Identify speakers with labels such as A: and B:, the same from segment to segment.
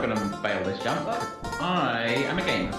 A: not going to fail this jump. I am a gamer.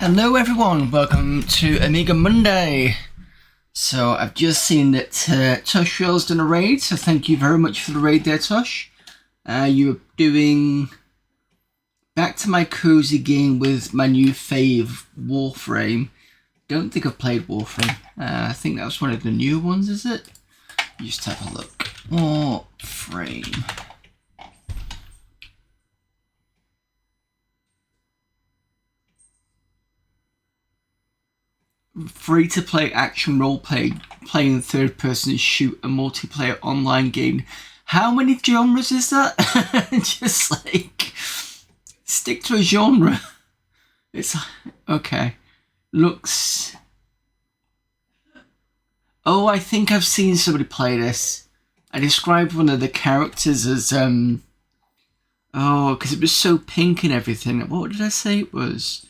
B: Hello everyone, welcome to Amiga Monday. So I've just seen that Toshrail's done a raid, so thank you very much for the raid there, Tosh. You're doing Back to My Cozy Game with my new fave, Warframe. Don't think I've played Warframe. I think that was one of the new ones, is it? Just have a look. Warframe. Free-to-play action role-play, playing third-person shoot a multiplayer online game. How many genres is that? Just like stick to a genre. It's okay. Looks. Oh, I think I've seen somebody play this. I described one of the characters as because it was so pink and everything. What did I say it was?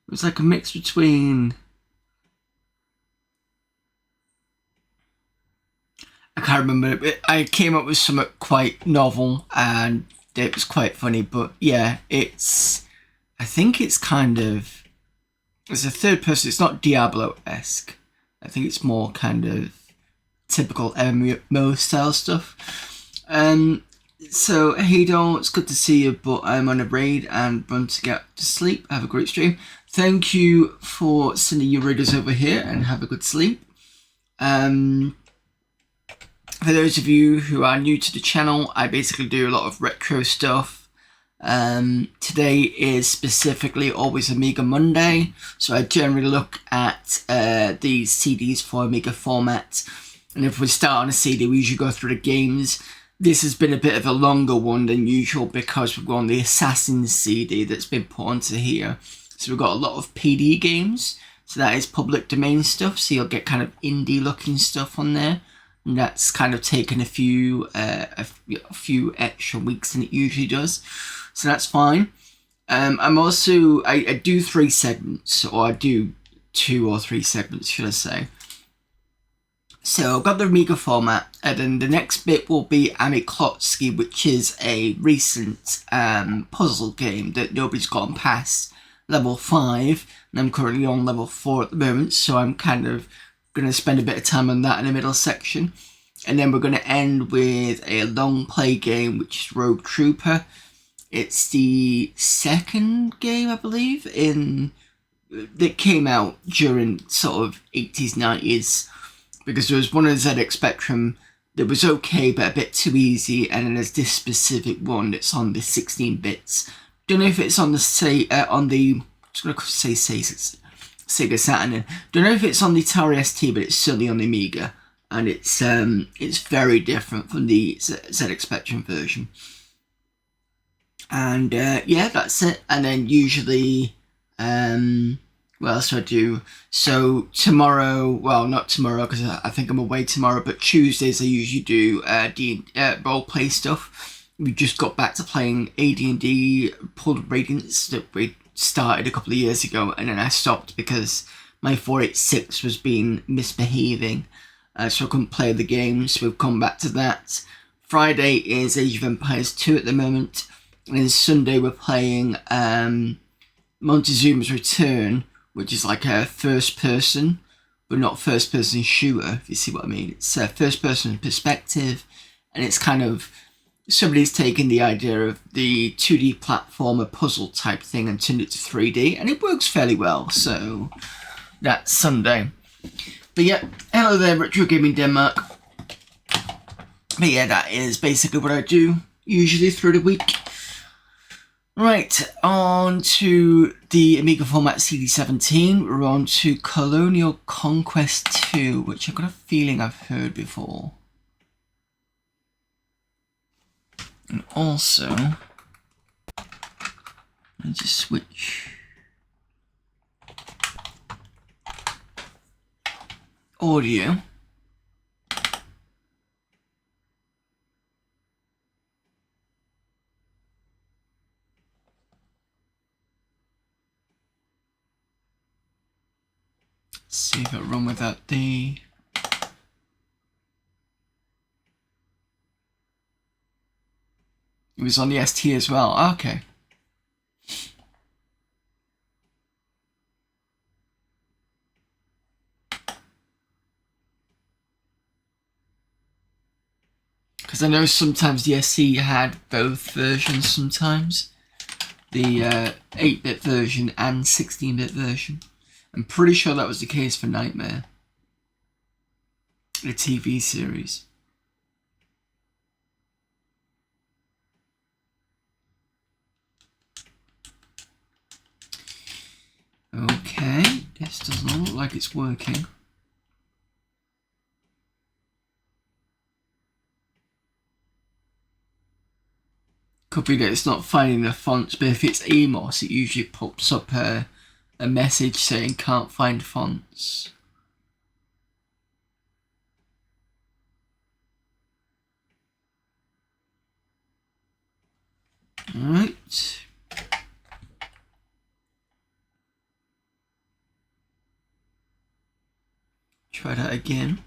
B: It was like a mix between. I can't remember. I came up with something quite novel and it was quite funny. But yeah, I think it's kind of, it's a third person. It's not Diablo-esque. I think it's more kind of typical MMO style stuff. So hey doll, it's good to see you, but I'm on a raid and run to get to sleep. Have a great stream. Thank you for sending your raiders over here and have a good sleep. For those of you who are new to the channel, I basically do a lot of retro stuff. Today is specifically always Amiga Monday, so I generally look at these CDs for Amiga Format, and if we start on a CD we usually go through the games. This has been a bit of a longer one than usual because we've got on the Assassin's CD that's been put onto here. So we've got a lot of PD games, so that is public domain stuff, so you'll get kind of indie looking stuff on there. And that's kind of taken a few extra weeks than it usually does, so that's fine. I'm also I do 3 segments, or I do 2 or 3 segments, should I say. So I've got the Amiga Format, and then the next bit will be AmiKlotski, which is a recent puzzle game that nobody's gotten past level 5, and I'm currently on level 4 at the moment, so I'm kind of going to spend a bit of time on that in the middle section. And then we're going to end with a long play game, which is Rogue Trooper. It's the second game, I believe, that came out during sort of 80s, 90s, because there was one on the ZX Spectrum that was okay but a bit too easy, and then there's this specific one that's on the 16 bits. Don't know if it's on the Sega Saturn. Don't know if it's on the Atari ST, but it's certainly on the Amiga, and it's very different from the ZX Spectrum version. And yeah, that's it. And then usually, what else do I do? So tomorrow, well, not tomorrow because I think I'm away tomorrow, but Tuesdays I usually do role play stuff. We just got back to playing AD&D Pulled Radiance that we started a couple of years ago, and then I stopped because my 486 was misbehaving, so I couldn't play the game, so we've come back to that. Friday is Age of Empires 2 at the moment, and then Sunday we're playing Montezuma's Return, which is like a first person, but not first person shooter, if you see what I mean. It's a first person perspective, and it's kind of, somebody's taken the idea of the 2D platformer puzzle type thing and turned it to 3D, and it works fairly well, so that's Sunday. But yeah, hello there, Retro Gaming Denmark. But yeah, that is basically what I do, usually through the week. Right, on to the Amiga Format CD17, we're on to Colonial Conquest 2, which I've got a feeling I've heard before. And also, let me just switch audio. Let's see if it'll run without the... It was on the ST as well. Okay. Because I know sometimes the ST had both versions sometimes. The 8-bit version and 16-bit version. I'm pretty sure that was the case for Nightmare, the TV series. Okay, this does not look like it's working. Could be that it's not finding the fonts, but if it's EMOS, it usually pops up a message saying can't find fonts. Alright. Try that again.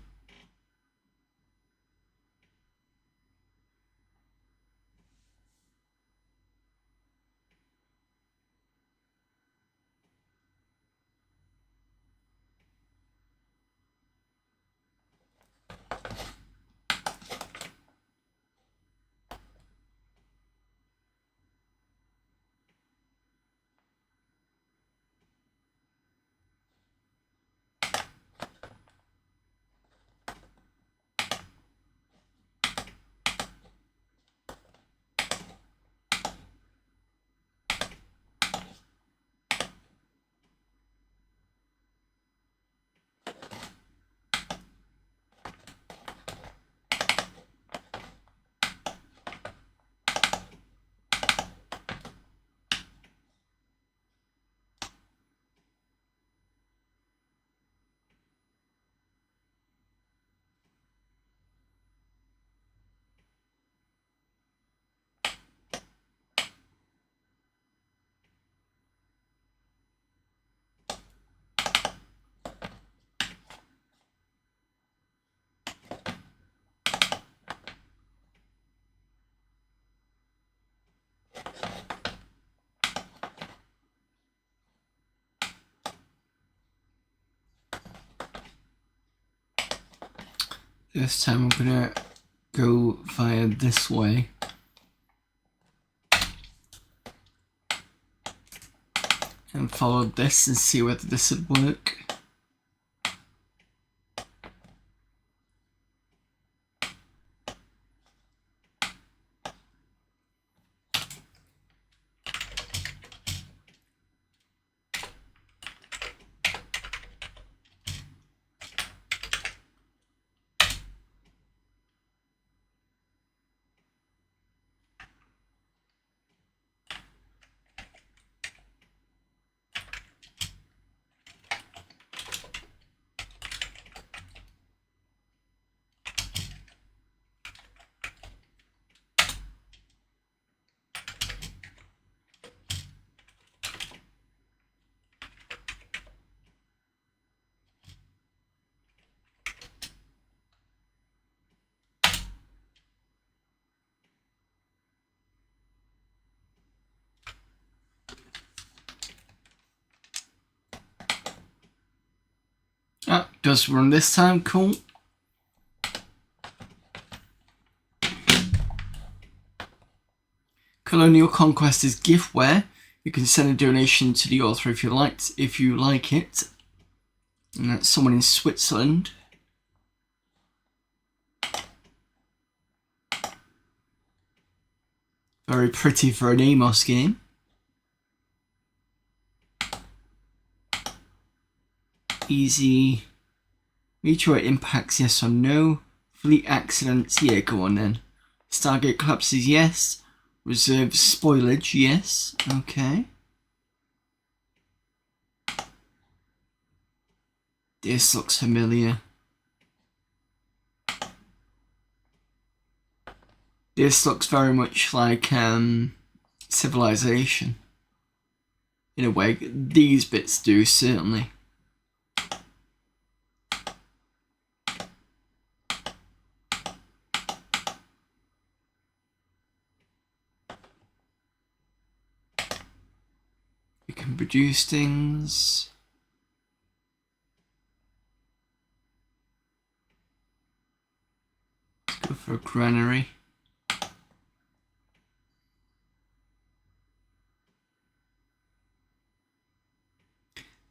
B: This time I'm gonna go via this way. And follow this and see whether this would work. Ah, does run this time, cool. Colonial Conquest is giftware. You can send a donation to the author if you like it. And that's someone in Switzerland. Very pretty for an Amos game. Easy. Meteorite impacts, yes or no. Fleet accidents, yeah, go on then. Stargate collapses, yes. Reserve spoilage, yes. Okay. This looks familiar. This looks very much like Civilization. In a way, these bits do, certainly. You can produce things. Let's go for a granary.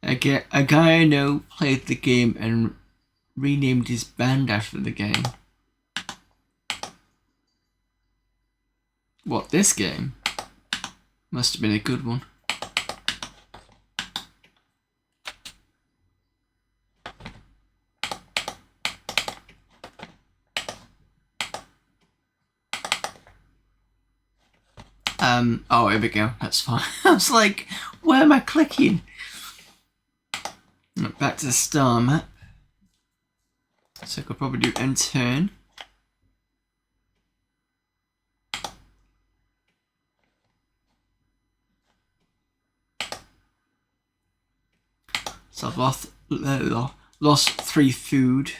B: A guy I know played the game and renamed his band after the game. What, this game? Must have been a good one. Oh, here we go. That's fine. I was like, where am I clicking? Back to the star map. So I could probably do end turn. So I've lost 3 food.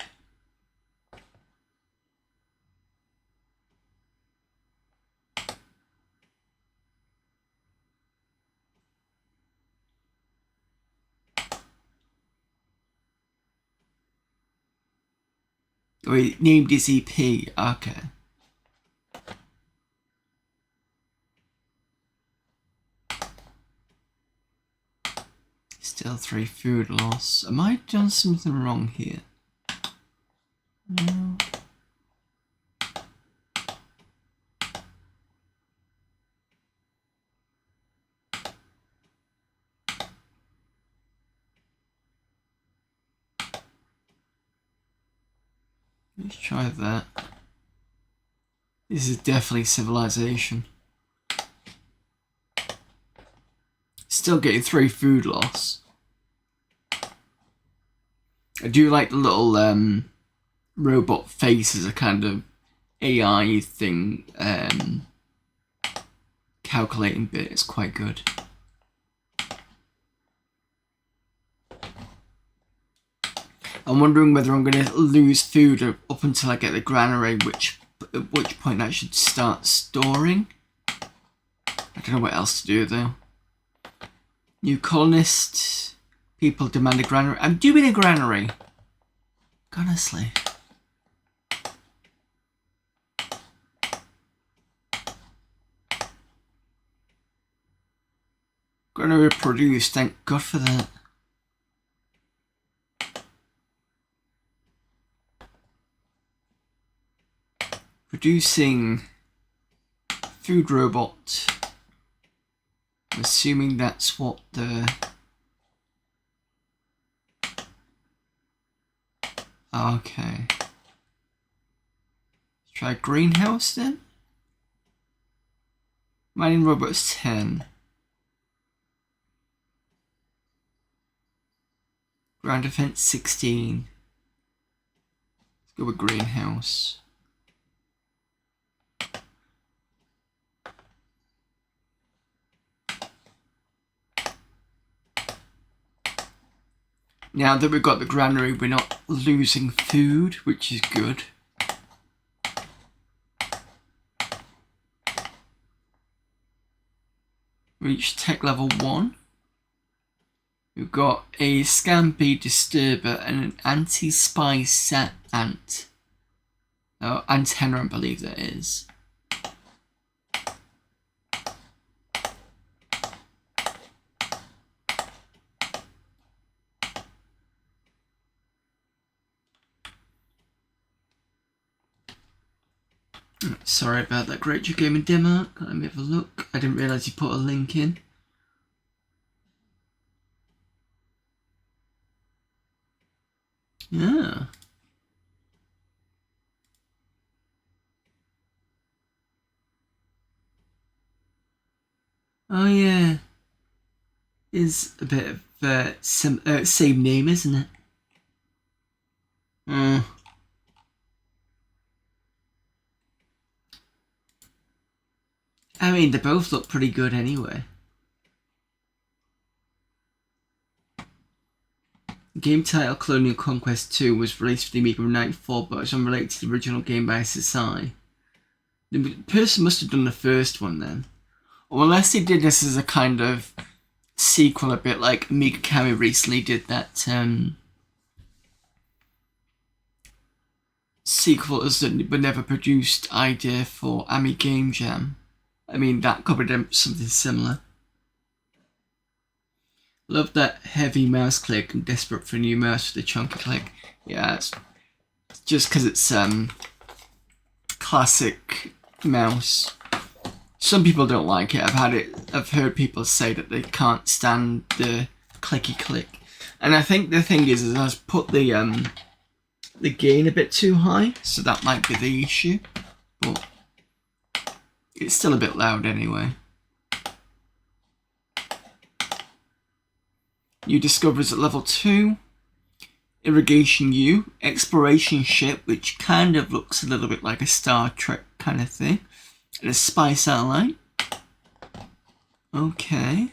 B: Oh, he named his EP. Okay. Still 3 food loss. Am I doing something wrong here? No. Let's try that. This is definitely Civilization. Still getting 3 food loss. I do like the little robot face as a kind of AI thing, calculating bit. It's quite good. I'm wondering whether I'm going to lose food up until I get the granary, at which point I should start storing. I don't know what else to do though. New colonist. People demand a granary. I'm doing a granary. Honestly. Granary produced, thank God for that. Producing food robot. I'm assuming that's what the... Okay. Let's try greenhouse then. Mining robots 10. Ground defense 16. Let's go with greenhouse. Now that we've got the granary, we're not losing food, which is good. Reach tech level 1. We've got a Scampi disturber and an anti-spy sat ant. Oh, antenna, I believe that is. Sorry about that. Great you game in Denmark. Let me have a look. I didn't realise you put a link in. Yeah. Oh yeah. Is a bit of same name, isn't it? I mean, they both look pretty good anyway. Game title Colonial Conquest 2 was released for the Amiga in 94, but it's unrelated to the original game by SSI. The person must have done the first one then. Or unless they did this as a kind of sequel, a bit like Amiga Kami recently did that sequel as the but never produced idea for Ami Game Jam. I mean, that could be something similar. Love that heavy mouse click and desperate for a new mouse with a chunky click. Yeah, it's just because it's classic mouse. Some people don't like it. I've heard people say that they can't stand the clicky click. And I think the thing is I've put the gain a bit too high, so that might be the issue. But it's still a bit loud anyway. New discoveries at level 2. Irrigation U. Exploration ship, which kind of looks a little bit like a Star Trek kind of thing. And a spy satellite. Okay.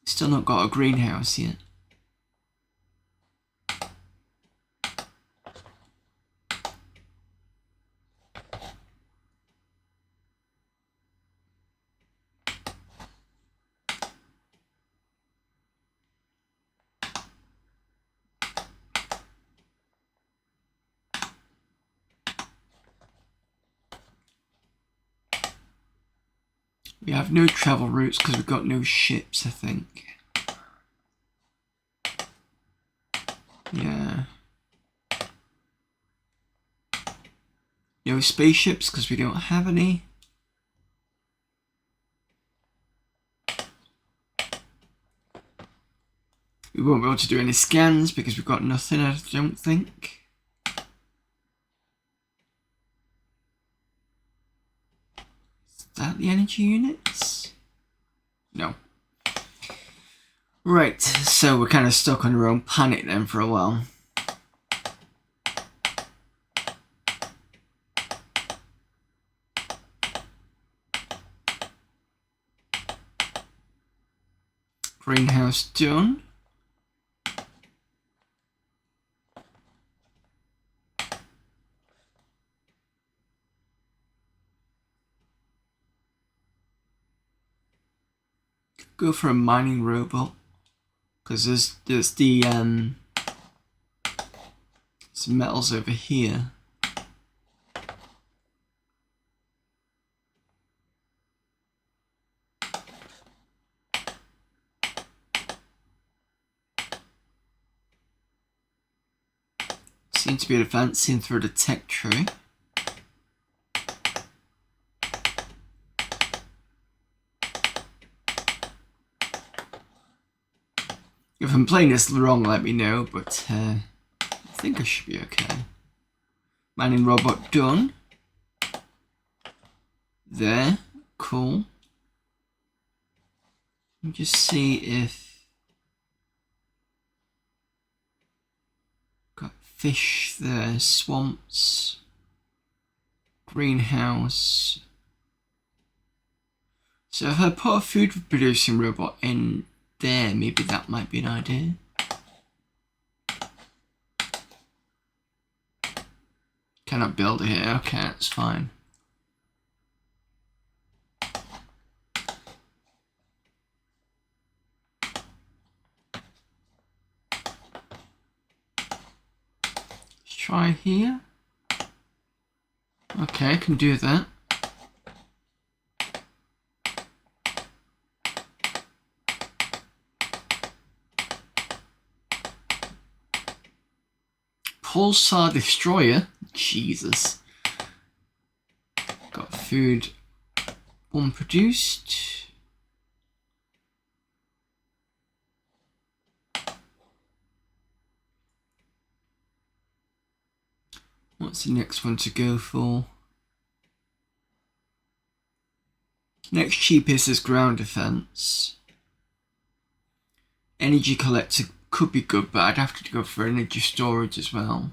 B: Still not got a greenhouse yet. We have no travel routes because we've got no ships, I think. Yeah. No spaceships because we don't have any. We won't be able to do any scans because we've got nothing, I don't think. Is that the energy units? No. Right, so we're kind of stuck on our own planet then for a while. Greenhouse done. Go for a mining robot because there's the some metals over here. Seems to be advancing through the tech tree. If I'm playing this wrong, let me know, but I think I should be okay. Mining robot done. There, cool. Let me just see if... Got fish there, swamps, greenhouse. So if I put a food producing robot in there, maybe that might be an idea. Cannot build it here, okay, that's fine. Let's try here. Okay, I can do that. Pulsar Destroyer? Jesus. Got food. One produced. What's the next one to go for? Next cheapest is ground defense. Energy collector could be good, but I'd have to go for energy storage as well.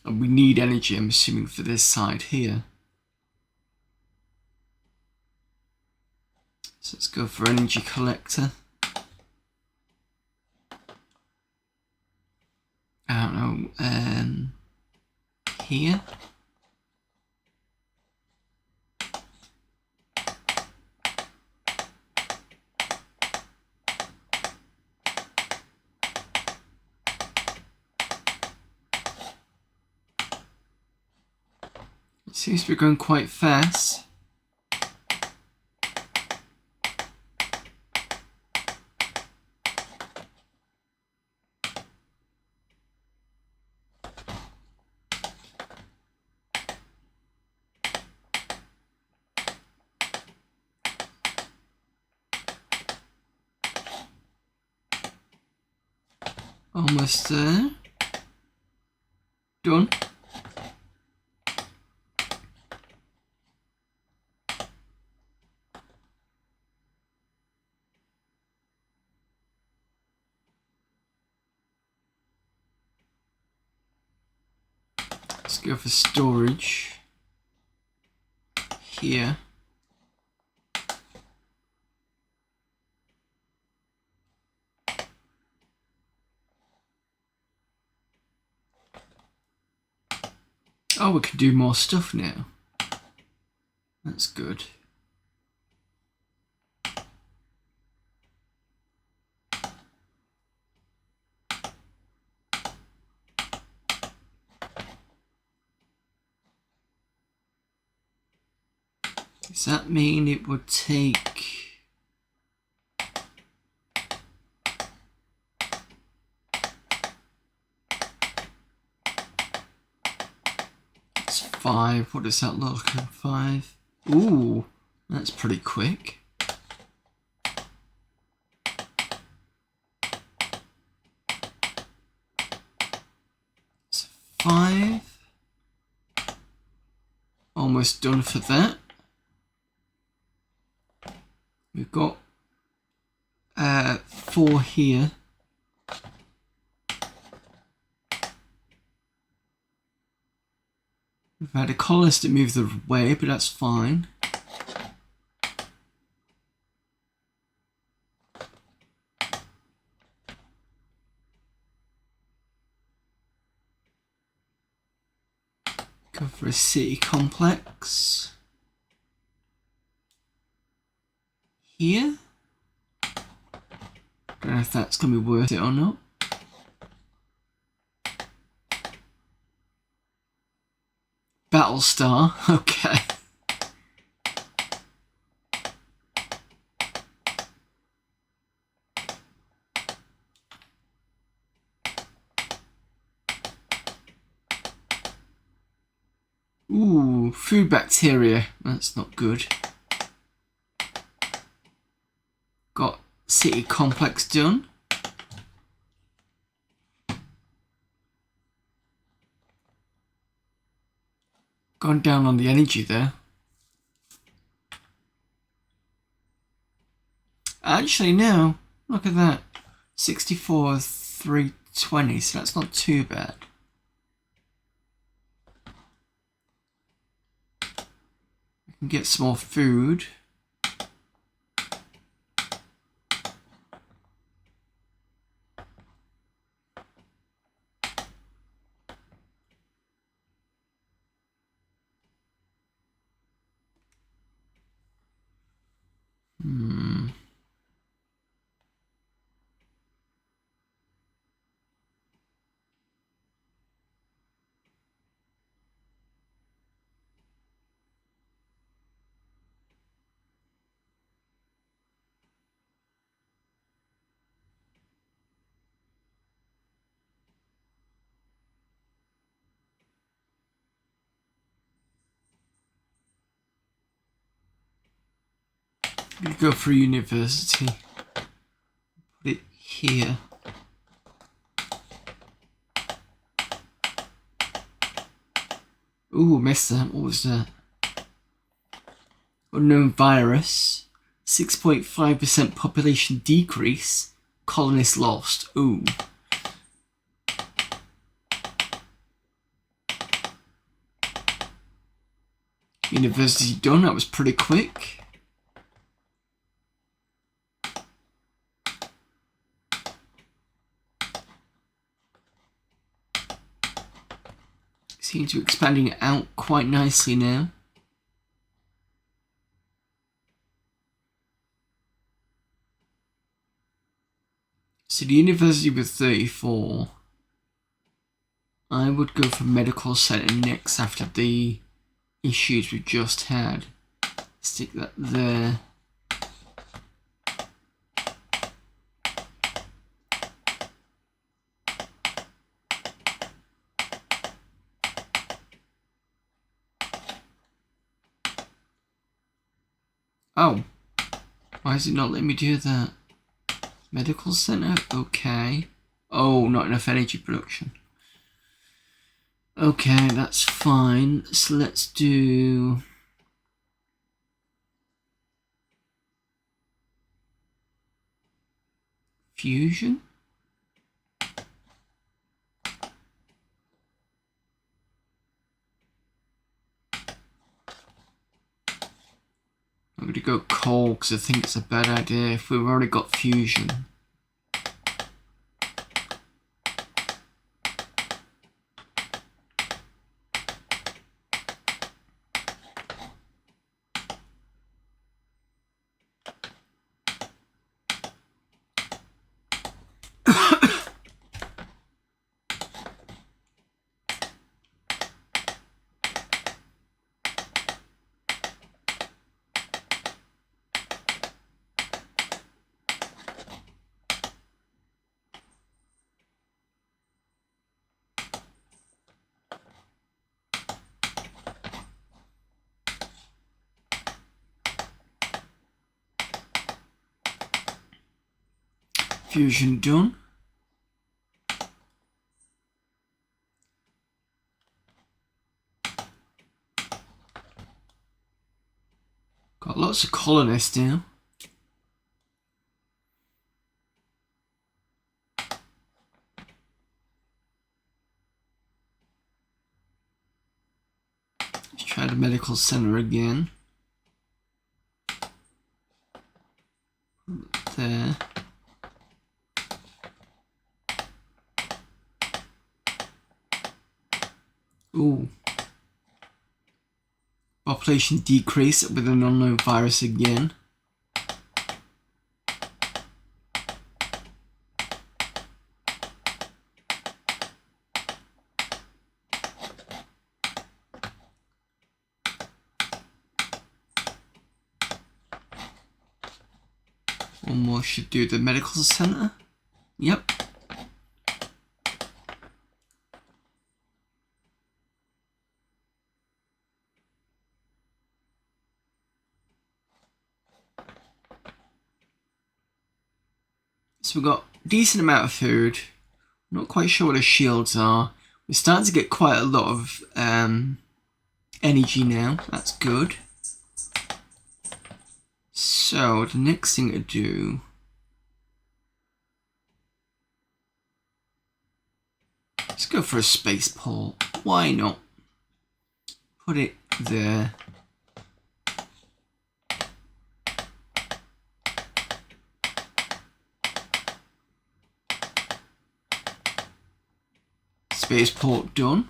B: And we need energy, I'm assuming, for this side here. So let's go for energy collector. I don't know, here. It seems to be going quite fast. Almost there. Done. Let's go for storage here. Oh, we can do more stuff now. That's good. Does that mean it would take... It's 5. What does that look like? 5. Ooh, that's pretty quick. It's 5. Almost done for that. We've got 4 here. We've had a colorist that moves the way, but that's fine. Go for a city complex. Here. Don't know if that's going to be worth it or not. Battlestar, okay. Food bacteria, that's not good. Got city complex done. Gone down on the energy there. Actually, no. Look at that. 64, 320, so that's not too bad. We can get some more food. I'm gonna go for university. Put it here. Ooh, missed that. What was that? Unknown virus. 6.5% population decrease. Colonists lost. Ooh. University done. That was pretty quick. Seems to be expanding it out quite nicely now. So the university with 34. I would go for medical center next after the issues we just had. Stick that there. Oh, why is it not letting me do that? Medical center, okay. Oh, not enough energy production. Okay, that's fine. So let's do fusion. I'm going to go coal because I think it's a bad idea if we've already got fusion. Fusion done. Got lots of colonists now. Let's try the medical center again. There. Ooh. Population decrease with an unknown virus again. One more should do the medical center. Yep. So we've got a decent amount of food. Not quite sure what the shields are. We're starting to get quite a lot of energy now. That's good. So the next thing to do, let's go for a spaceport. Why not? Put it there. Spaceport done.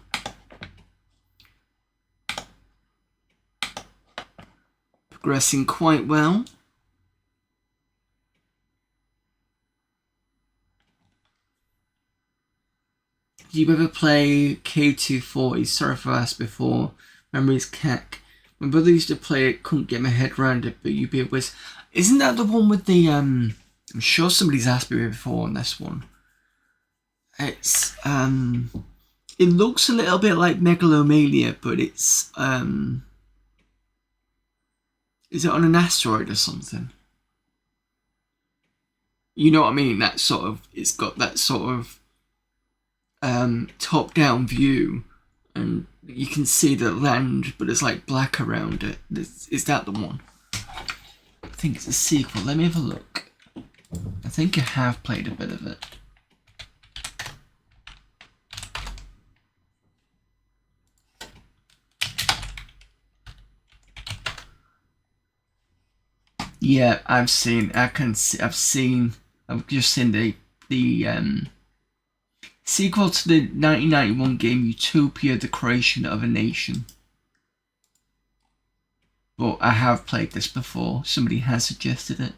B: Progressing quite well. Did you ever play K240? Sorry if I asked before. Memories CAC. My brother used to play it, couldn't get my head around it, but you'd be able to... Isn't that the one with the... I'm sure somebody's asked me before on this one. It's... It looks a little bit like Megalomania, but it's... Is it on an asteroid or something? You know what I mean? That sort of... It's got that sort of... top-down view, and you can see the land, but it's like black around it. Is that the one? I think it's a sequel. Let me have a look. I think I have played a bit of it. Yeah, I've just seen the sequel to the 1991 game Utopia, the Creation of a Nation. But I have played this before. Somebody has suggested it.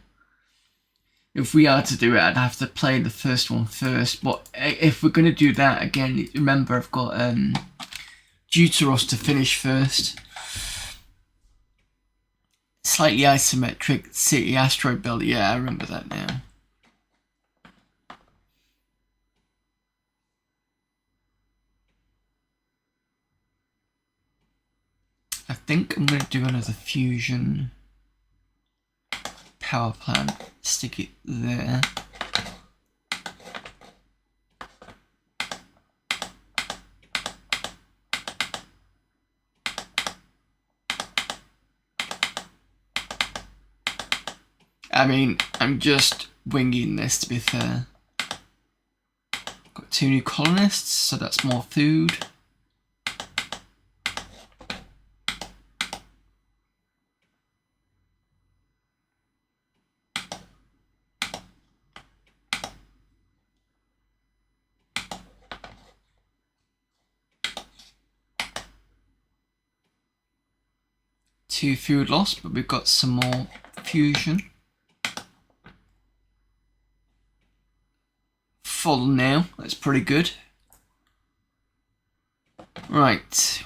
B: If we are to do it, I'd have to play the first one first. But if we're going to do that again, remember I've got Deuteros to finish first. Slightly isometric city asteroid builder. Yeah, I remember that now. I think I'm going to do another fusion power plant. Stick it there. I mean, I'm just winging this, to be fair. Got 2 new colonists, so that's more food. Two food loss, but we've got some more fusion. Full now, that's pretty good. Right.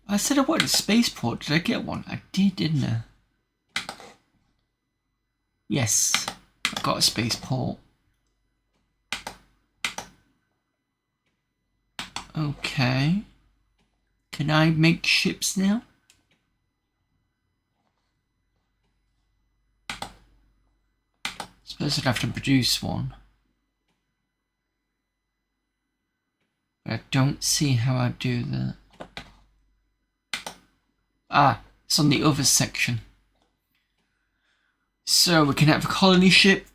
B: I said I wanted a spaceport. Did I get one? I did, didn't I? Yes, I've got a spaceport. Okay. Can I make ships now? Suppose I'd have to produce one. But I don't see how I do that. Ah, it's on the other section. So we can have a colony ship,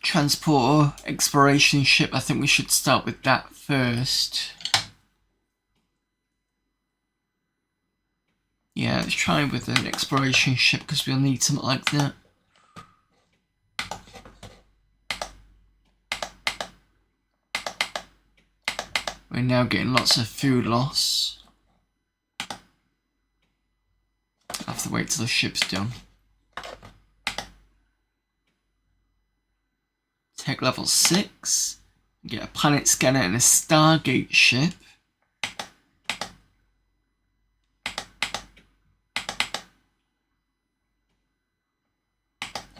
B: transporter, exploration ship. I think we should start with that first. Yeah, let's try with an exploration ship because we'll need something like that. We're now getting lots of food loss. I'll have to wait till the ship's done. Tech level 6. Get a planet scanner and a Stargate ship.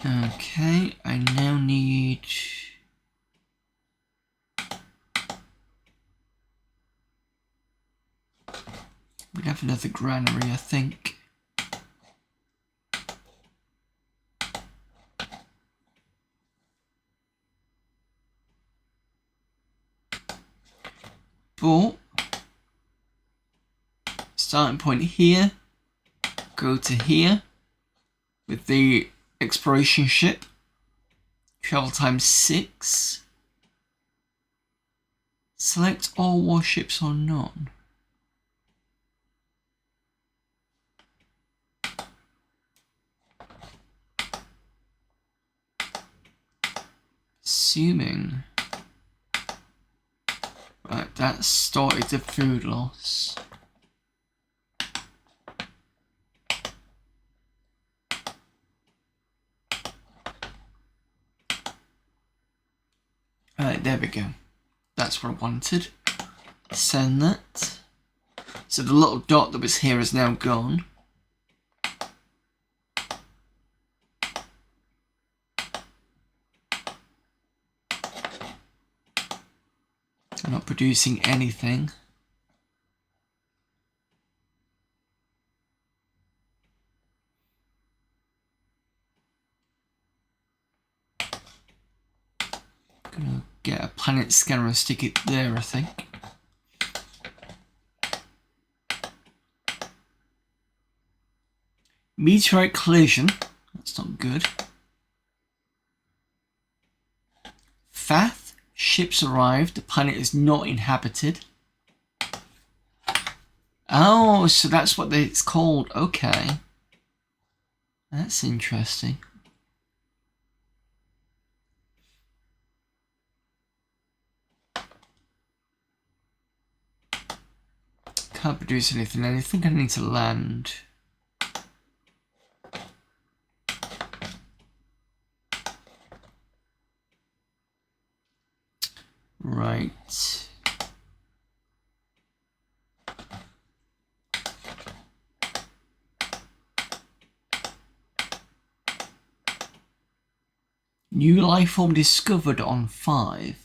B: Okay, I now need We have another granary, I think. But starting point here, go to here with the exploration ship. Travel time 6. Select all warships or none. Assuming. Right, that started the food loss. Right, there we go. That's what I wanted. Send that. So the little dot that was here is now gone. I'm not producing anything. Gonna get a planet scanner and stick it there, I think. Meteorite collision. That's not good. Fath. Ships arrived. The planet is not inhabited. Oh, so that's what it's called. Okay. That's interesting. Can't produce anything. I think I need to land. Right. New life form discovered on 5.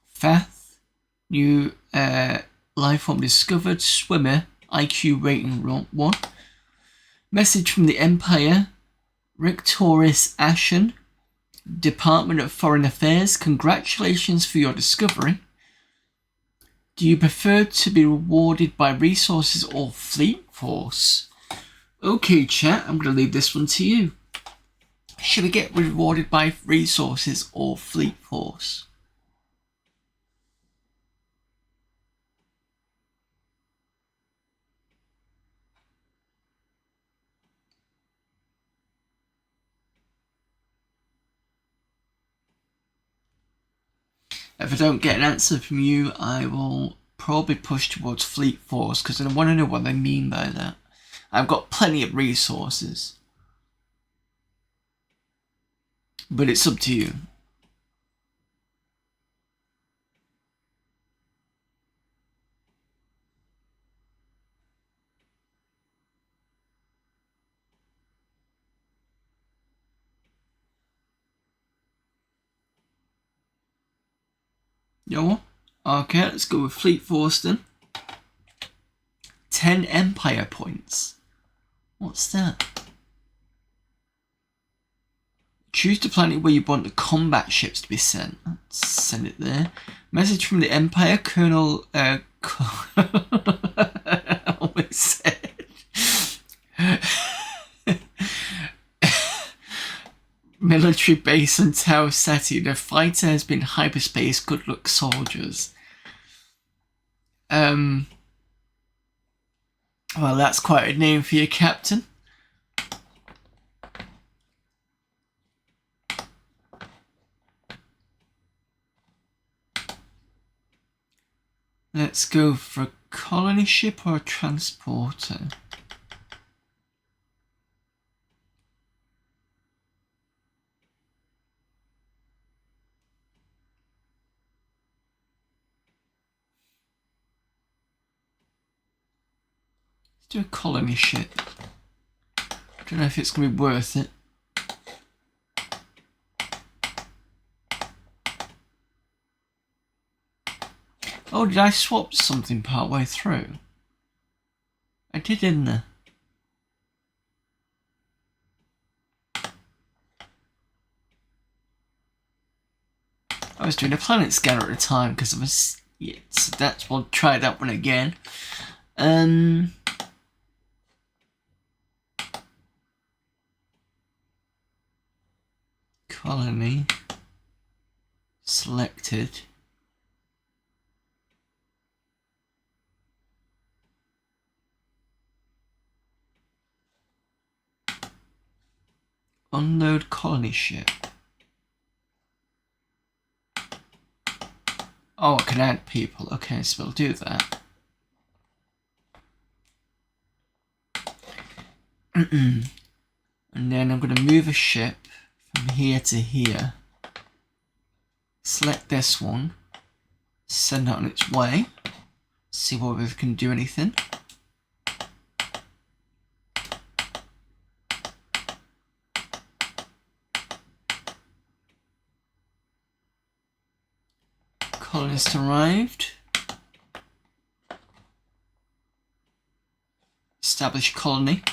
B: Fath. New life form discovered. Swimmer. IQ rating 1. Message from the Empire. Rictoris Ashen. Department of Foreign Affairs. Congratulations for your discovery. Do you prefer to be rewarded by resources or fleet force? Okay, chat, I'm going to leave this one to you. Should we get rewarded by resources or fleet force? If I don't get an answer from you, I will probably push towards fleet force because I want to know what they mean by that. I've got plenty of resources. But it's up to you. You know what? Okay, let's go with fleet force then. 10 empire points. What's that? Choose the planet where you want the combat ships to be sent. Let's send it there. Message from the Empire, Colonel. I almost said. Military base on Tau Ceti. The fighter has been hyperspace. Good luck, soldiers. Well, that's quite a name for your captain. Let's go for a colony ship or a transporter. Let's do a colony ship. Don't know if it's going to be worth it. Oh, did I swap something part way through? I did, didn't I? I was doing a planet scanner at the time because I was. Yeah, so that's why I'll try that one again. Colony selected. Unload colony ship. Oh, I can add people. Okay, so we'll do that. And then I'm going to move a ship from here to here. Select this one. Send it on its way. See whether we can do anything. Colonist arrived. Establish colony.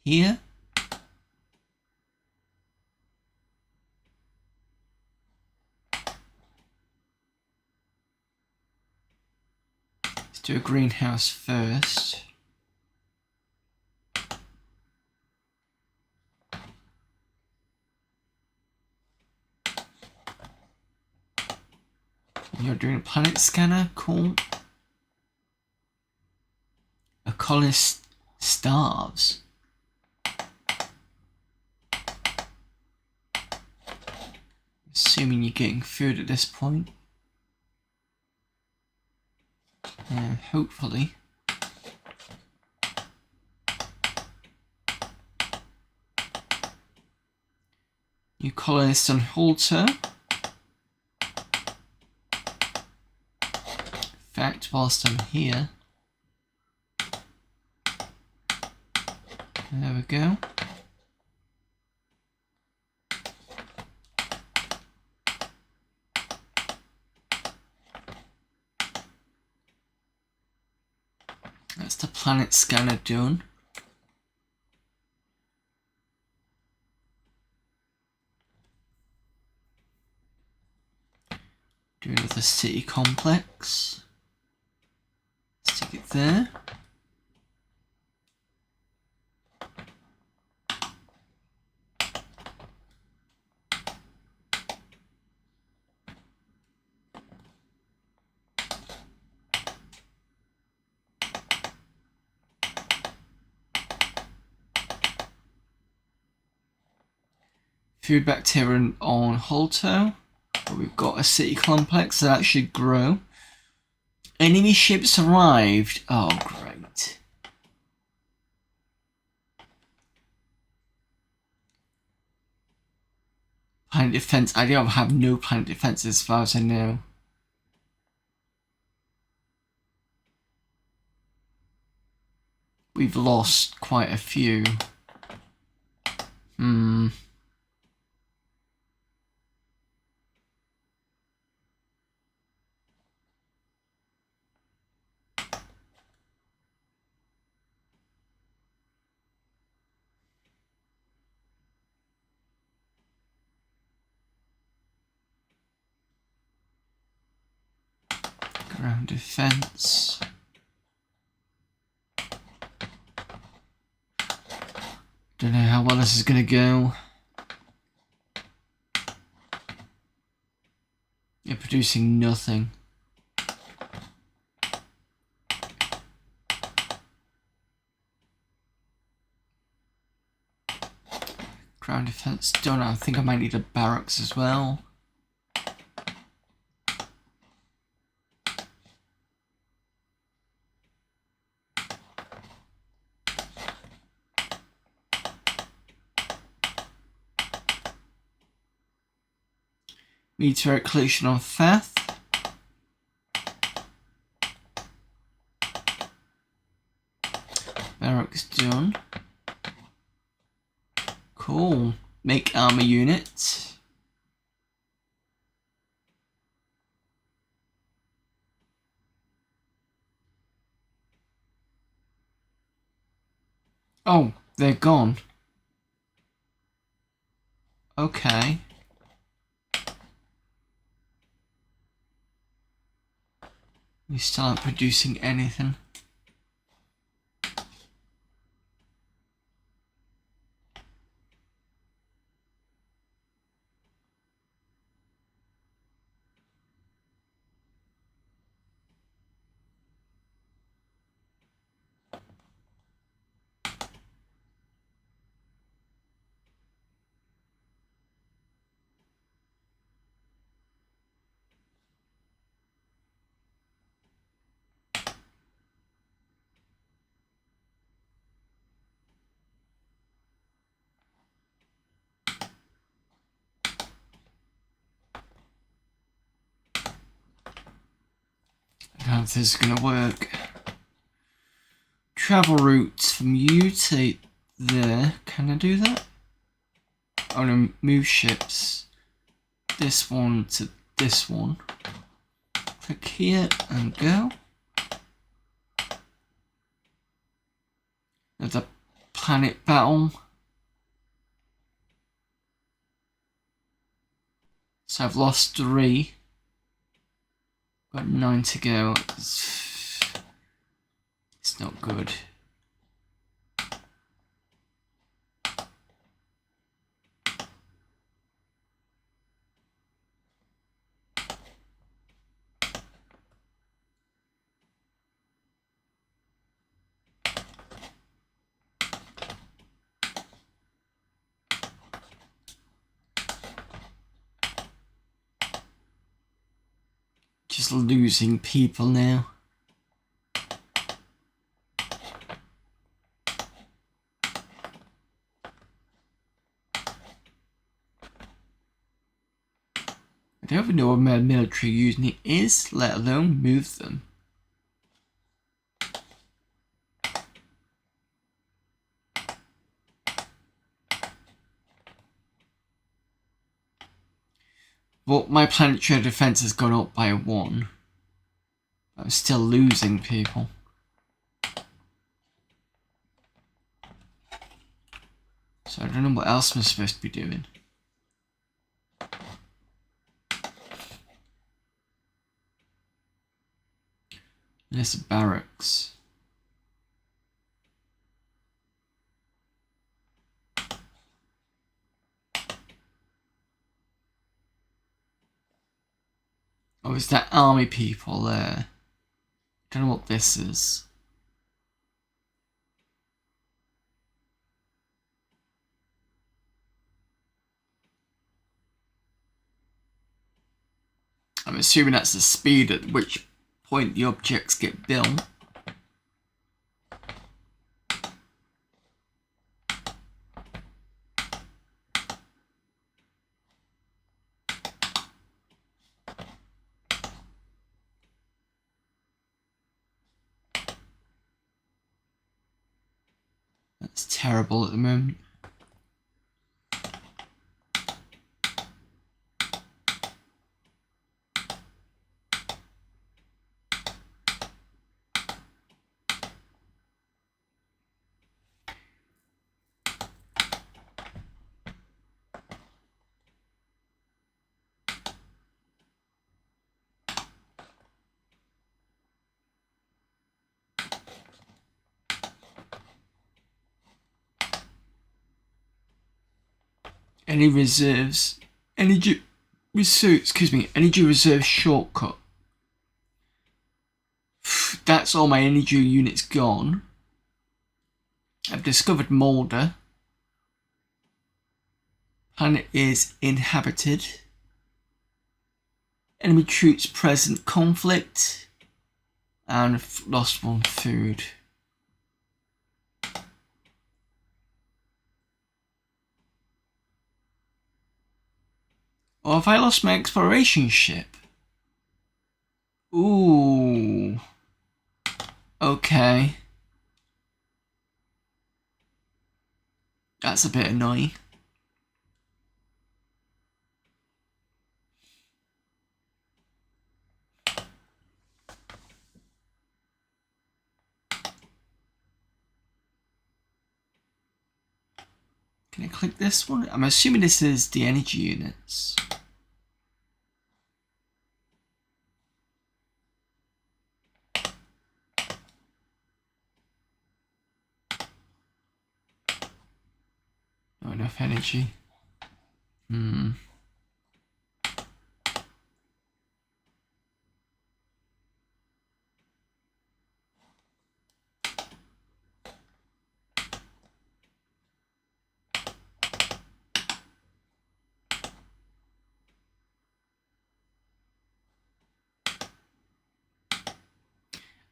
B: Here. Let's do a greenhouse first. You're doing a planet scanner, cool. A colonist starves. Assuming you're getting food at this point. Hopefully. New colonist on Halter. In fact, whilst I'm here, there we go. That's the planet scanner done. Do another city complex. Stick it there. Food bacteria on Halto. We've got a city complex, so that should grow. Enemy ships arrived. Oh, great. Planet defense. I don't have no planet defense as far as I know. We've lost quite a few. Ground defense. Don't know how well this is going to go. You're producing nothing. Ground defense done. I think I might need a barracks as well. Meteoric collision on Feth. Barracks done. Cool. Make armor unit. Oh, they're gone. Okay. We still aren't producing anything. I don't know if this is gonna work. Travel routes from you to there. Can I do that? Oh no, move ships. This one to this one. Click here and go. There's a planet battle. So I've lost 3. Got 9 to go. It's not good. Just losing people now. I don't even know what my military unit is, let alone move them. But my planetary defense has gone up by 1. I'm still losing people. So I don't know what else I'm supposed to be doing. There's a barracks. Oh, is that army people there? Don't know what this is. I'm assuming that's the speed at which point the objects get built. That's terrible at the moment. Any reserves? Energy reserve shortcut. That's all my energy units gone. I've discovered Molder. Planet is inhabited. Enemy troops present conflict. And lost 1 food. Or have I lost my exploration ship? Ooh. Okay. That's a bit annoying. click this one. I'm assuming this is the energy units. Not enough energy.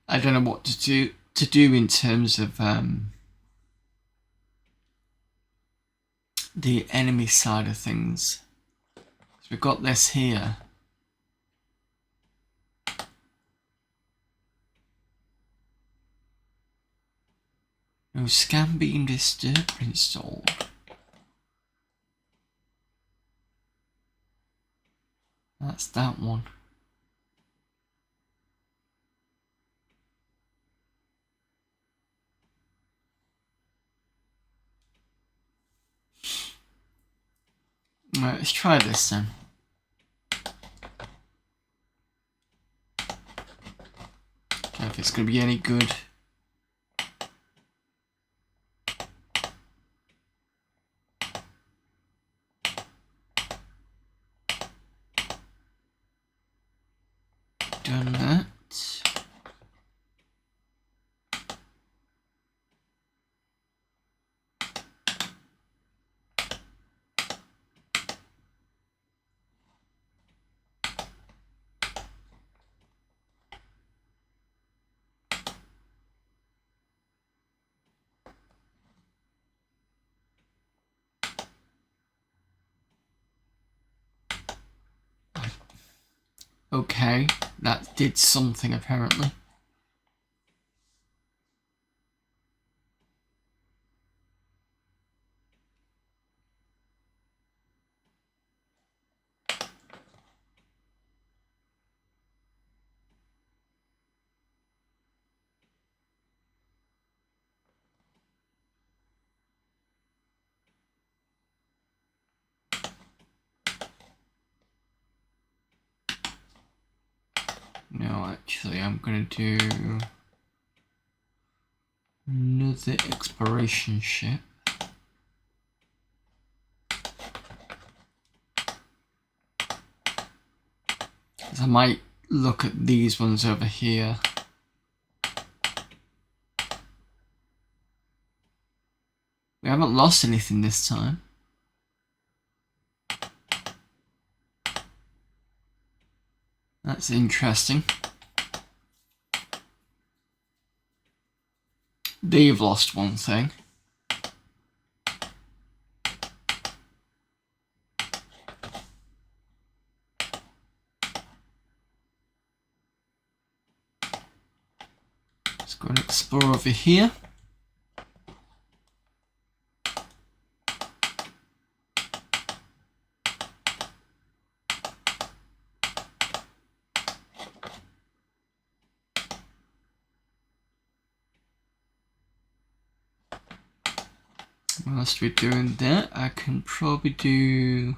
B: I don't know what to do in terms of the enemy side of things. So we've got this here. No scan beam disturber installed. That's that one. Right, let's try this then. Don't know if it's going to be any good. Done that. Okay, that did something apparently. No, actually, I'm going to do another exploration ship. I might look at these ones over here. We haven't lost anything this time. That's interesting. They've lost one thing. Let's go and explore over here. Whilst we're doing that, I can probably do...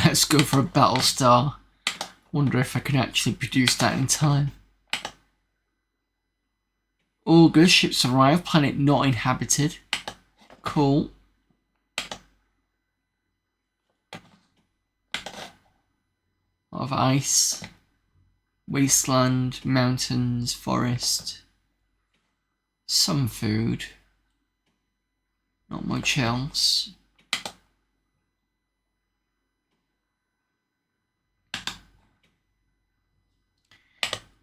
B: Let's go for a battle star. Wonder if I can actually produce that in time. August, ships arrive, planet not inhabited. Cool. A lot of ice. Wasteland, mountains, forest. Some food. Not much else.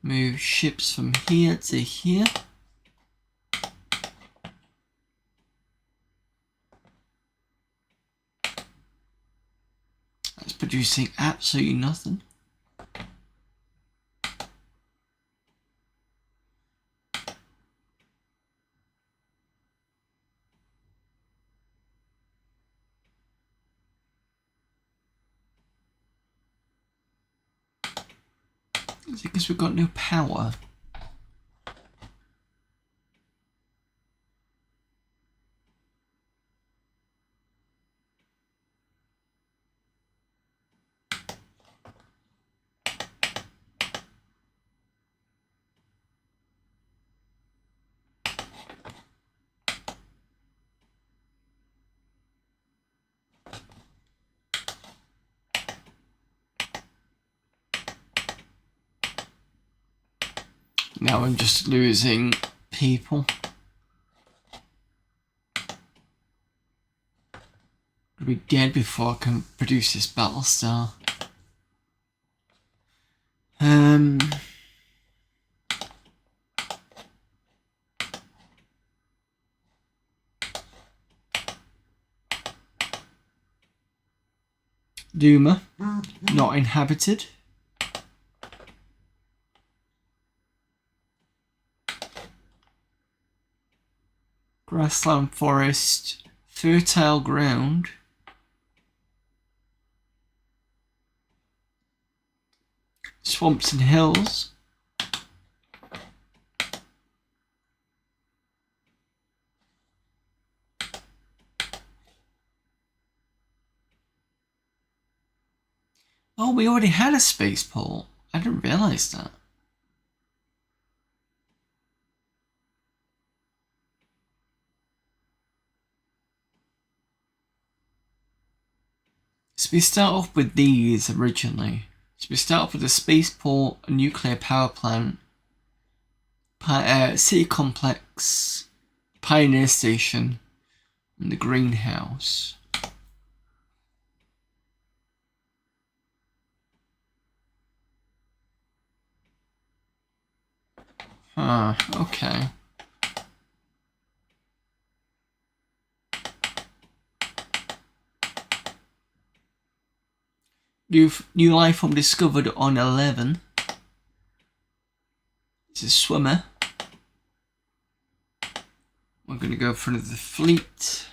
B: Move ships from here to here. That's producing absolutely nothing. Is it because we've got no power? Now I'm just losing people. I'll be dead before I can produce this battle star. Duma, not inhabited. Grassland forest, fertile ground. Swamps and hills. Oh, we already had a spaceport. I didn't realise that. So we start off with these originally. So we start off with a spaceport, a nuclear power plant, city complex, pioneer station, and the greenhouse. Okay. New life form discovered on 11. It's a swimmer. We're going to go in front of the fleet.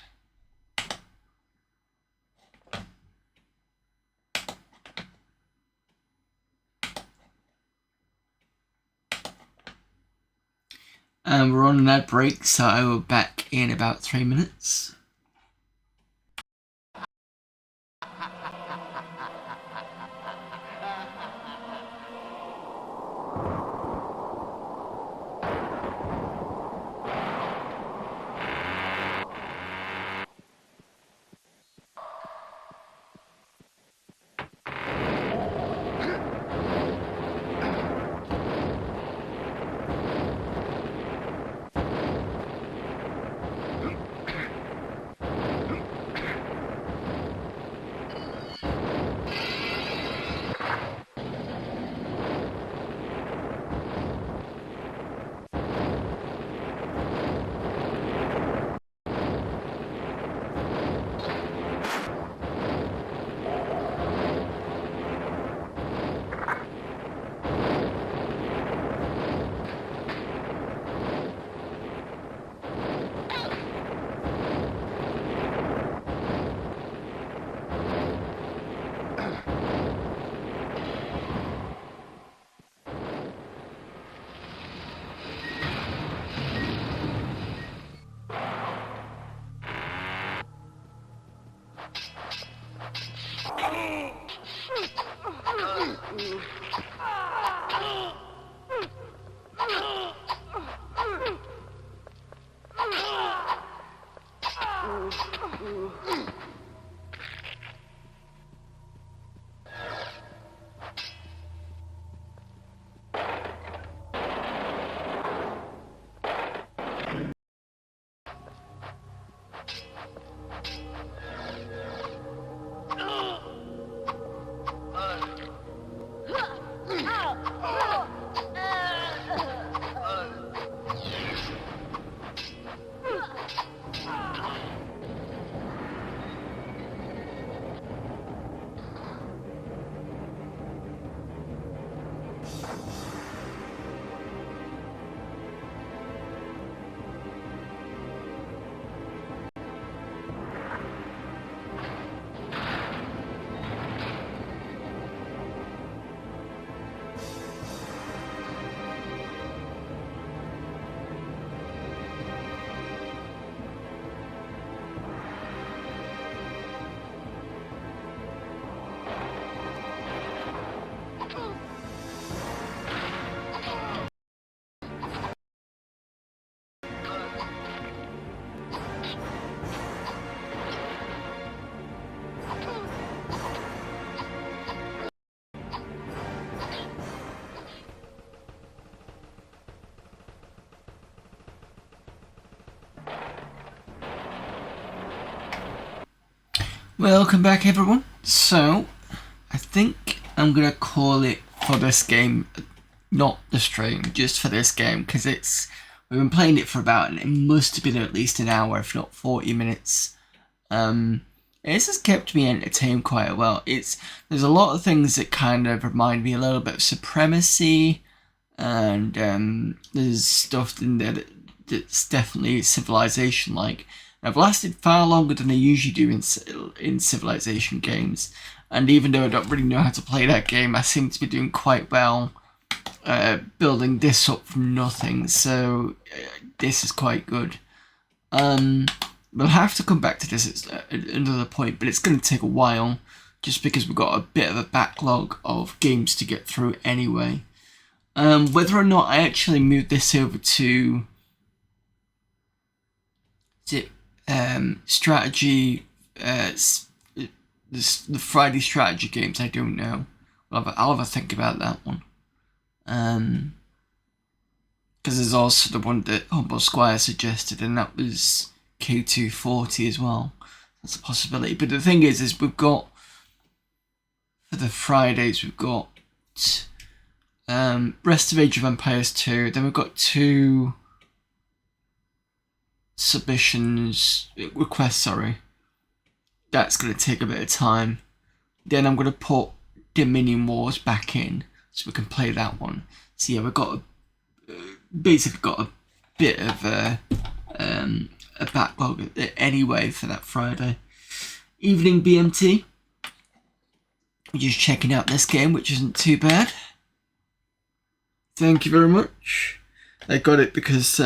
B: And we're on an ad break, so I will be back in about 3 minutes. Welcome back, everyone. So, I think I'm gonna call it for this game, not the stream, just for this game, because we've been playing it for it must have been at least an hour, if not 40 minutes. This has kept me entertained quite well. There's a lot of things that kind of remind me a little bit of Supremacy, and there's stuff in there that's definitely Civilization-like. I've lasted far longer than I usually do in Civilization games, and even though I don't really know how to play that game, I seem to be doing quite well building this up from nothing, so this is quite good. We'll have to come back to this at another point, but it's going to take a while, just because we've got a bit of a backlog of games to get through anyway. Whether or not I actually move this over to strategy, the Friday strategy games, I don't know. I'll have a think about that one. Because there's also the one that Humble Squire suggested, and that was K240 as well. That's a possibility. But the thing is we've got, for the Fridays, we've got Rest of Age of Empires 2, then we've got 2 requests, that's going to take a bit of time. Then I'm going to put Dominion Wars back in so we can play that one. So yeah, we've got basically got a bit of a backlog anyway for that Friday. Evening BMT. We're just checking out this game, which isn't too bad. Thank you very much. I got it because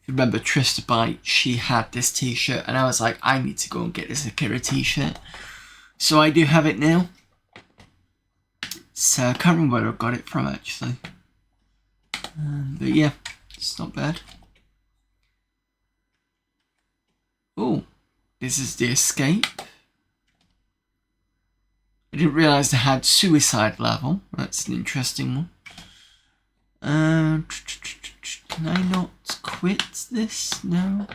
B: remember Trista Bite, she had this t-shirt, and I was like, I need to go and get this Akira t-shirt. So I do have it now. So I can't remember where I got it from actually. But yeah, it's not bad. Oh, this is the escape. I didn't realise they had suicide level. That's an interesting one. Can I not quit this? No.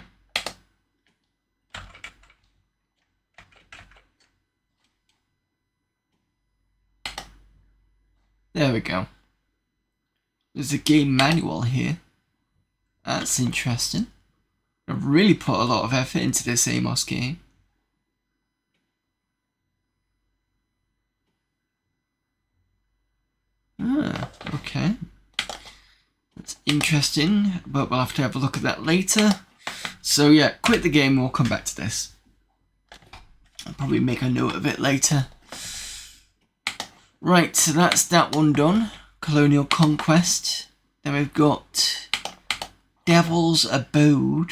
B: There we go. There's a game manual here. That's interesting. I've really put a lot of effort into this Amos game. Okay. That's interesting, but we'll have to have a look at that later. So yeah, quit the game, we'll come back to this. I'll probably make a note of it later. Right, so that's that one done. Colonial Conquest. Then we've got Devil's Abode.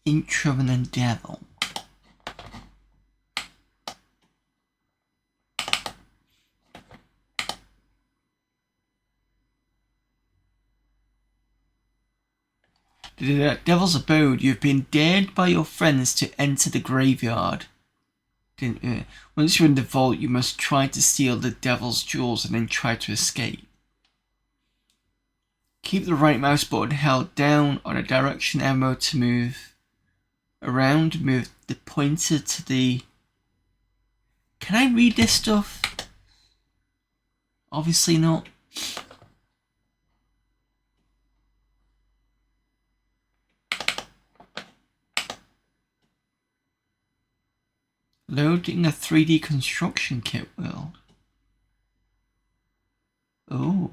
B: Intraman and Devil. Devil's Abode. You've been dared by your friends to enter the graveyard. Once you're in the vault, you must try to steal the devil's jewels and then try to escape. Keep the right mouse button held down on a direction arrow to move around. Move the pointer to the... Can I read this stuff? Obviously not. Loading a 3D construction kit world. Oh,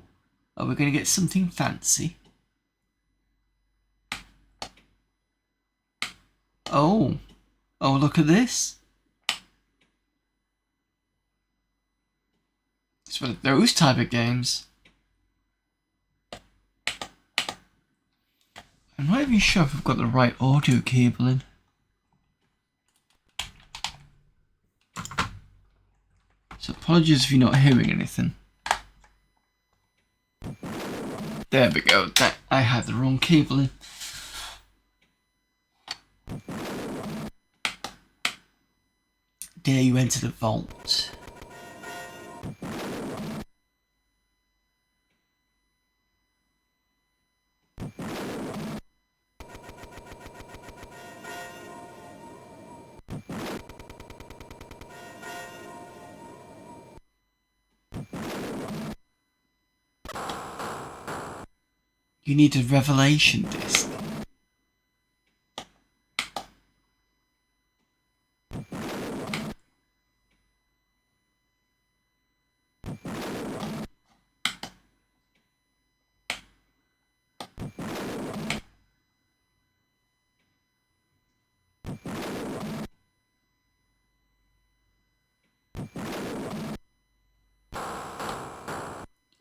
B: are we going to get something fancy? Oh, look at this. It's one of those type of games. I'm not even sure if I've got the right audio cable in. So apologies if you're not hearing anything. There we go. I had the wrong cable in. Dare you enter the vault? You need a revelation disc.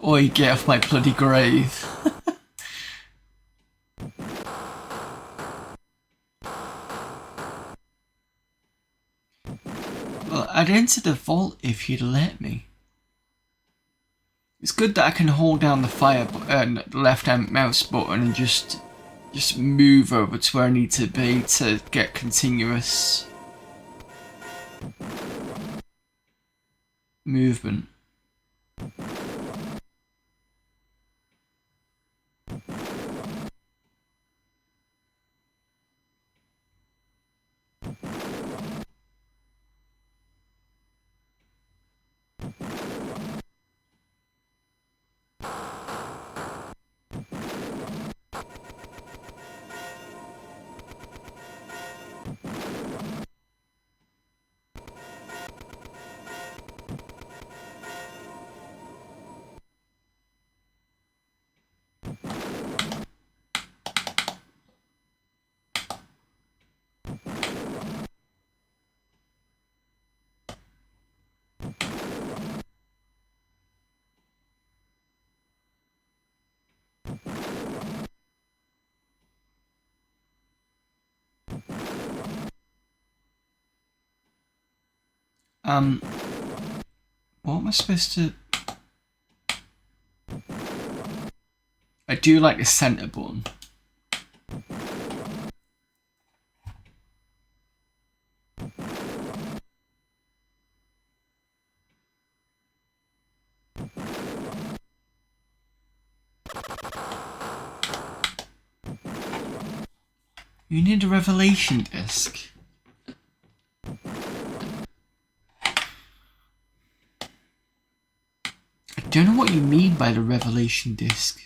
B: Oi, get off my bloody grave. Well, I'd enter the vault if you'd let me. It's good that I can hold down the the left-hand mouse button and just move over to where I need to be to get continuous movement. What am I supposed to... I do like the center button. You need a revelation disc. I don't know what you mean by the revelation disc.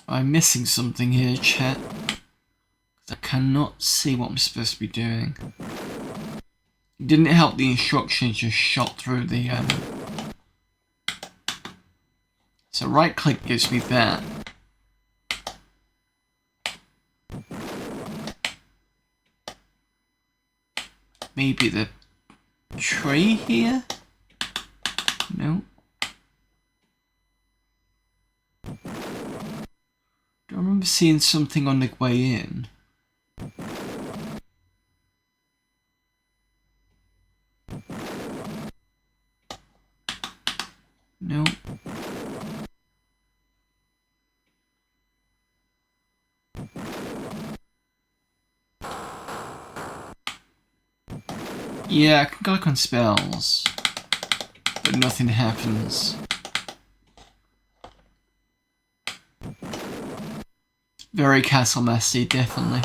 B: I'm missing something here, chat. I cannot see what I'm supposed to be doing. It didn't help the instructions just shot through the So right click gives me that. Maybe the tray here? No. I remember seeing something on the way in. No. Yeah, I can click on spells, but nothing happens. Very castle messy, definitely.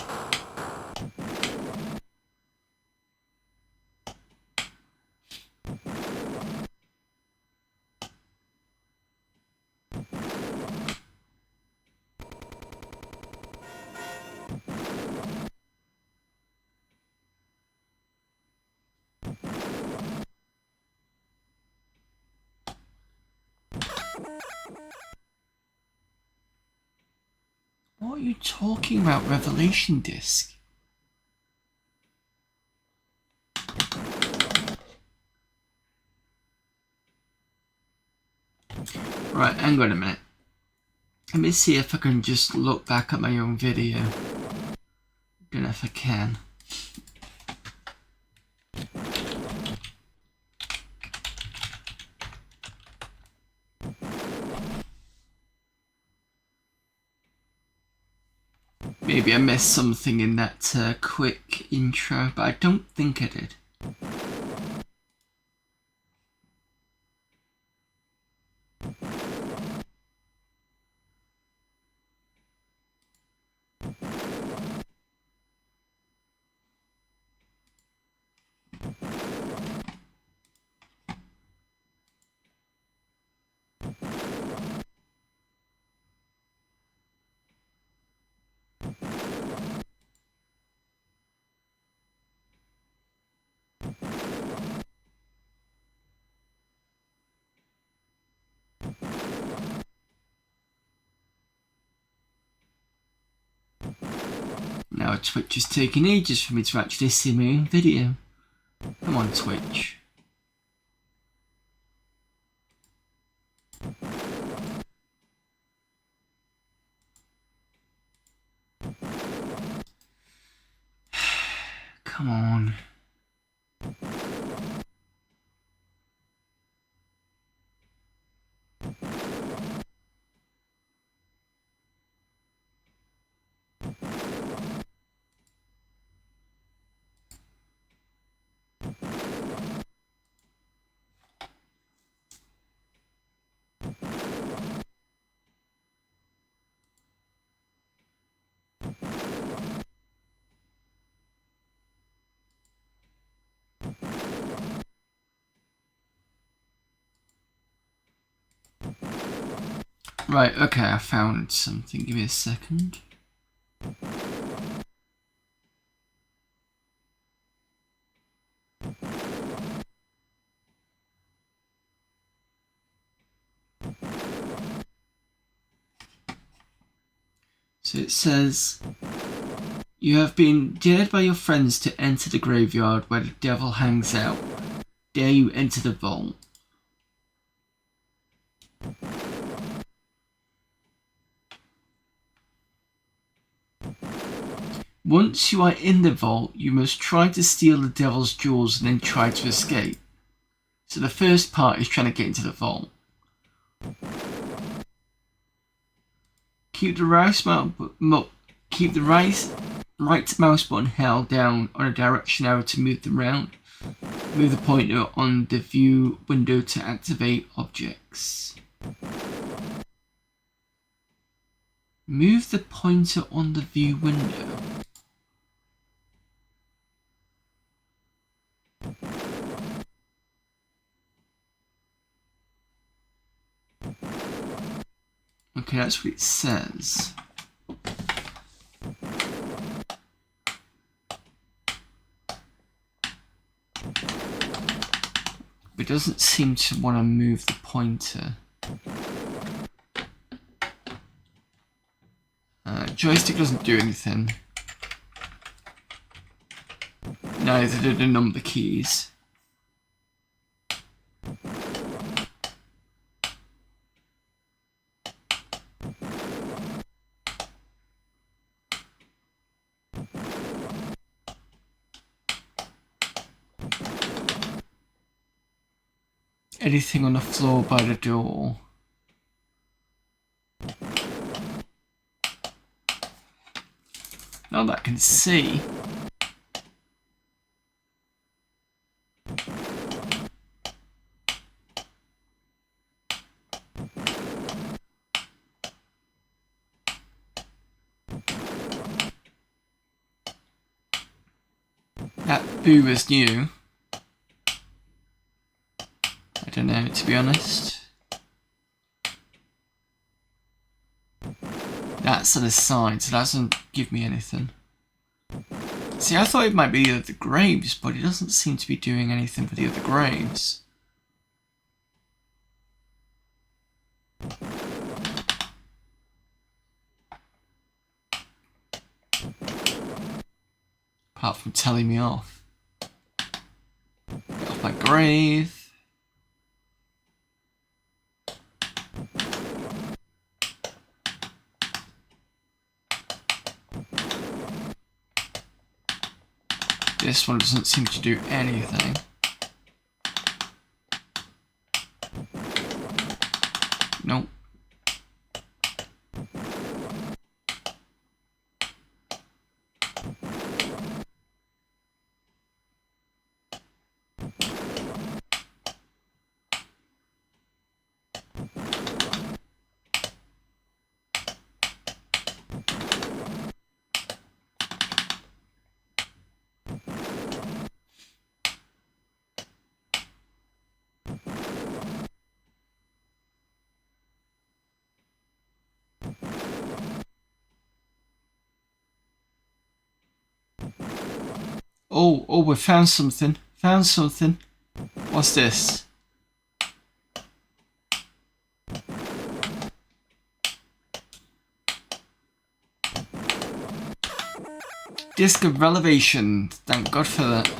B: What are you talking about, revelation disc? Right, hang on a minute. Let me see if I can just look back at my own video. Don't know if I can. Maybe I missed something in that quick intro, but I don't think I did. Now Twitch is taking ages for me to actually see my own video. Come on, Twitch. Come on. Right, okay, I found something. Give me a second. So it says, you have been dared by your friends to enter the graveyard where the devil hangs out. Dare you enter the vault? Once you are in the vault, you must try to steal the devil's jewels and then try to escape. So the first part is trying to get into the vault. Keep the right mouse button held down on a direction arrow to move them around. Move the pointer on the view window to activate objects. Move the pointer on the view window. Okay, that's what it says. It doesn't seem to want to move the pointer. Joystick doesn't do anything. Neither do the number keys. Anything on the floor by the door. Not that I can see. That boo was new. I don't know, to be honest. That's on the side, so that doesn't give me anything. See, I thought it might be the other graves, but it doesn't seem to be doing anything for the other graves. Apart from telling me off. Get off my grave. This one doesn't seem to do anything. Nope. Oh, we found something. Found something. What's this? Disc of elevation. Thank God for that.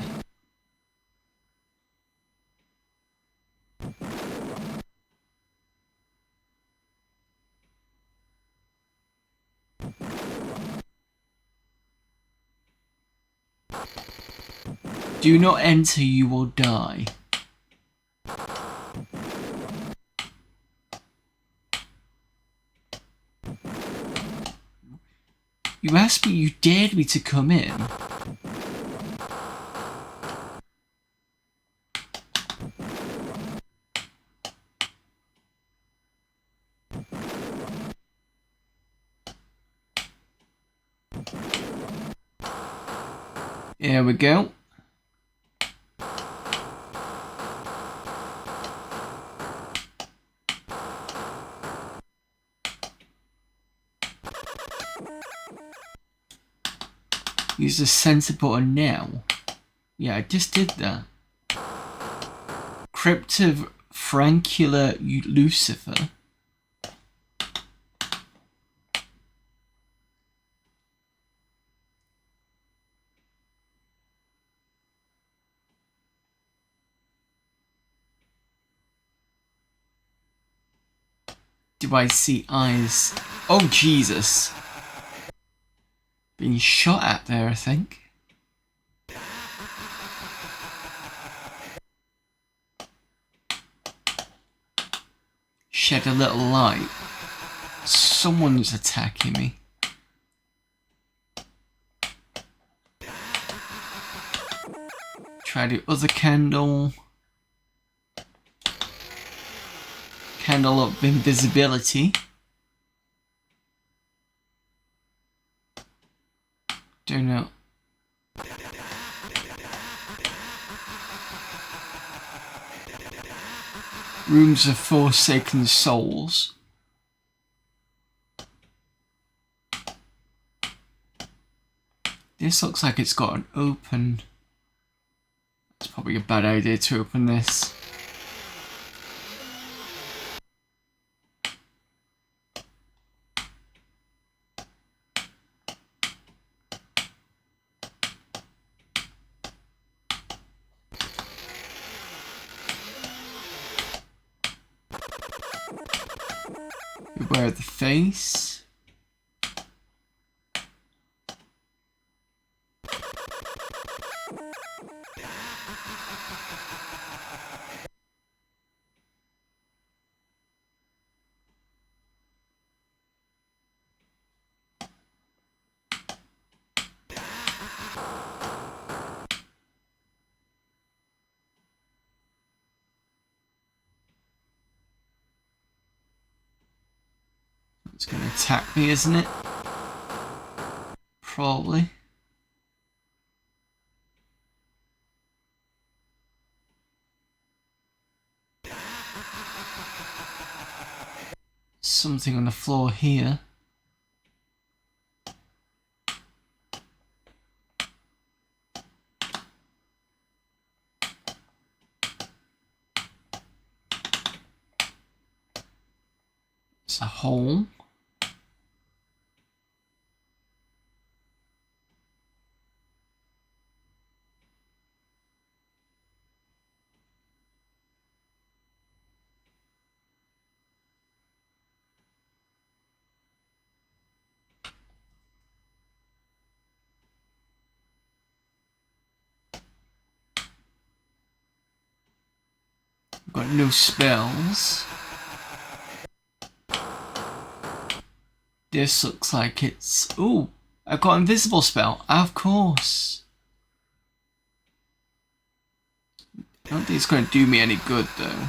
B: Do not enter, you will die. You asked me, you dared me to come in. Here we go. Use the center button now. Yeah, I just did that. Crypt of Francular Lucifer. Do I see eyes? Oh, Jesus. Being shot at there, I think. Shed a little light. Someone's attacking me. Try the other candle. Candle of invisibility. Don't know. Rooms of Forsaken Souls. This looks like it's got an open. It's probably a bad idea to open this. Beware of the face. It's going to attack me, isn't it? Probably. Something on the floor here. It's a hole. I've got no spells. This looks like it's... Ooh, I've got invisible spell. Of course. don't think it's going to do me any good though.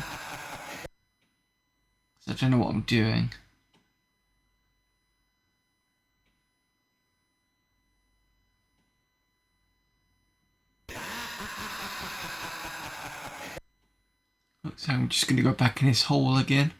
B: I don't know what I'm doing. So I'm just going to go back in his hole again.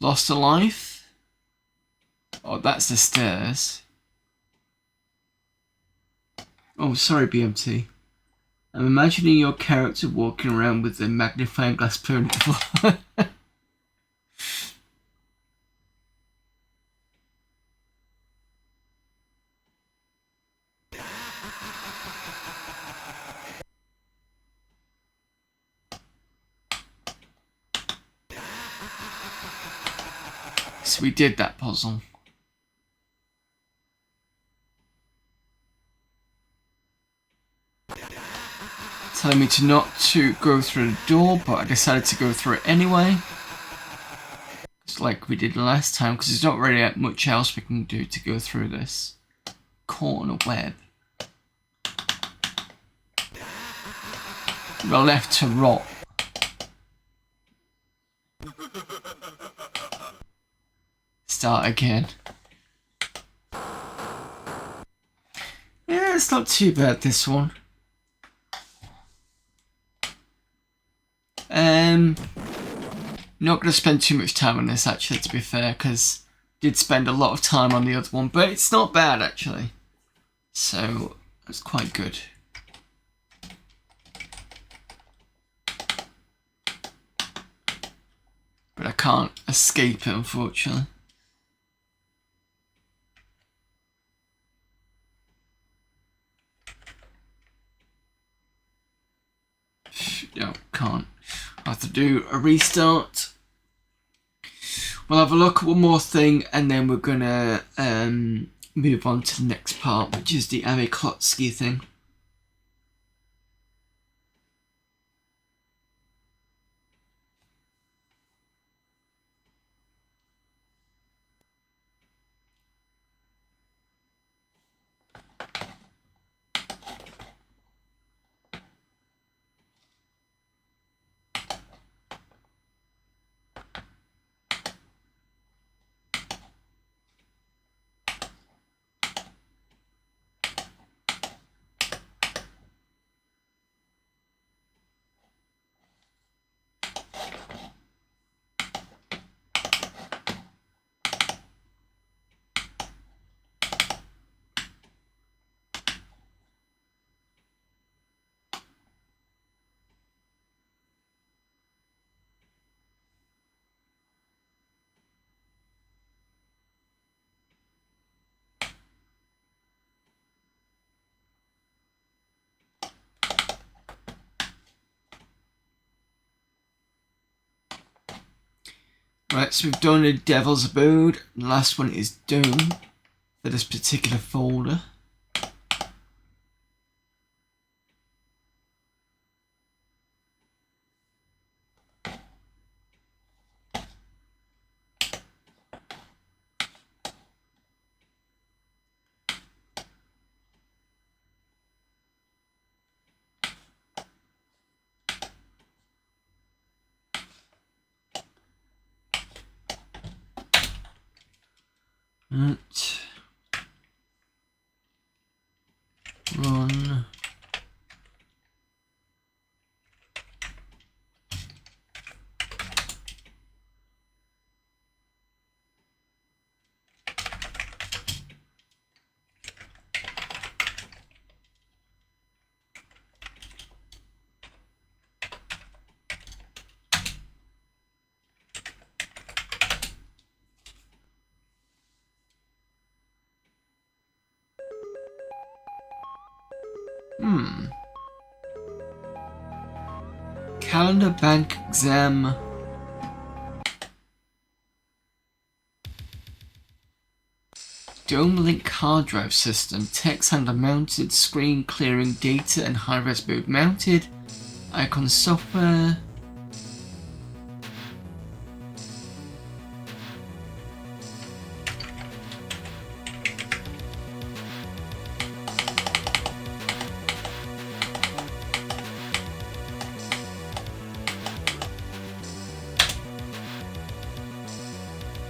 B: Lost a life? Oh, that's the stairs. Oh, sorry, BMT. I'm imagining your character walking around with a magnifying glass peering at the floor. So we did that puzzle. Telling me to not to go through the door, but I decided to go through it anyway. Just like we did last time, because there's not really much else we can do to go through this corner web. We're left to rot. Start again. Yeah, it's not too bad, this one. Not going to spend too much time on this, actually, to be fair, because I did spend a lot of time on the other one, but it's not bad, actually. So, that's quite good. But I can't escape it, unfortunately. No, can't. I have to do a restart. We'll have a look at one more thing, and then we're gonna move on to the next part, which is the AmiKlotski thing. Right, so we've done the Devil's Abode. The last one is Doom for this particular folder. Right. Run. Calendar bank exam. Dome link hard drive system. Text handler mounted. Screen clearing data and high-res mode mounted. Icon software.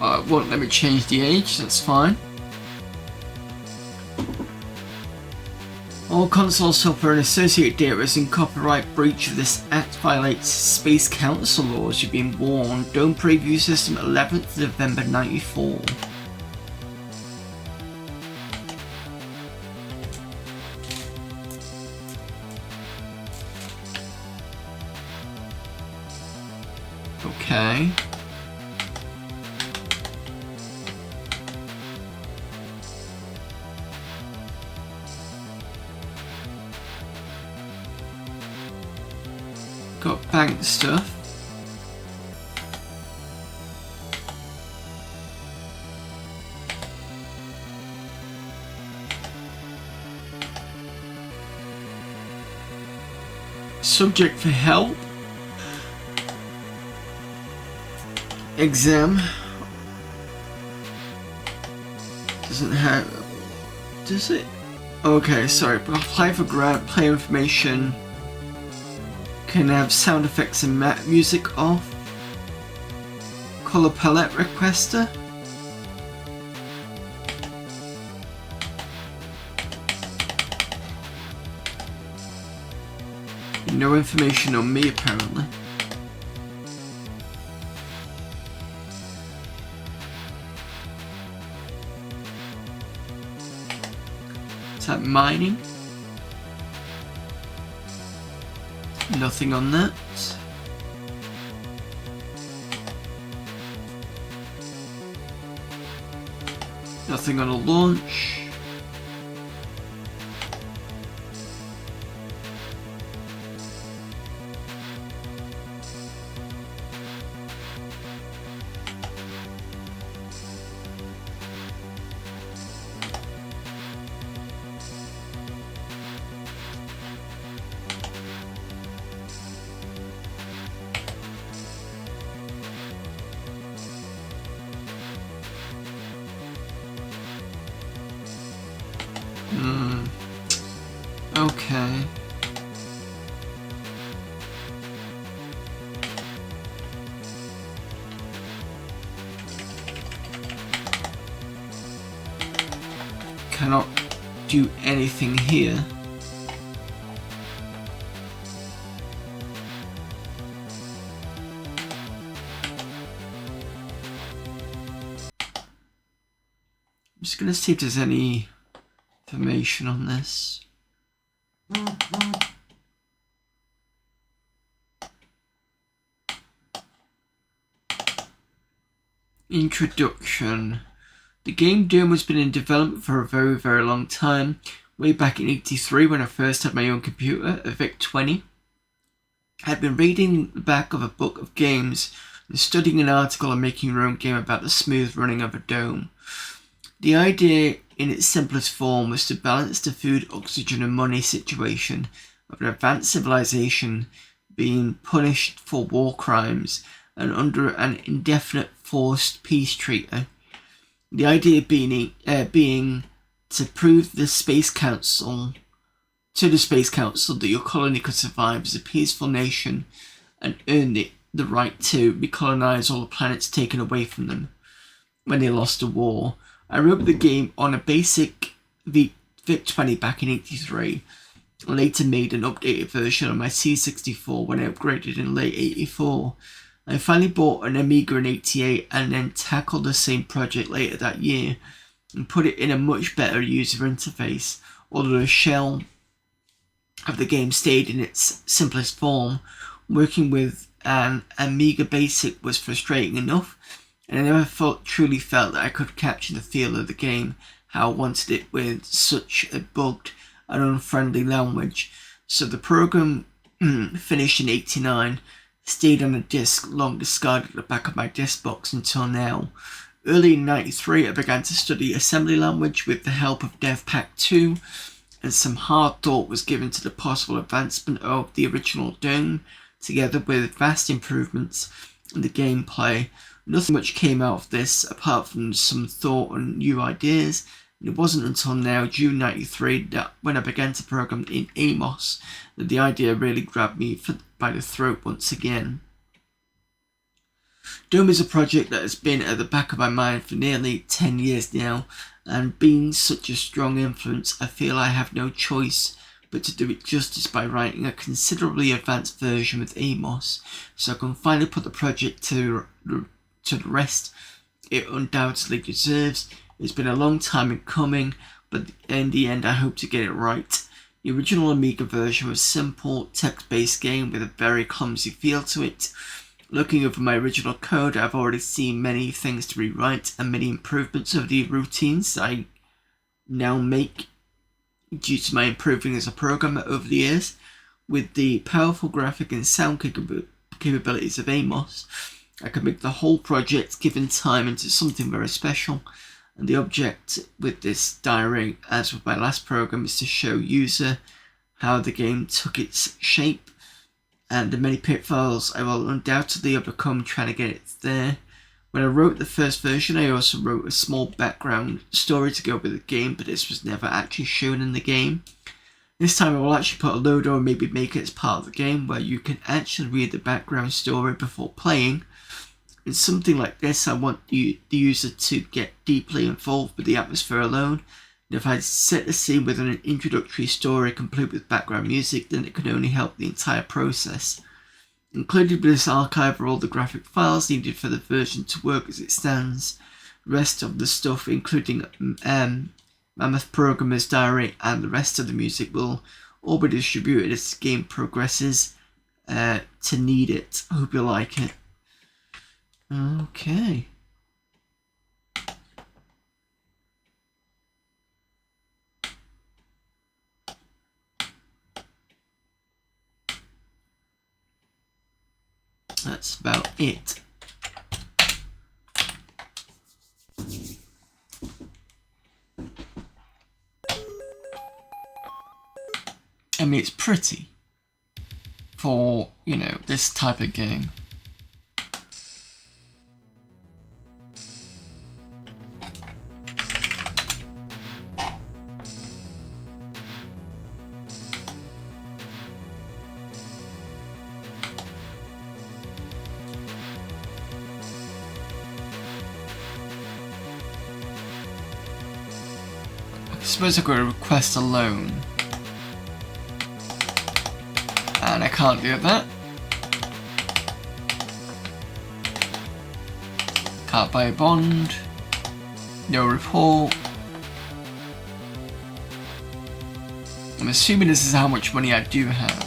B: It won't let me change the age, that's fine. All console software and associated data is in copyright breach of this act violates Space Council laws. You've been warned. Dome preview system 11th November 94. Okay. Got bank stuff. Subject for help. Exam. Doesn't have. Does it? Okay, sorry. Apply for grant. Play information. Can have sound effects and music off. Color palette requester. No information on me apparently. Is that mining? Nothing on that. Nothing on a launch. Okay. Cannot do anything here. I'm just gonna see if there's any information on this. Introduction. The game Doom has been in development for a very, very long time. Way back in '83 when I first had my own computer, a VIC-20. I'd been reading the back of a book of games and studying an article on making your own game about the smooth running of a dome. The idea in its simplest form was to balance the food, oxygen and money situation of an advanced civilization being punished for war crimes and under an indefinite forced peace treaty. The idea being to prove the Space Council that your colony could survive as a peaceful nation and earn the right to recolonize all the planets taken away from them when they lost the war. I wrote the game on a basic VIC-20 back in '83. Later made an updated version on my C64 when I upgraded in late '84. I finally bought an Amiga in '88 and then tackled the same project later that year and put it in a much better user interface, although the shell of the game stayed in its simplest form. Working with an Amiga Basic was frustrating enough, and I never truly felt that I could capture the feel of the game how I wanted it with such a bugged and unfriendly language. So the program finished in '89, stayed on a disc long discarded at the back of my disc box until now. Early in '93, I began to study assembly language with the help of DevPack 2, and some hard thought was given to the possible advancement of the original Doom, together with vast improvements in the gameplay. Nothing much came out of this apart from some thought and new ideas, and it wasn't until now, June '93, that when I began to program in Amos, that the idea really grabbed me by the throat once again. Doom is a project that has been at the back of my mind for nearly 10 years now, and being such a strong influence, I feel I have no choice but to do it justice by writing a considerably advanced version with Amos, so I can finally put the project to the rest it undoubtedly deserves. It's been a long time in coming, but in the end I hope to get it right. The original Amiga version was a simple, text-based game with a very clumsy feel to it. Looking over my original code, I've already seen many things to rewrite and many improvements of the routines that I now make due to my improving as a programmer over the years. With the powerful graphic and sound capabilities of Amos, I could make the whole project, given time, into something very special. And the object with this diary, as with my last program, is to show user how the game took its shape and the many pitfalls I will undoubtedly overcome trying to get it there. When I wrote the first version, I also wrote a small background story to go with the game, but this was never actually shown in the game. This time I will actually put a load or maybe make it as part of the game where you can actually read the background story before playing. In something like this, I want the user to get deeply involved with the atmosphere alone, and if I set the scene with an introductory story complete with background music, then it can only help the entire process. Included with this archive are all the graphic files needed for the version to work as it stands. The rest of the stuff, including Mammoth Programmer's Diary and the rest of the music, will all be distributed as the game progresses to need it. I hope you like it. Okay. That's about it. I mean, it's pretty for, you know, this type of game. I suppose I could request a loan. And I can't do that. Can't buy a bond. No report. I'm assuming this is how much money I do have.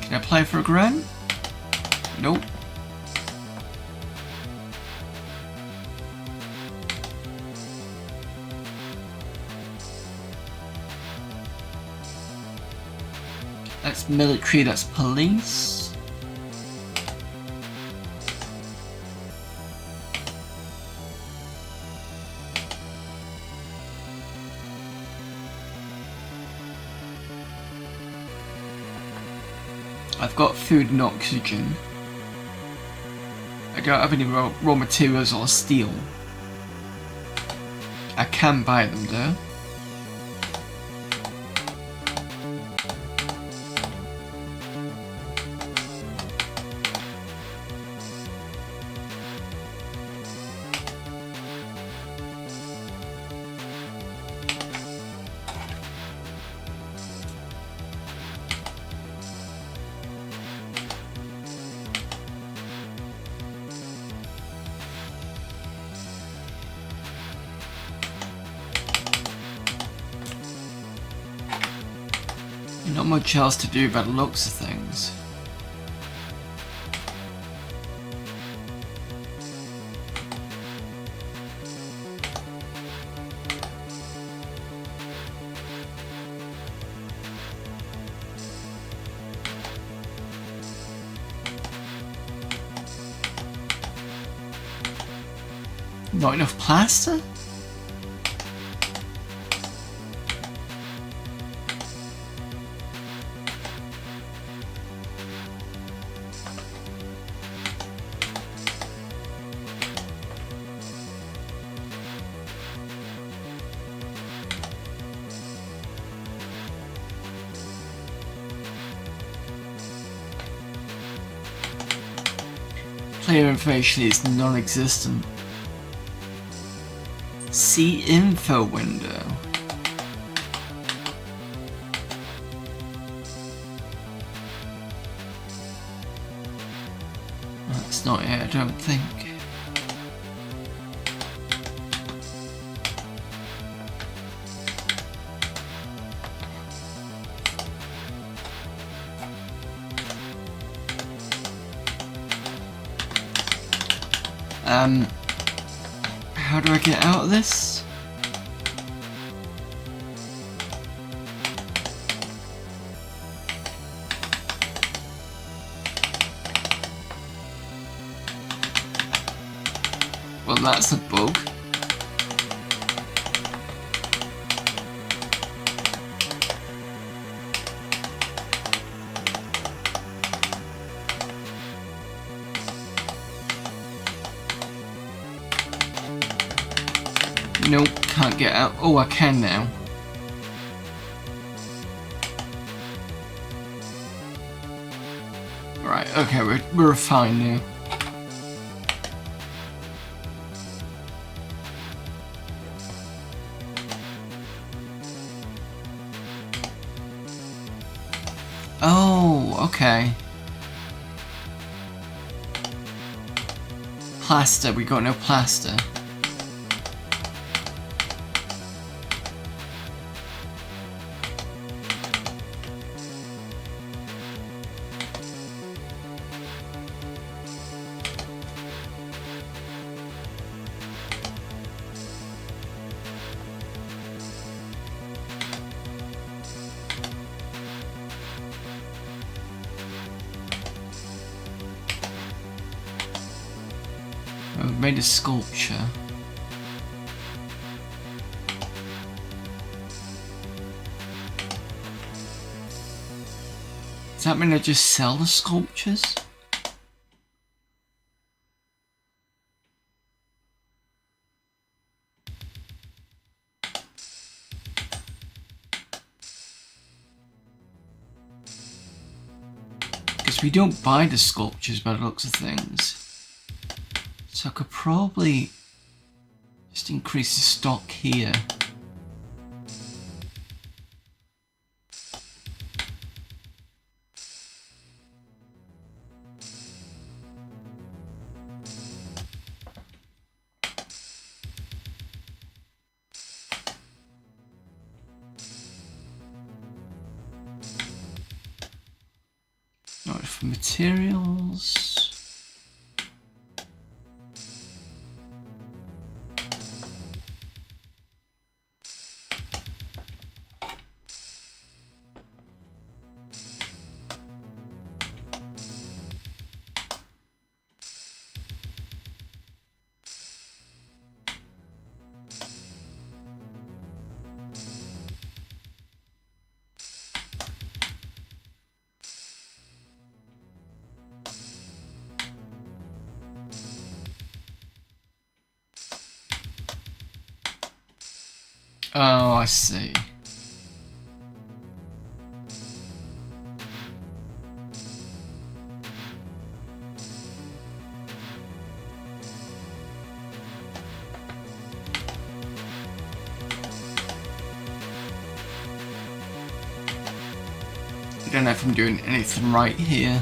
B: Can I apply for a grant? Nope. That's military, that's police. I've got food and oxygen. I don't have any raw materials or steel. I can buy them though. Not much else to do by the looks of things. Not enough plaster? Player information is non-existent. See info window. That's not it, I don't think. How do I get out of this? Well, that's a bug. Nope, can't get out. Oh, I can now. Right, okay, we're fine now. Oh, okay. Plaster, we got no plaster. We've made a sculpture. Does that mean I just sell the sculptures? Because we don't buy the sculptures by the looks of things. So I could probably just increase the stock here. Not for materials. Oh, I see. I don't know if I'm doing anything right here.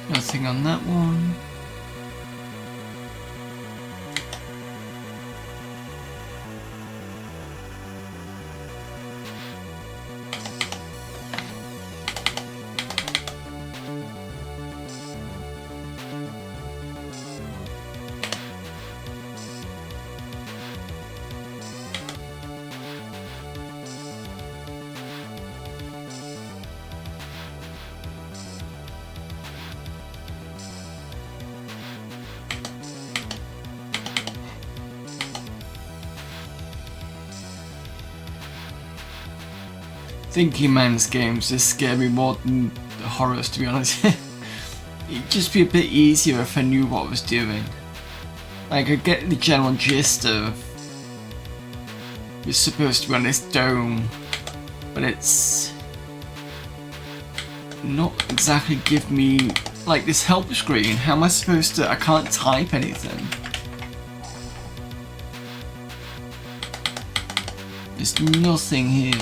B: Nothing on that one. Thinking man's games just scare me more than the horrors, to be honest. It'd just be a bit easier if I knew what I was doing. Like, I get the general gist of you're supposed to be on this dome, but it's not exactly give me like this help screen. How am I supposed to? I can't type anything. There's nothing here.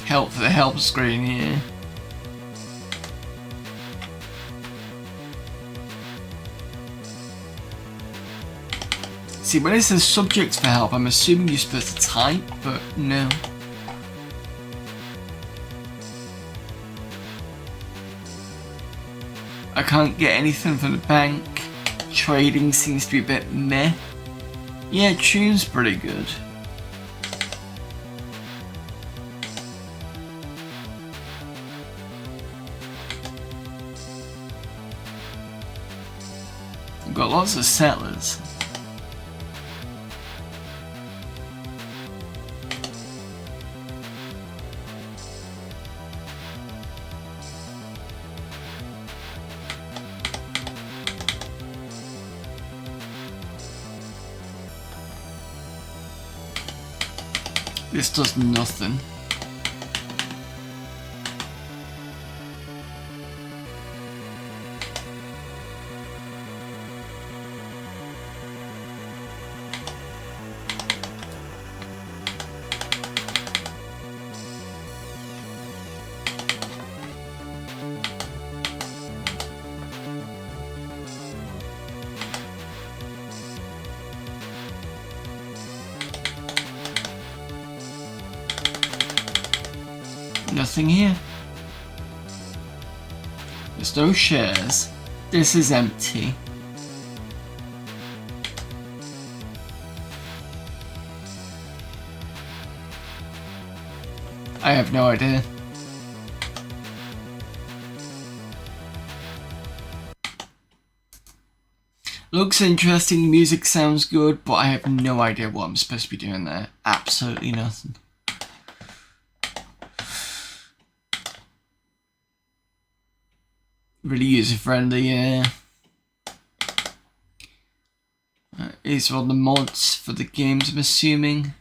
B: Help for the help screen here. See, when it says subject for help, I'm assuming you're supposed to type, but no. I can't get anything from the bank. Trading seems to be a bit meh. Yeah, tune's pretty good. I've got lots of settlers. This does nothing. Nothing here. There's no shares. This is empty. I have no idea. Looks interesting, music sounds good, but I have no idea what I'm supposed to be doing there. Absolutely nothing. Really user friendly, yeah. These are all the mods for the games, I'm assuming.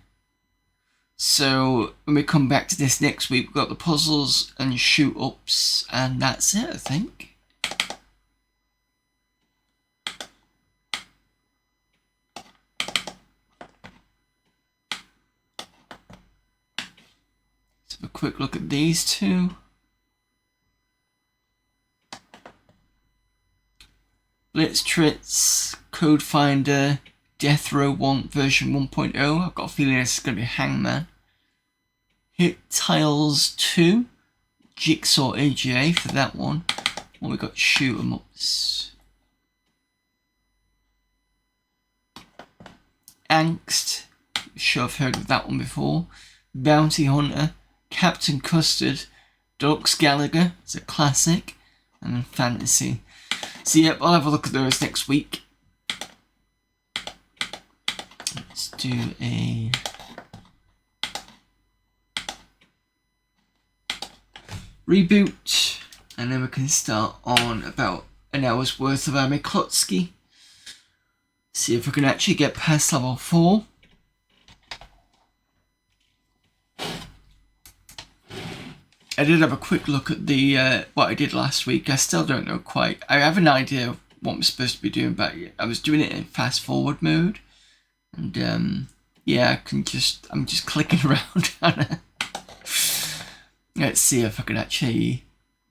B: So when we come back to this next week, we've got the puzzles and shoot ups, and that's it, I think. Let's have a quick look at these two. Blitz Trits, Code Finder, Death Row 1 version 1.0. I've got a feeling this is going to be Hangman. Hit Tiles 2, Jigsaw AGA for that one. And we got Shoot 'em Ups. Angst, sure I've heard of that one before. Bounty Hunter, Captain Custard, Deluxe Gallagher, it's a classic, and then Fantasy. So yep, I'll have a look at those next week. Let's do a reboot, and then we can start on about an hour's worth of AmiKlotski. See if we can actually get past level 4. I did have a quick look at the what I did last week. I still don't know quite. I have an idea of what I'm supposed to be doing, but I was doing it in fast forward mode, And yeah, I'm just clicking around. Let's see if I can actually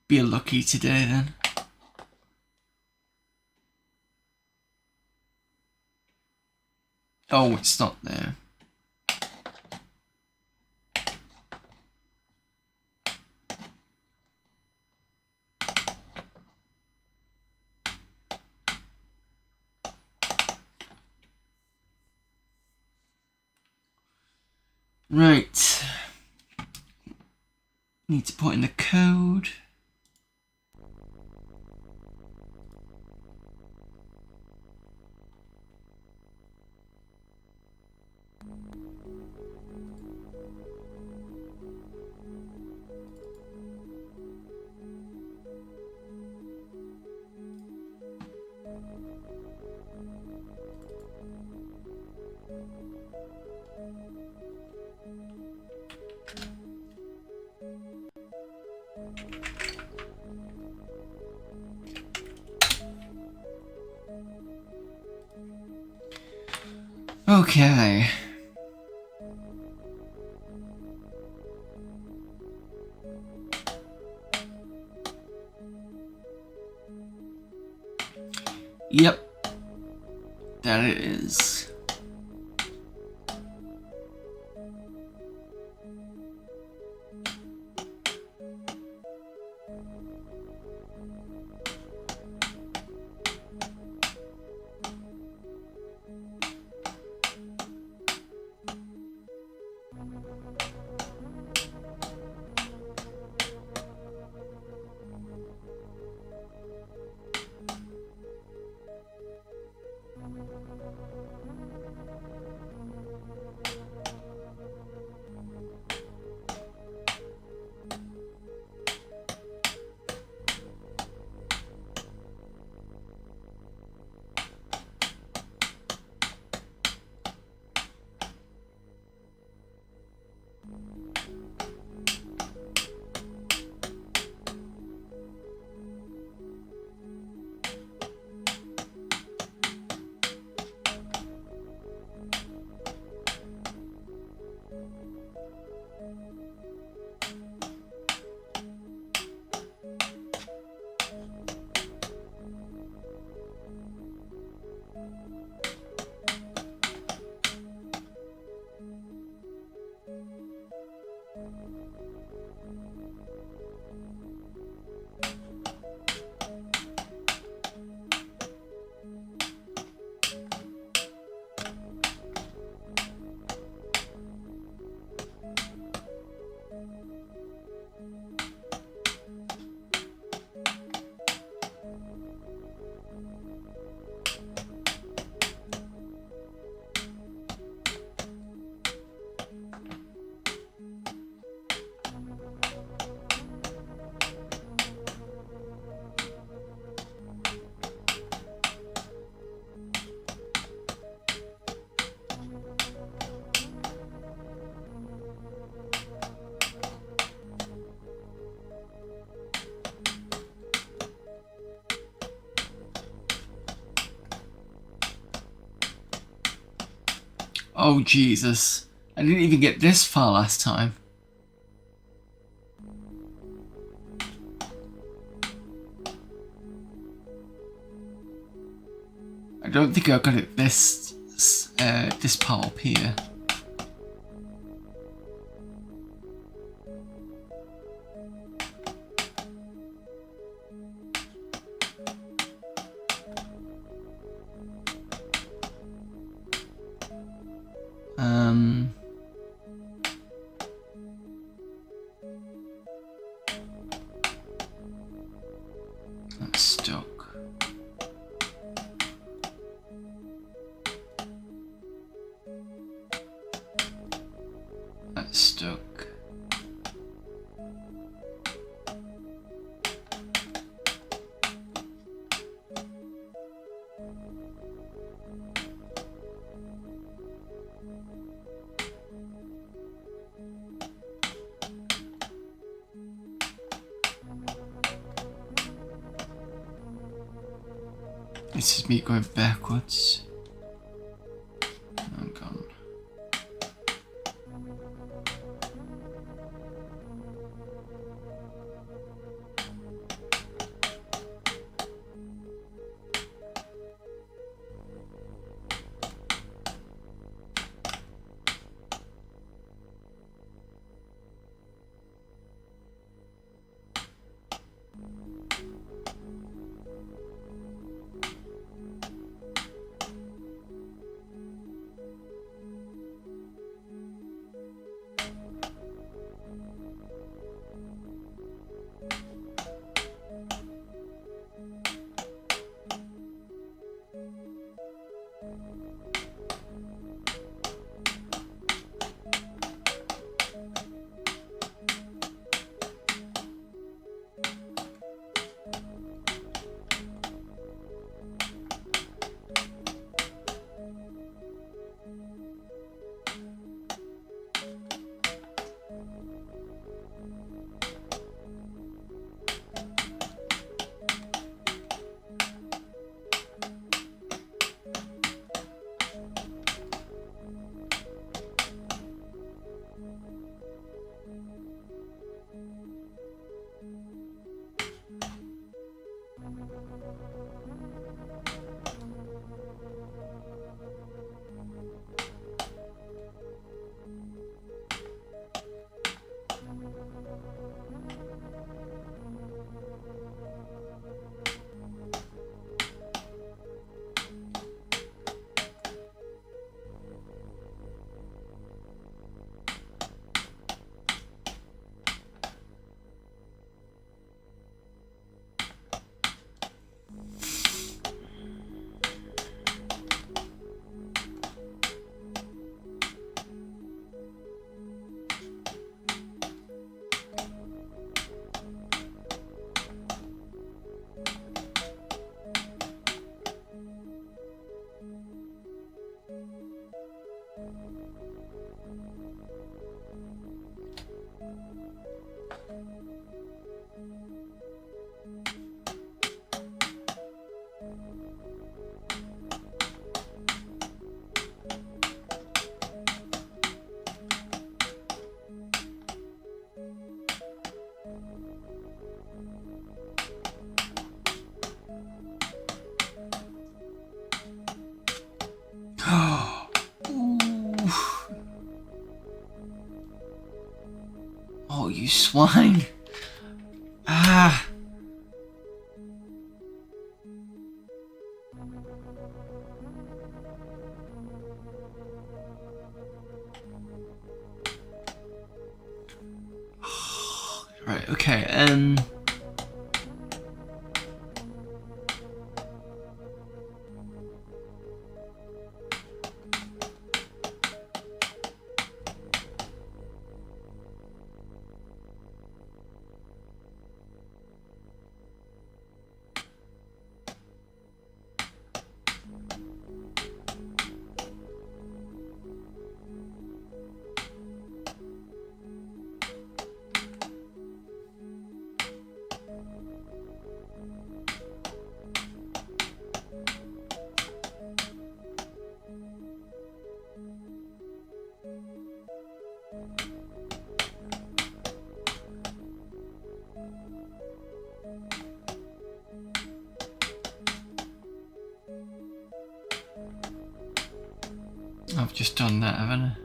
B: be lucky today then. Oh, it's not there. Right. Need to put in the code. Okay. Yep. That it is. Oh, Jesus. I didn't even get this far last time. I don't think I got it this part up here. That's stuck. That's stuck. This is me going backwards. gone. Oh, you swine! Ah! Right, okay, I've just done that, haven't I?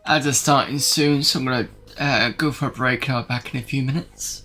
B: Ads are starting soon, so I'm gonna go for a break and I'll be back in a few minutes.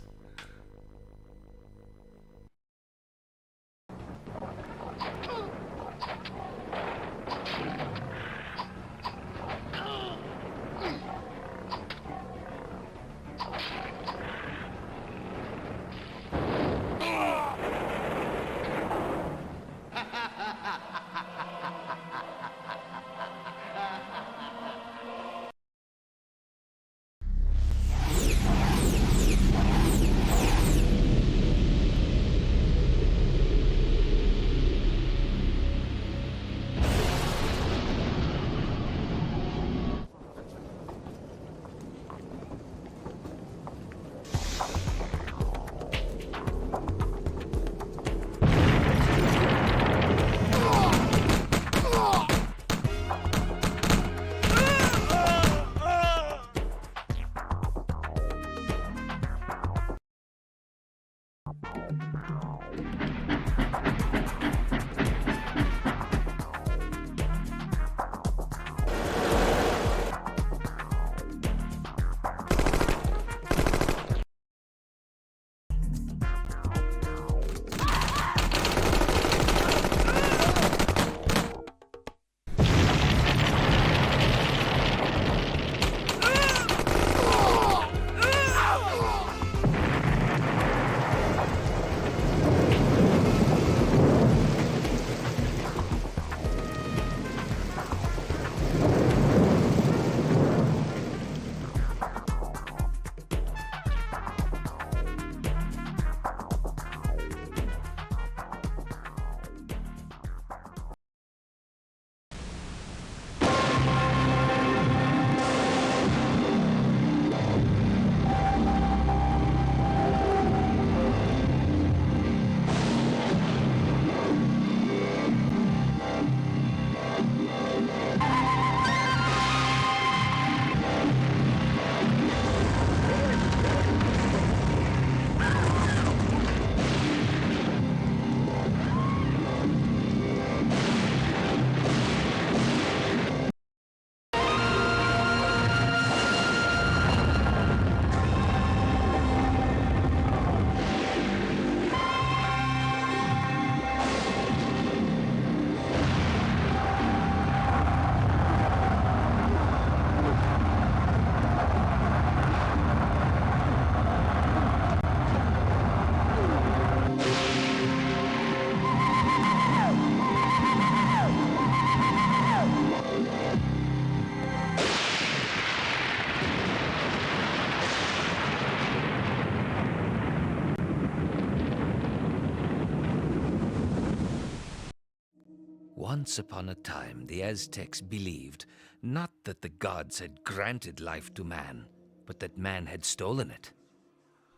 C: Once upon a time, the Aztecs believed not that the gods had granted life to man, but that man had stolen it.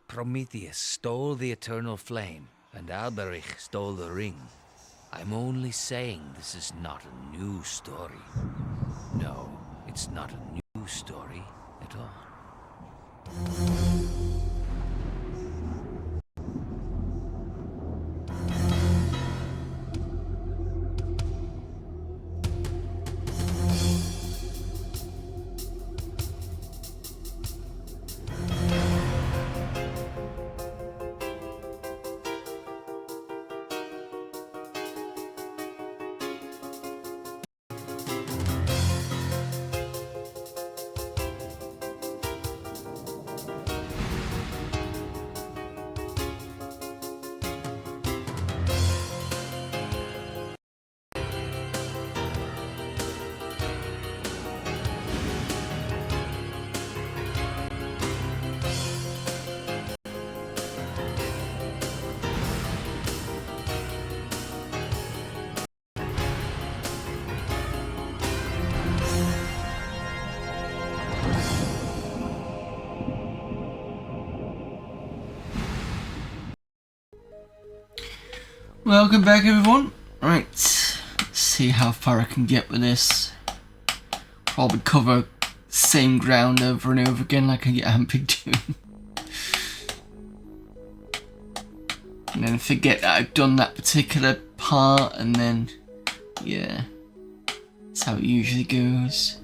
C: Prometheus stole the eternal flame, and Alberich stole the ring. I'm only saying this is not a new story. No, it's not a new story at all.
B: Welcome back, everyone. Right, let's see how far I can get with this. Probably cover same ground over and over again like I get Ampig doing. And then forget that I've done that particular part, and then, yeah, that's how it usually goes.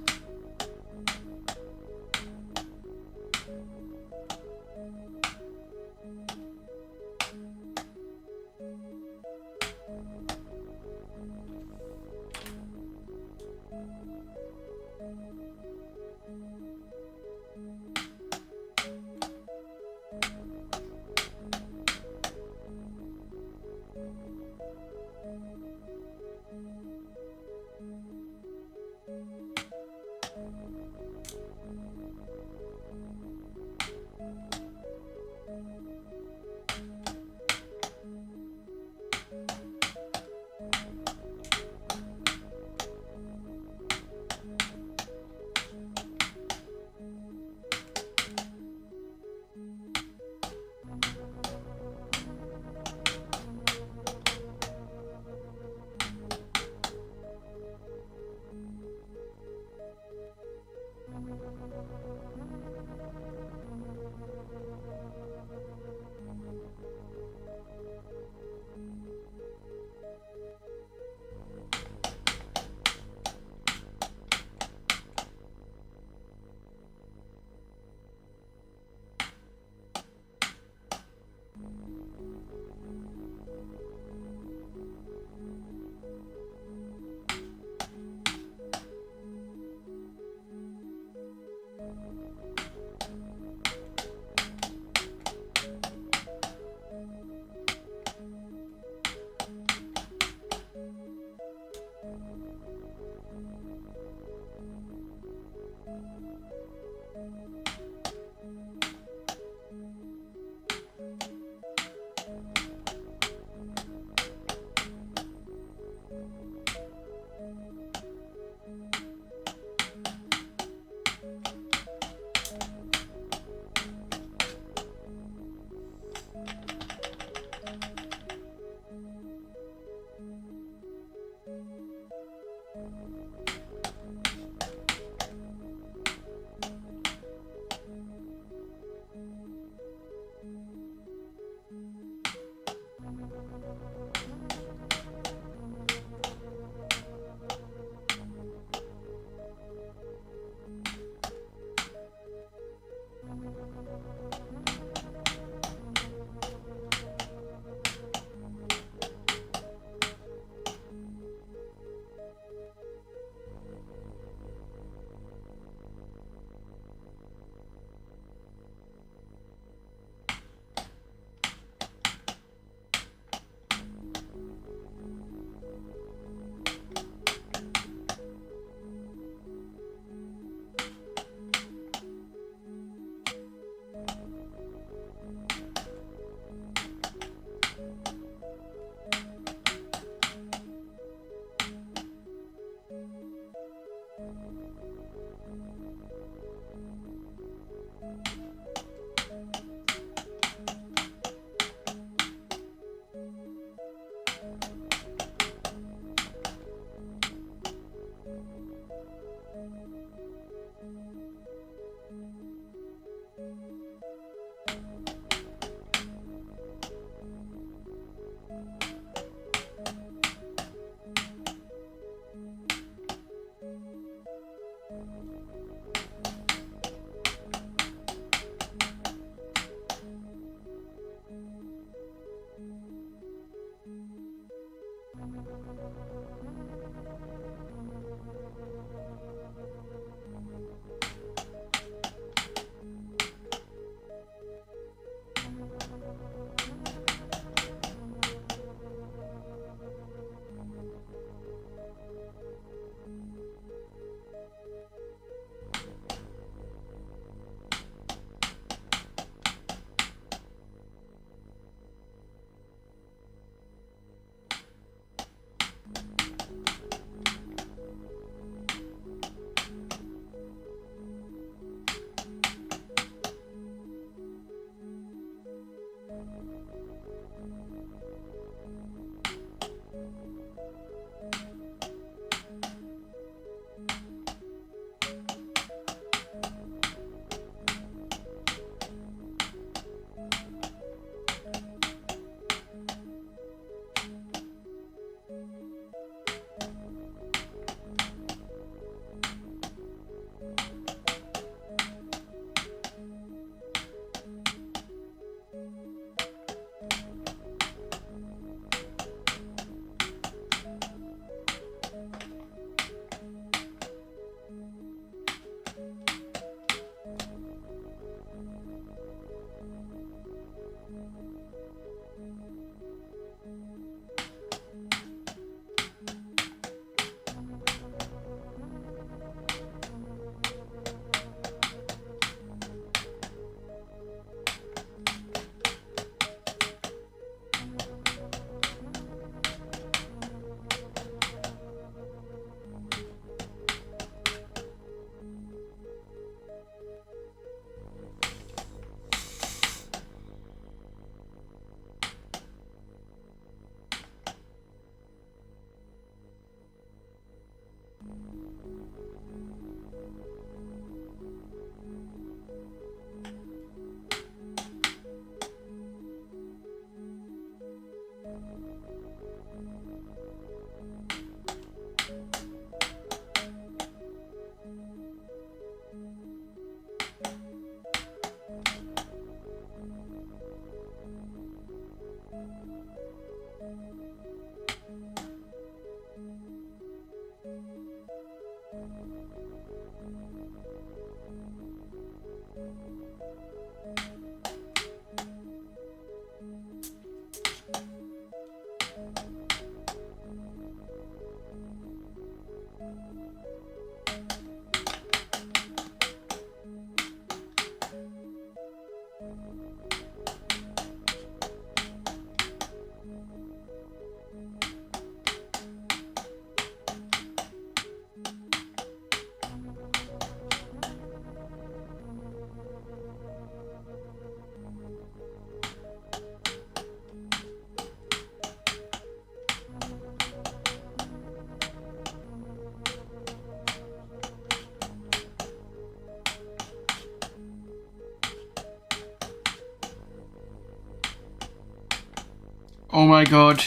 B: Oh my god.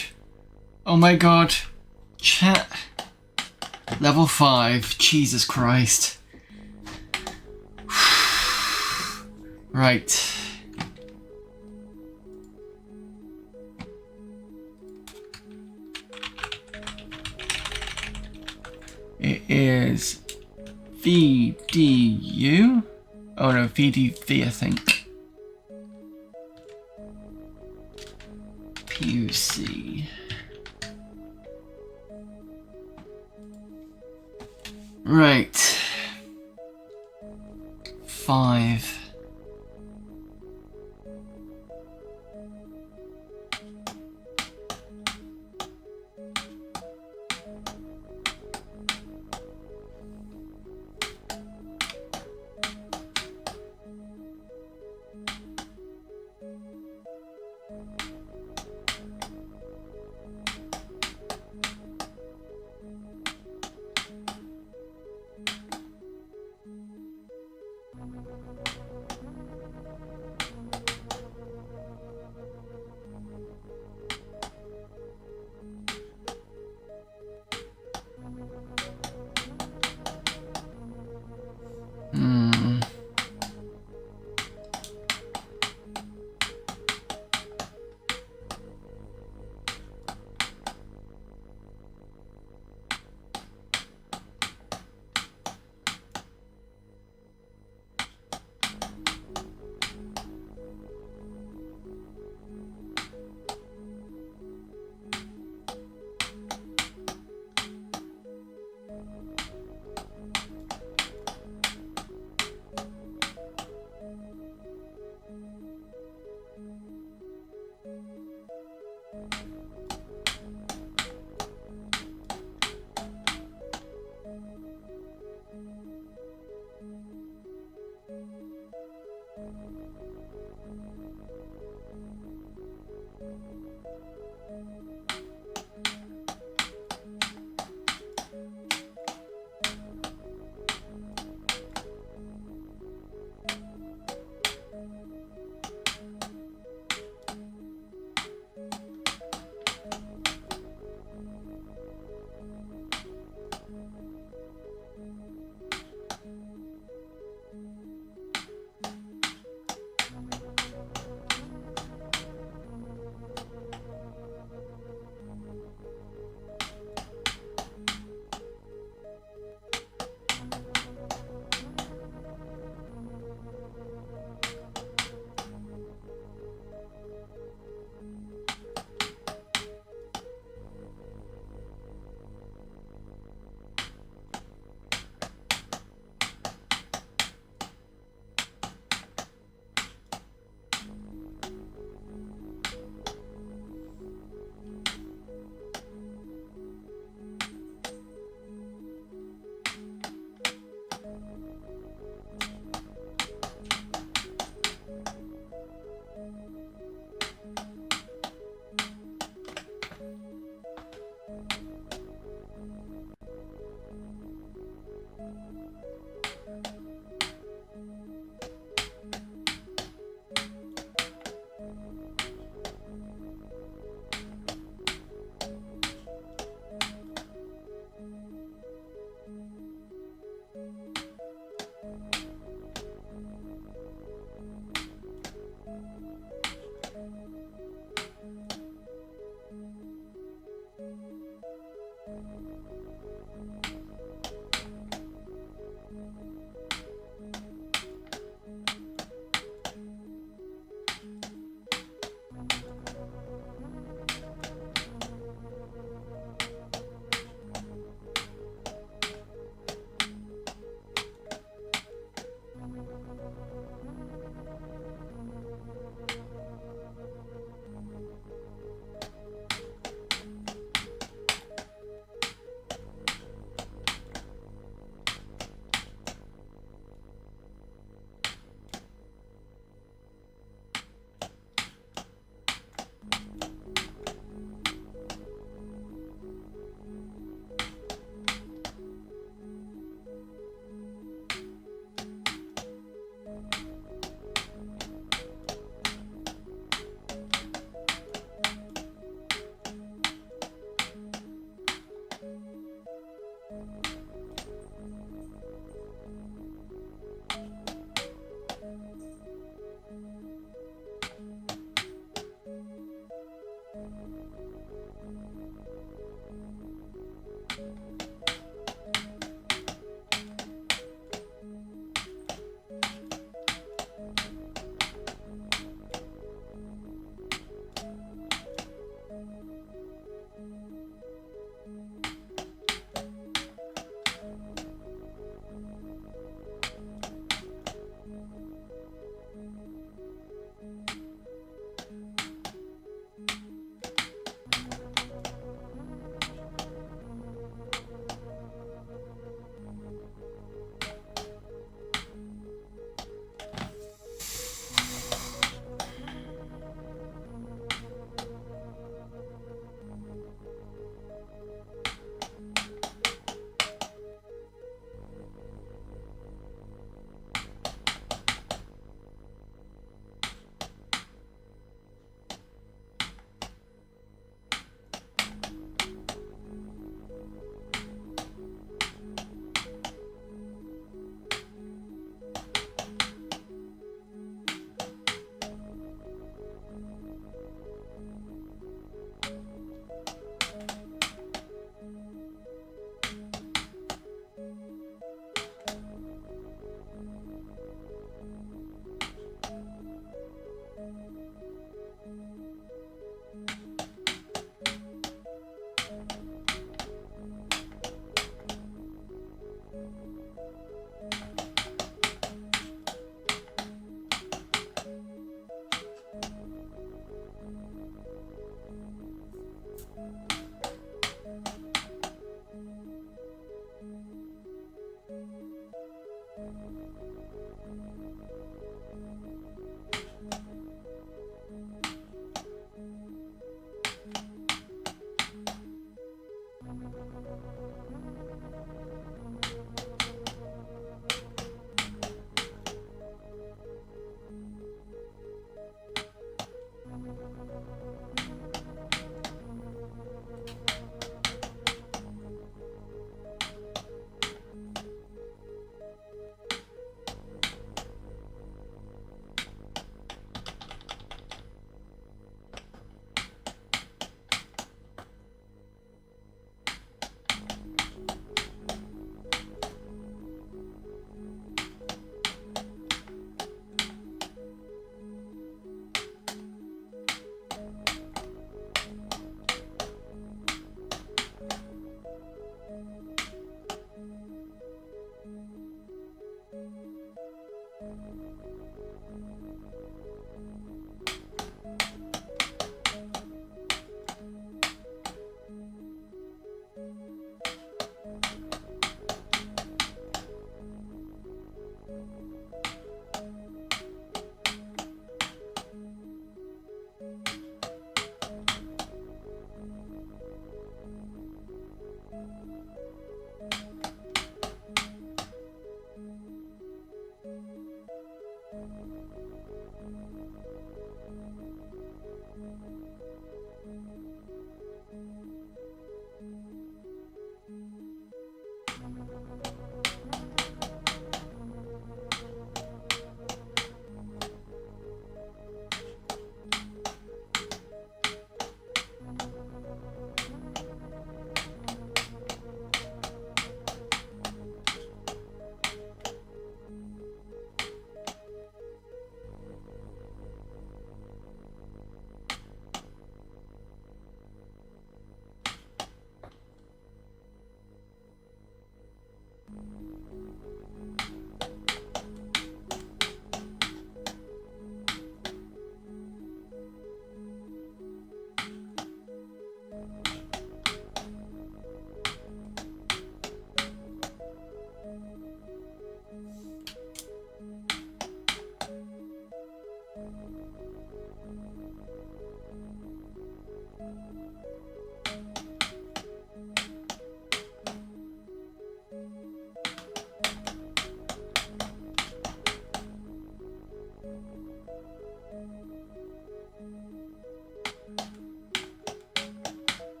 B: Oh my god. Chat. Level 5. Jesus Christ. Right. It is VDU. Oh no, VDV I think. PUC. Right. 5.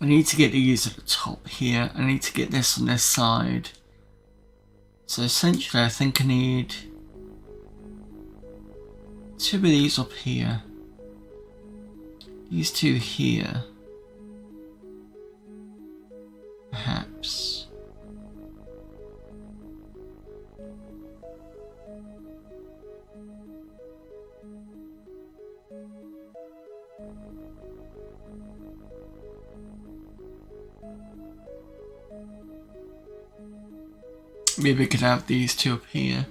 B: I need to get these at the top here. I need to get this on this side. So essentially I think I need 2 of these up here. These 2 here. Perhaps. Maybe we could have these 2 up here.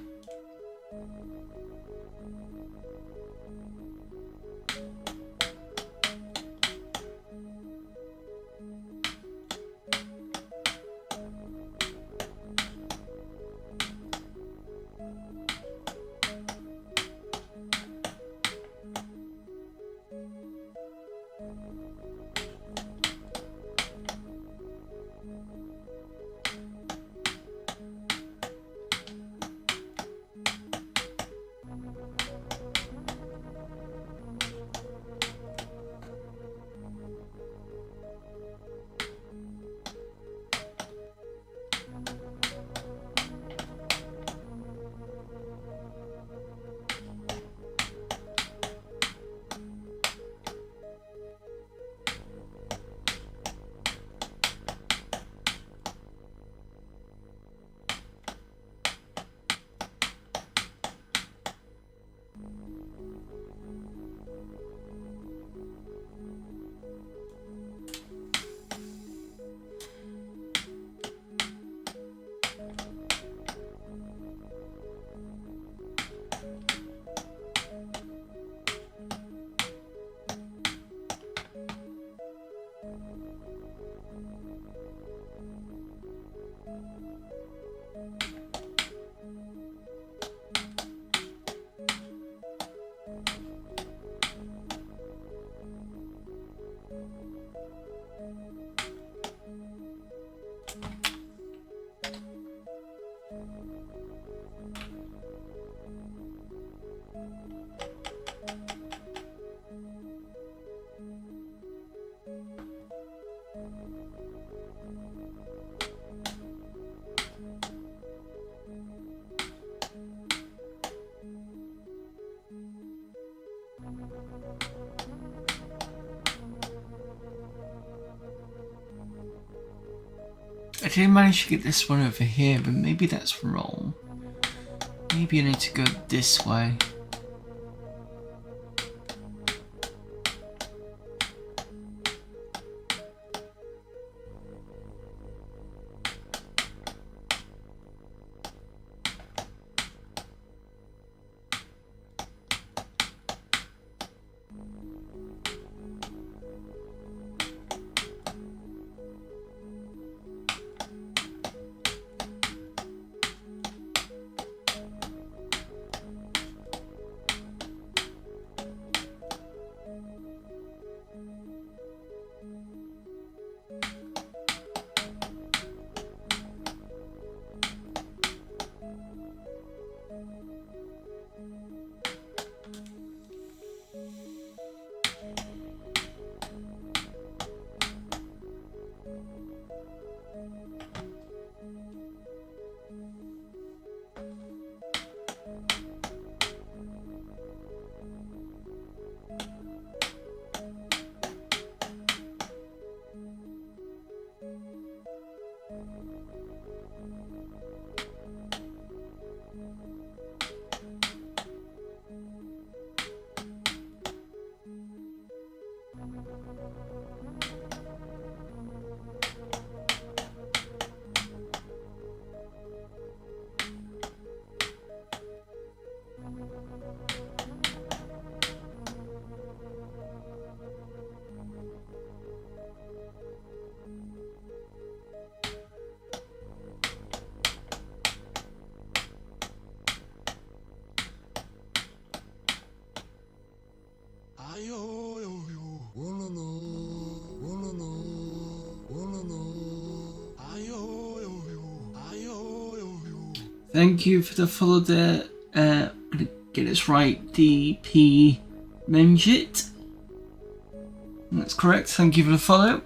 B: I did manage to get this one over here, but maybe that's wrong. Maybe I need to go this way. Thank you for the follow there. I'm gonna get this right. DP Menjit. That's correct. Thank you for the follow.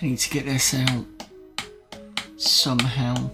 B: I need to get this out somehow.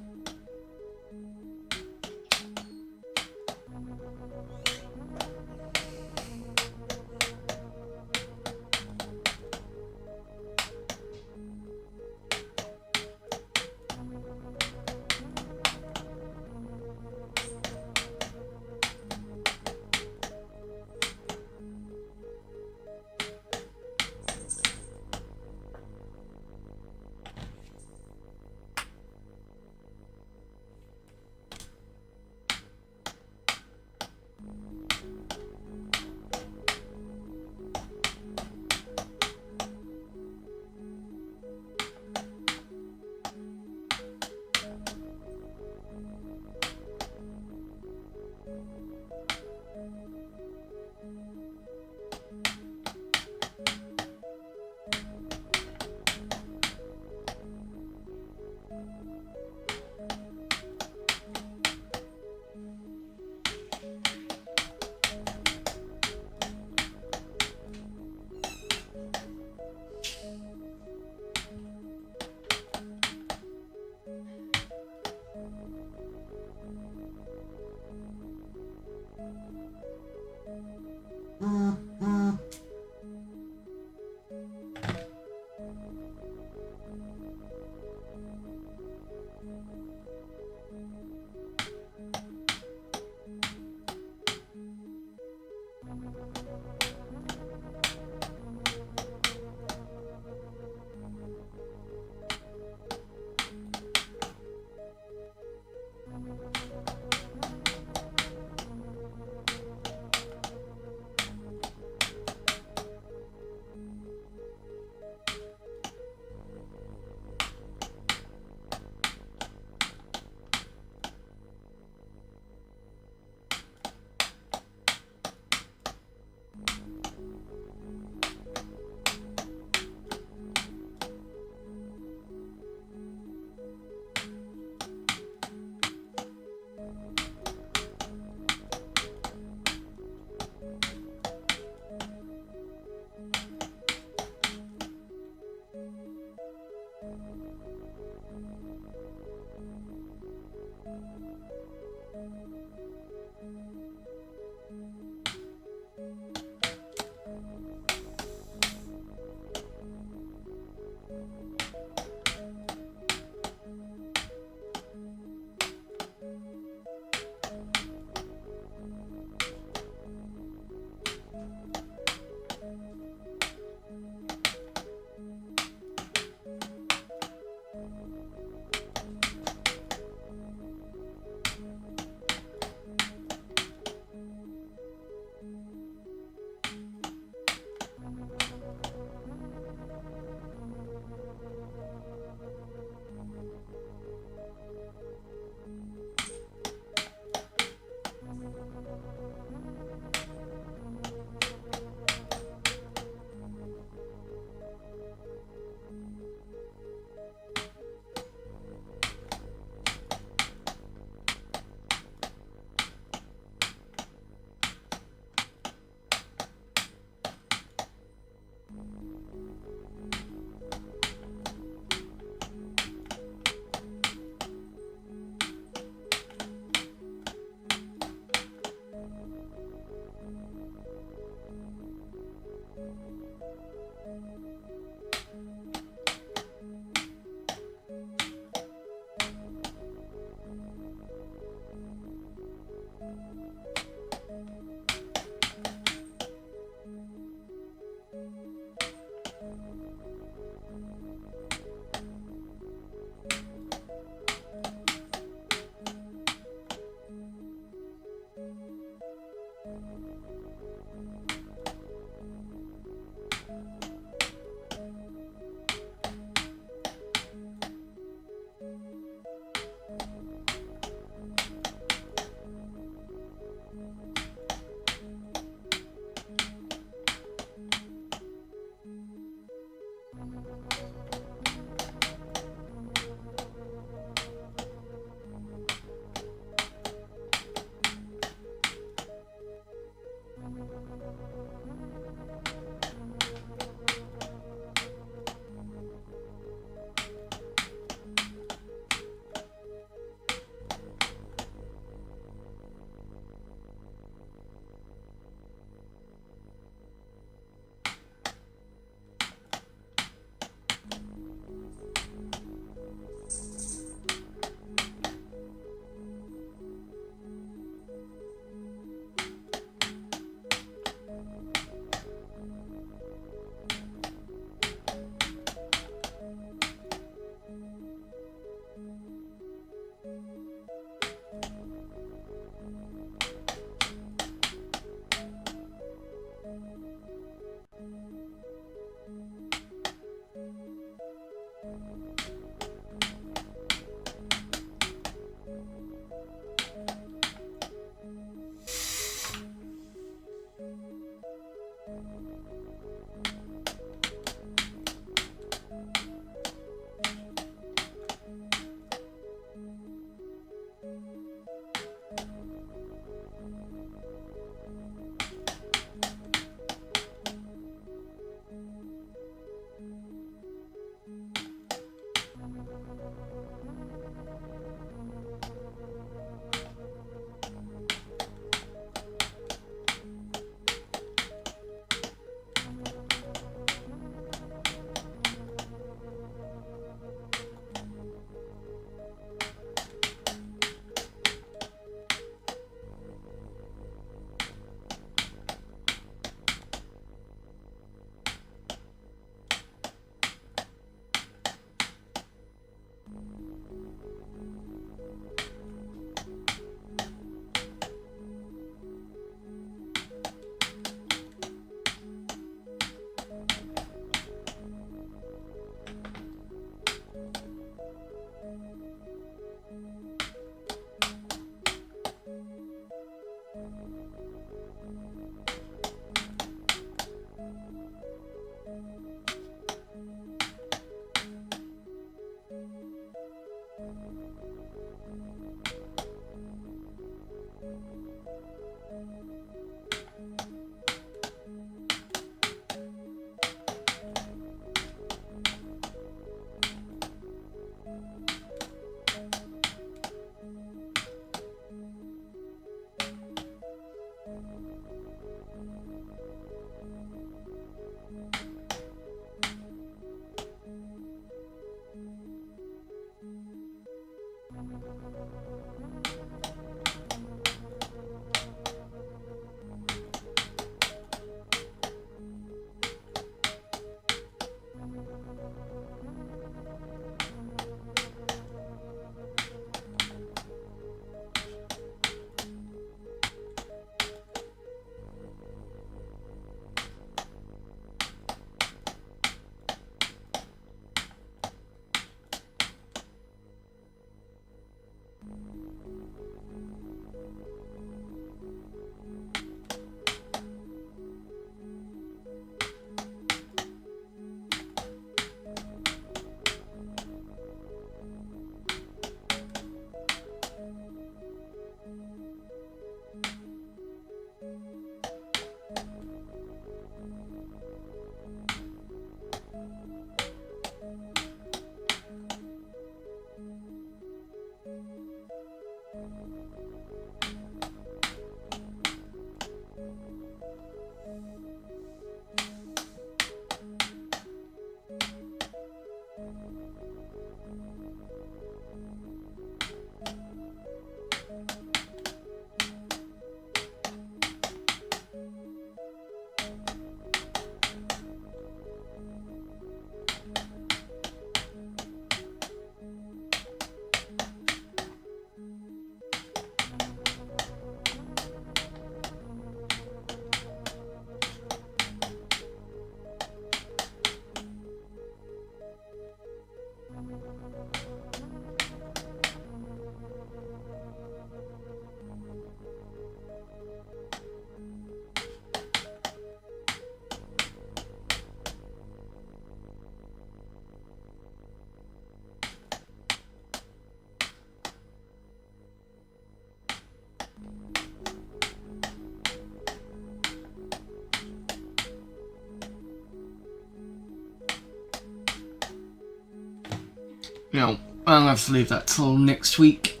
B: you know, I'll have to leave that till next week.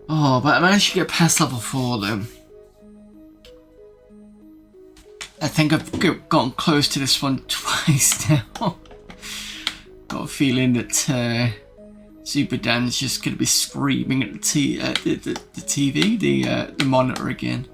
B: Oh, but I managed to get past level 4 though. I think I've gotten close to this one twice now. Got a feeling that Super Dan's just going to be screaming at the TV, the monitor again.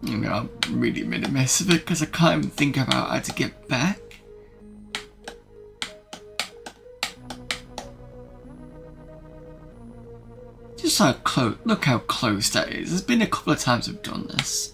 B: You know, I really made a mess of it because I can't even think about how to get back. Just look how close that is. There's been a couple of times I've done this.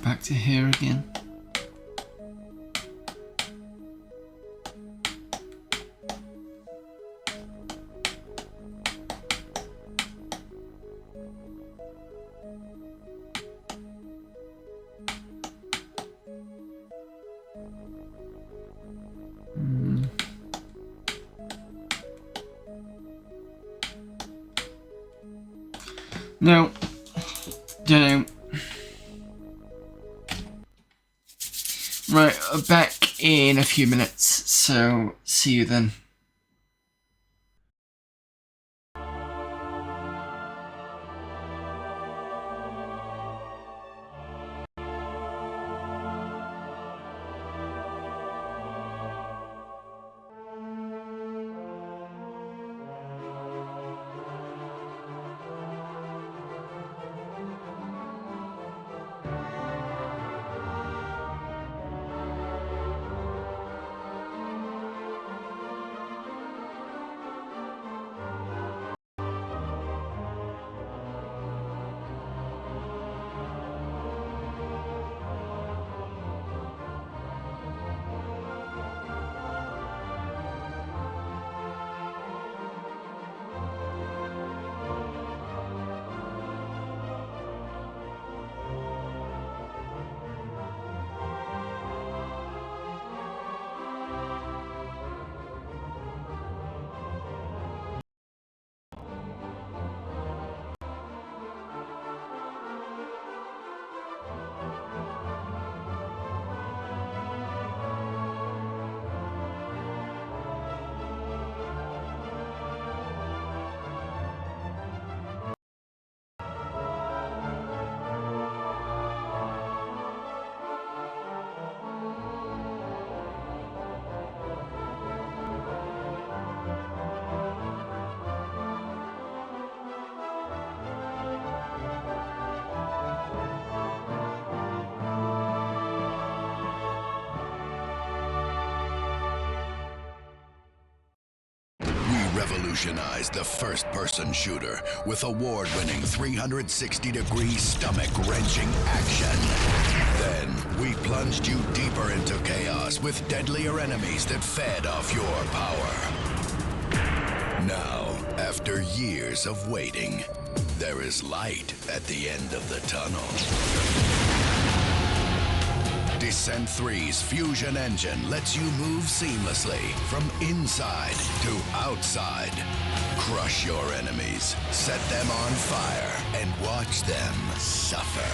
B: Back to here again. No, don't know. Right, I'm back in a few minutes, so see you then.
D: revolutionized the first-person shooter with award-winning 360-degree stomach-wrenching action. Then, we plunged you deeper into chaos with deadlier enemies that fed off your power. Now, after years of waiting, there is light at the end of the tunnel. Descent 3's Fusion engine lets you move seamlessly from inside to outside. Crush your enemies, set them on fire, and watch them suffer.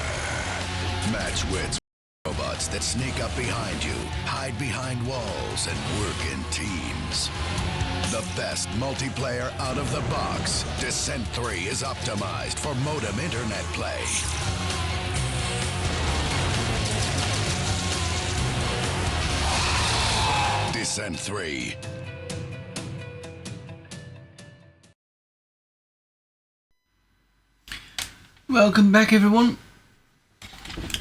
D: Match wits with robots that sneak up behind you, hide behind walls, and work in teams. The best multiplayer out of the box, Descent 3 is optimized for modem internet play. Descent 3.
B: Welcome back, everyone.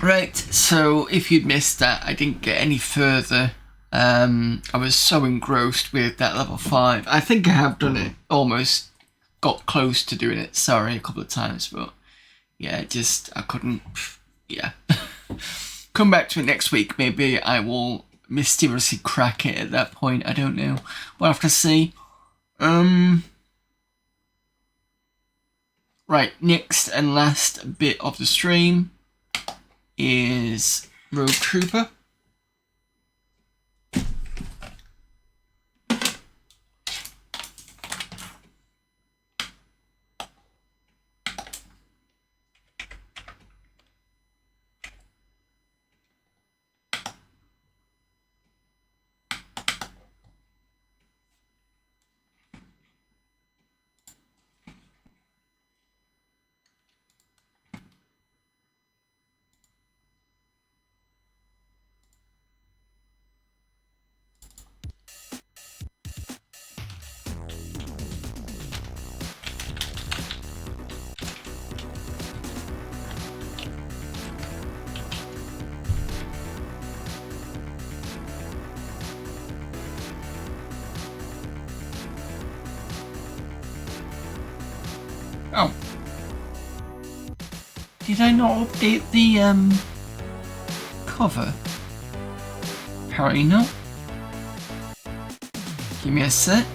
B: Right, so if you'd missed that, I didn't get any further. I was so engrossed with that level 5. I think I have done it, almost got close to doing it, sorry, a couple of times, but yeah, I couldn't, yeah. Come back to it next week, maybe I will mysteriously crack it at that point, I don't know. We'll have to see. Right, next and last bit of the stream is Rogue Trooper. Oh. Did I not update the cover? Apparently not. Give me a sec.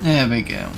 B: There we go.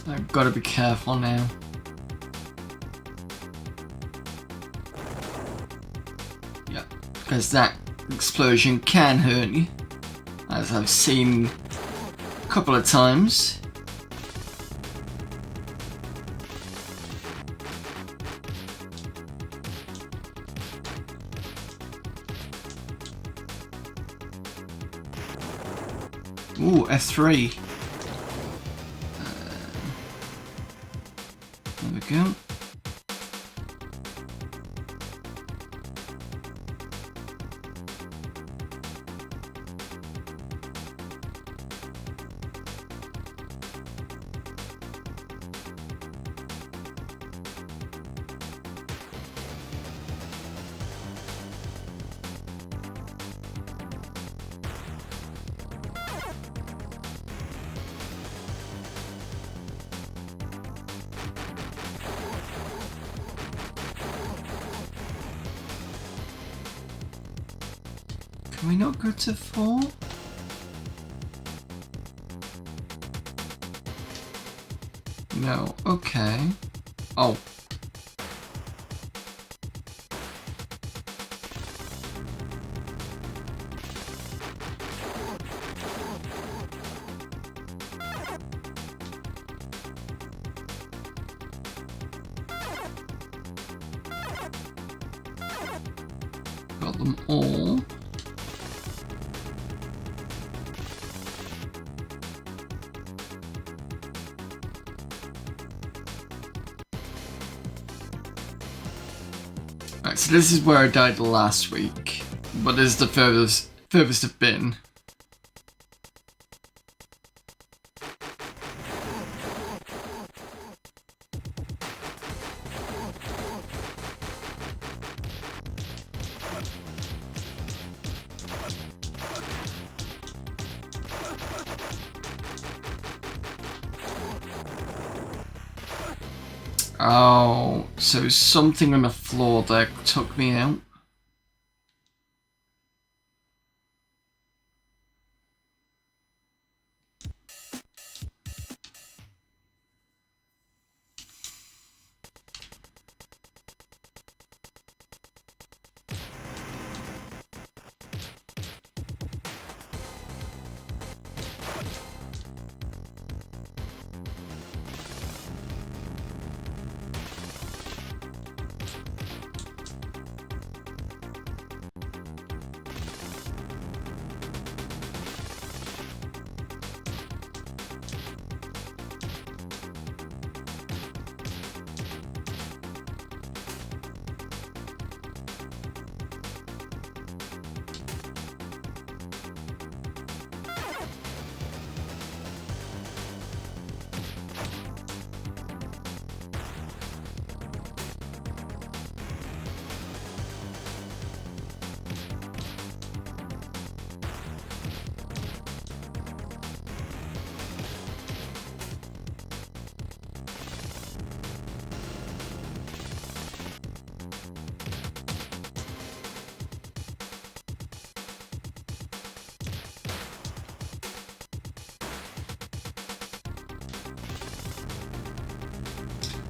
B: I've got to be careful now. Yeah, because that explosion can hurt you, as I've seen a couple of times. Ooh, F3. There we go. Can we not go to 4? No, okay. Oh. Got them all. Right, so this is where I died last week, but this is the furthest I've been. Oh, so something on the floor there took me out.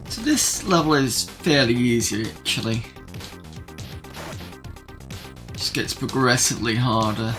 B: So this level is fairly easy actually. Just gets progressively harder.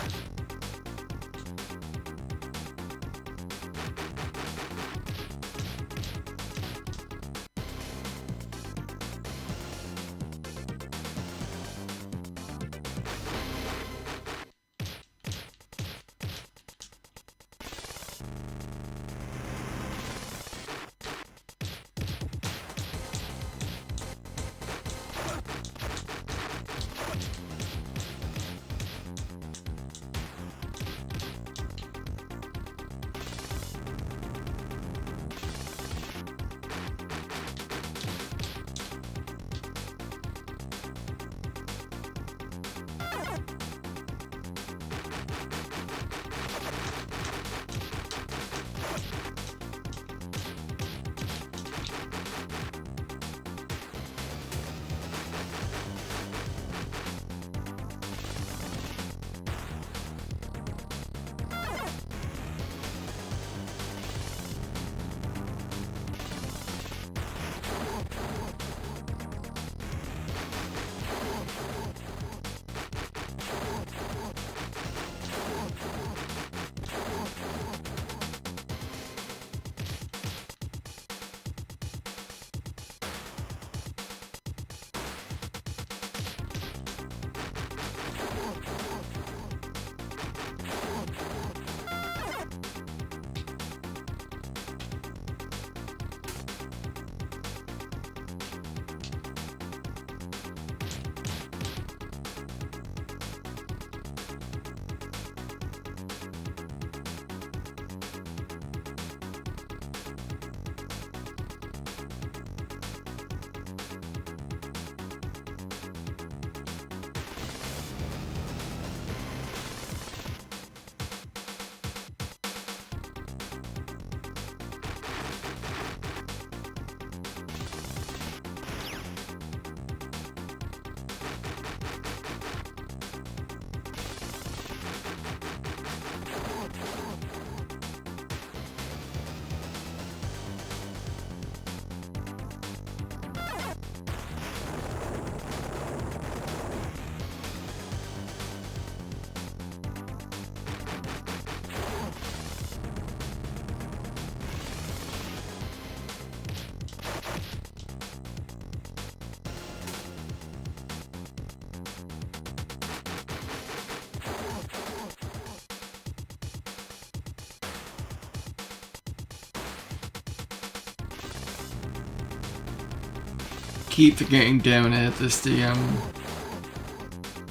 B: keep forgetting down here there's the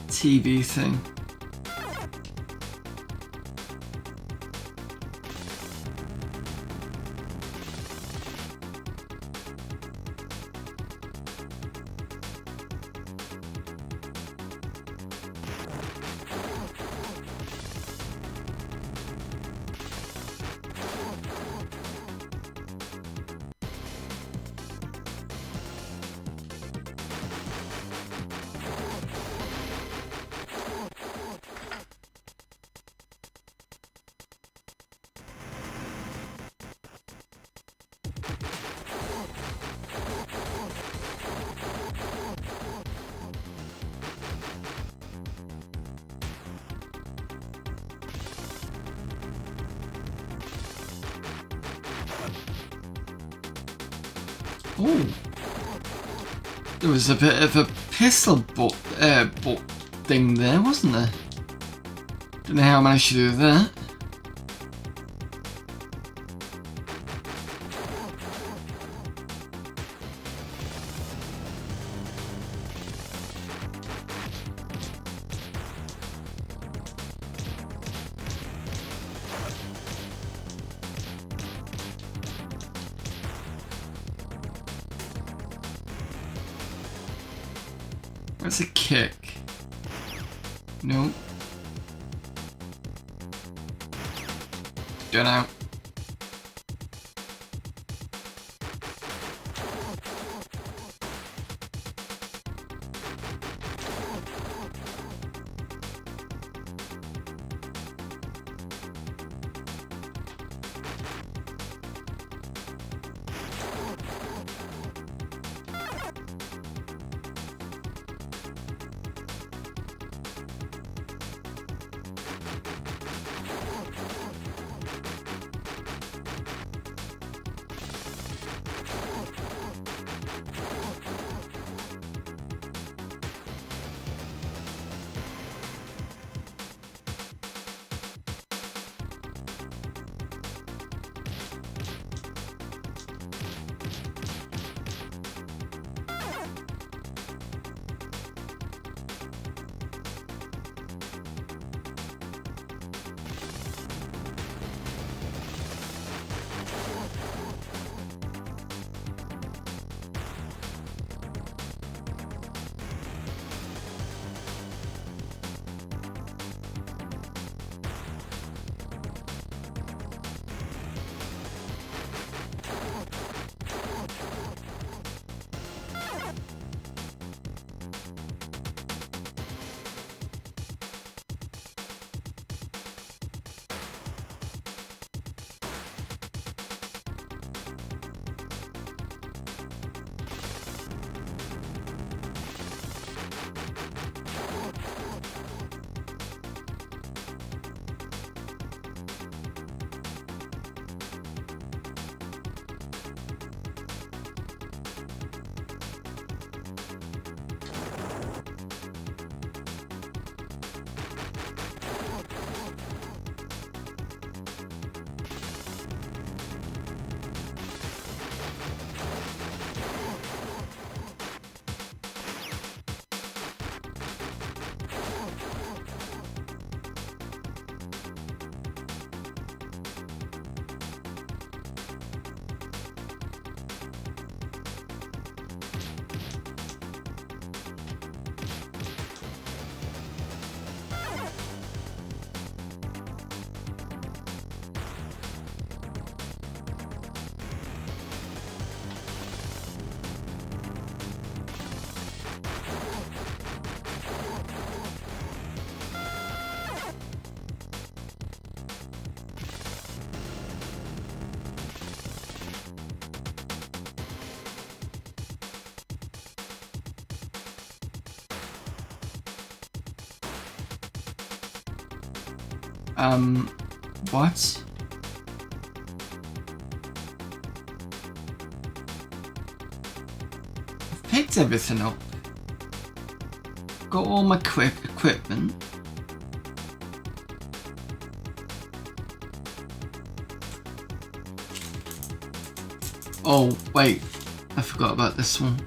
B: TV thing. Oh, there was a bit of a pistol butt thing there, wasn't there? Don't know how I managed to do that. Where's a kick? No. Don't know. What? I've picked everything up. Got all my equipment. Oh, wait. I forgot about this one.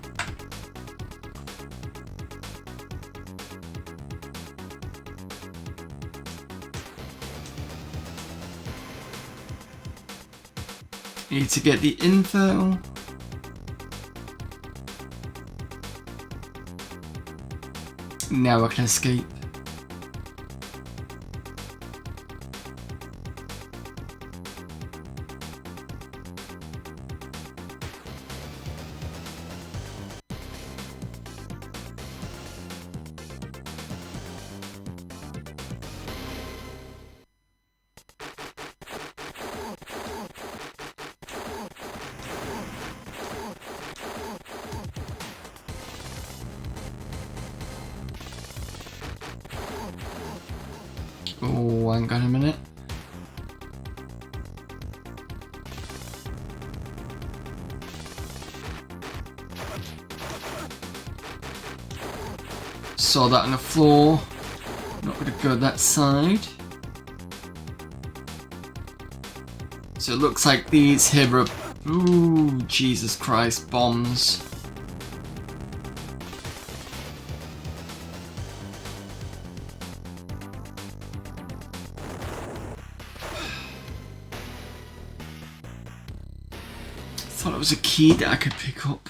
B: Need to get the info. Now I can escape. Oh, hang on a minute. Saw that on the floor. Not gonna go that side. So it looks like these here are... Ooh, Jesus Christ, bombs. Thought it was a key that I could pick up.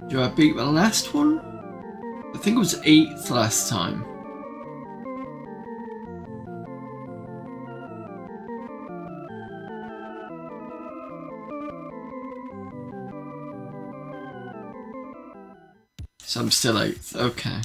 B: Do I beat my last one? I think it was 8th last time. So I'm still 8th, okay.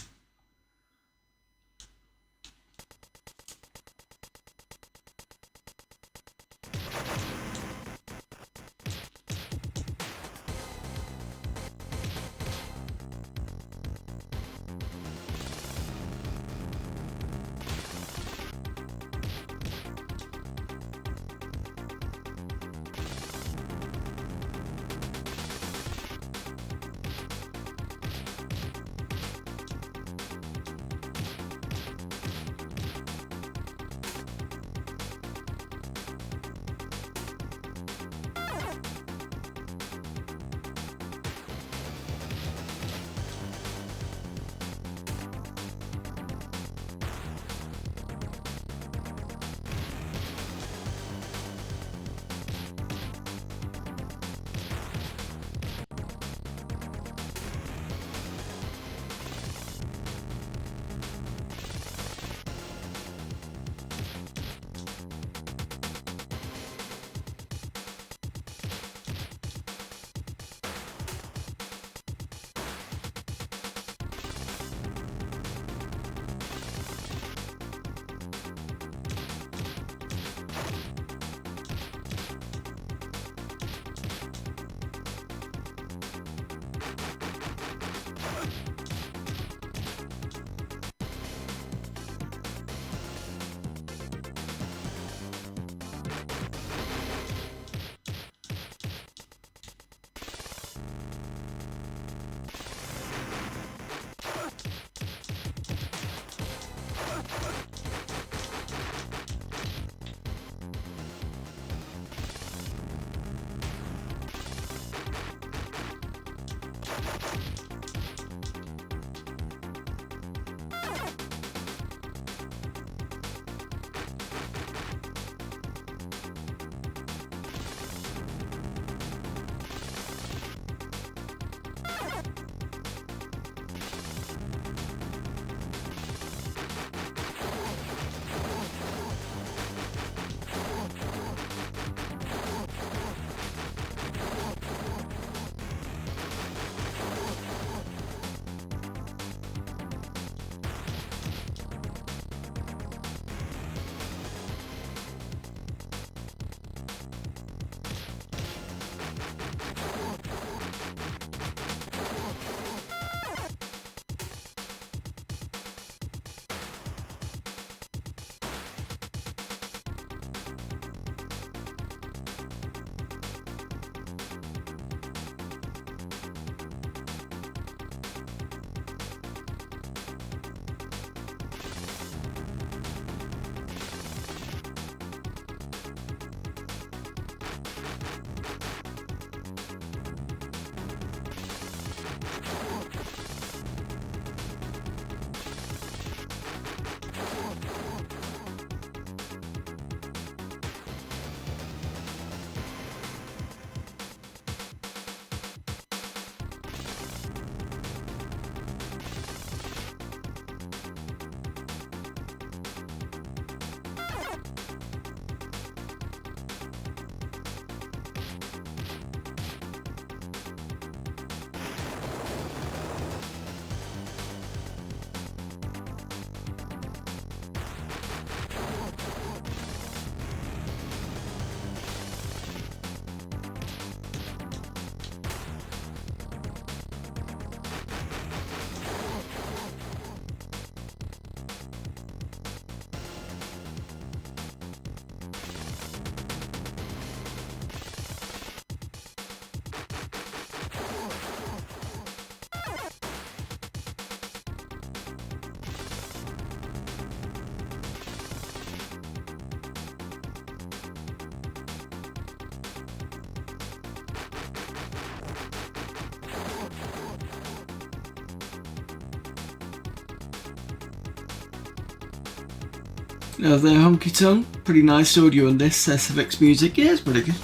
B: Another honky tonk. Pretty nice audio on this SFX music. Yeah, it's pretty good.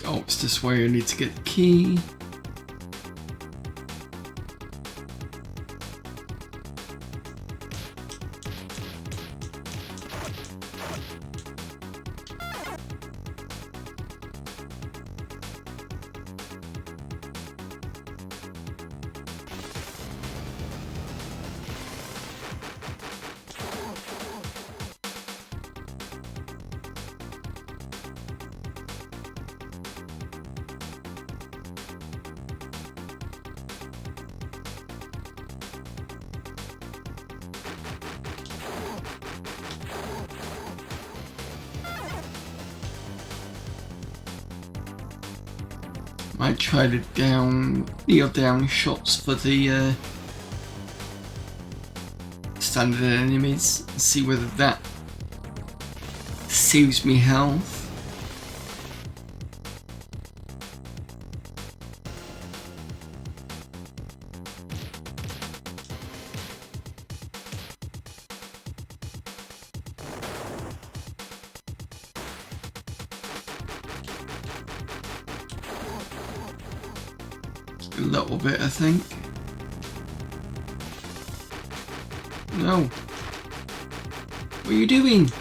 B: Oh, it's this way I need to get the key. Might try to kneel down shots for the standard enemies and see whether that saves me health. A little bit, I think. No. What are you doing?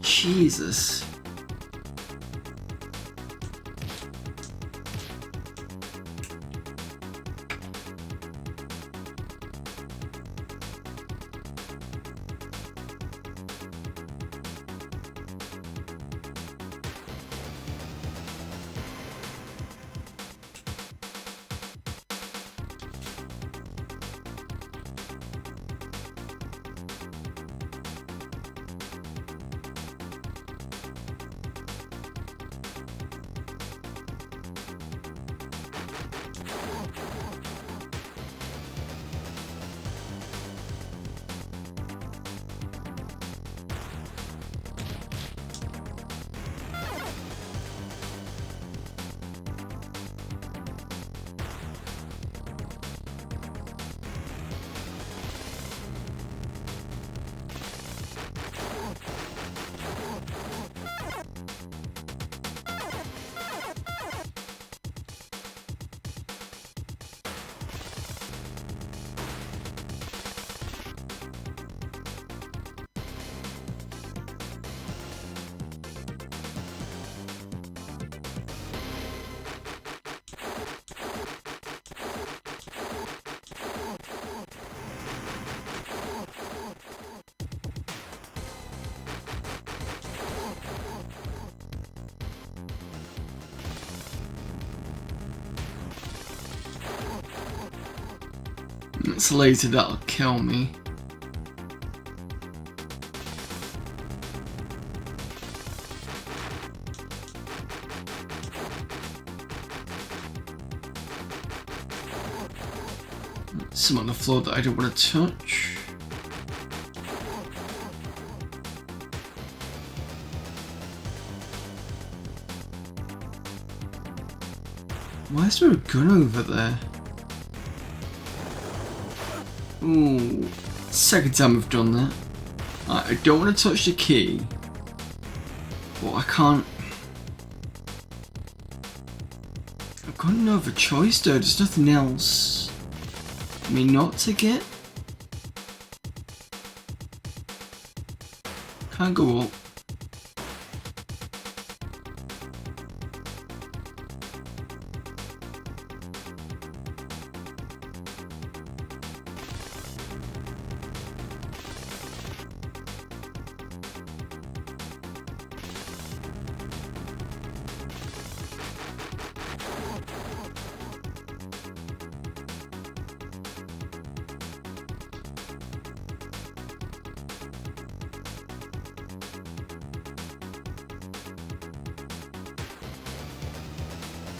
B: Jesus. It's later that'll kill me. some on the floor that I don't want to touch. Why is there a gun over there? Ooh, second time I've done that. I don't want to touch the key, but I can't. I've got no other choice though, there's nothing else for me not to get. Can't go up.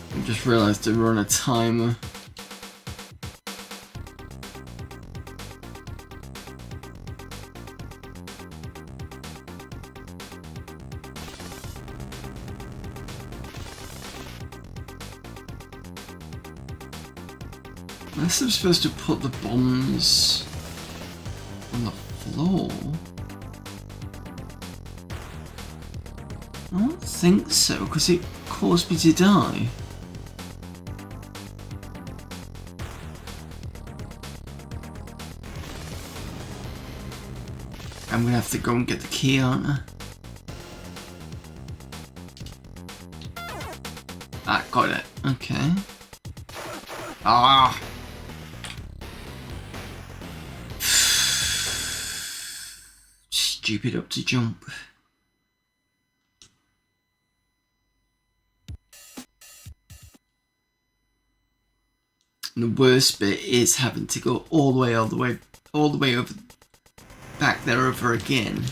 B: I just realised to run a timer. Unless I'm supposed to put the bombs on the floor. I don't think so, because it caused me to die. I'm gonna have to go and get the key, aren't I? Ah, got it. Okay. Ah! Stupid up to jump. And the worst bit is having to go all the way over back there over again.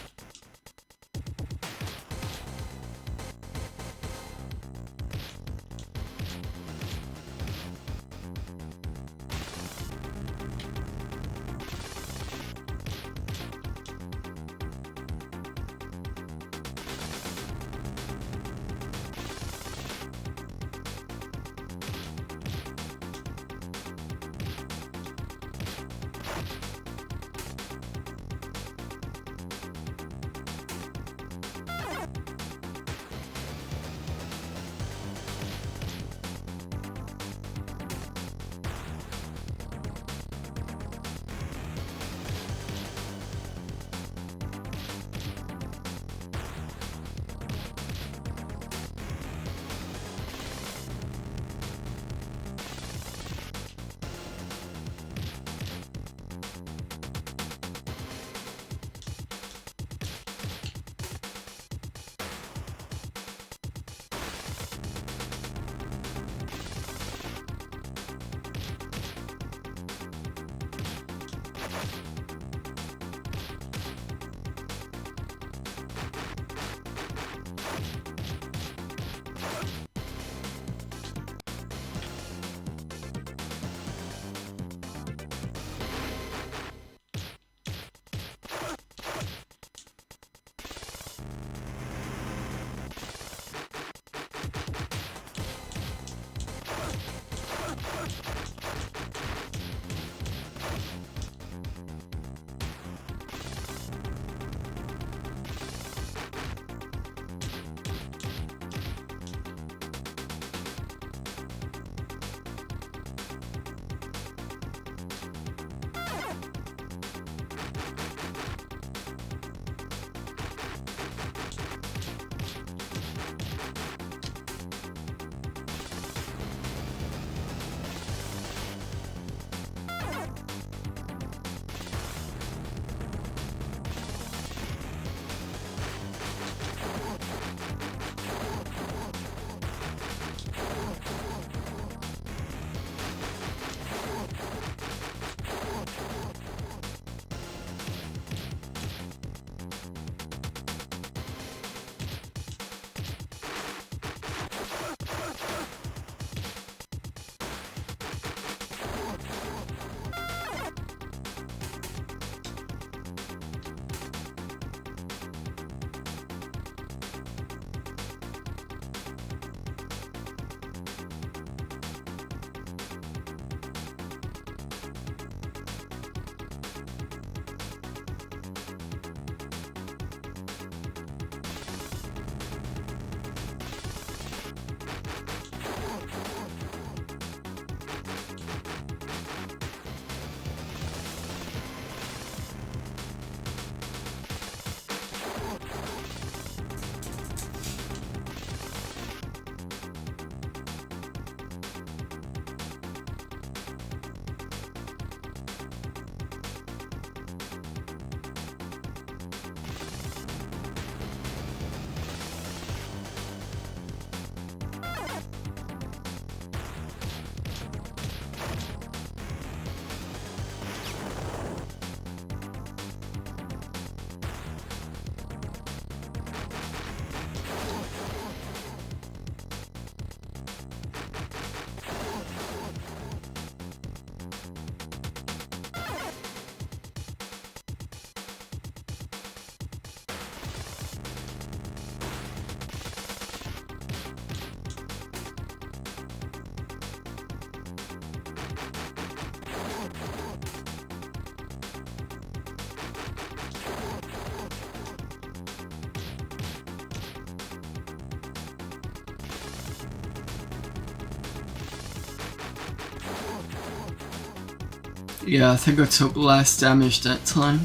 B: Yeah, I think I took less damage that time.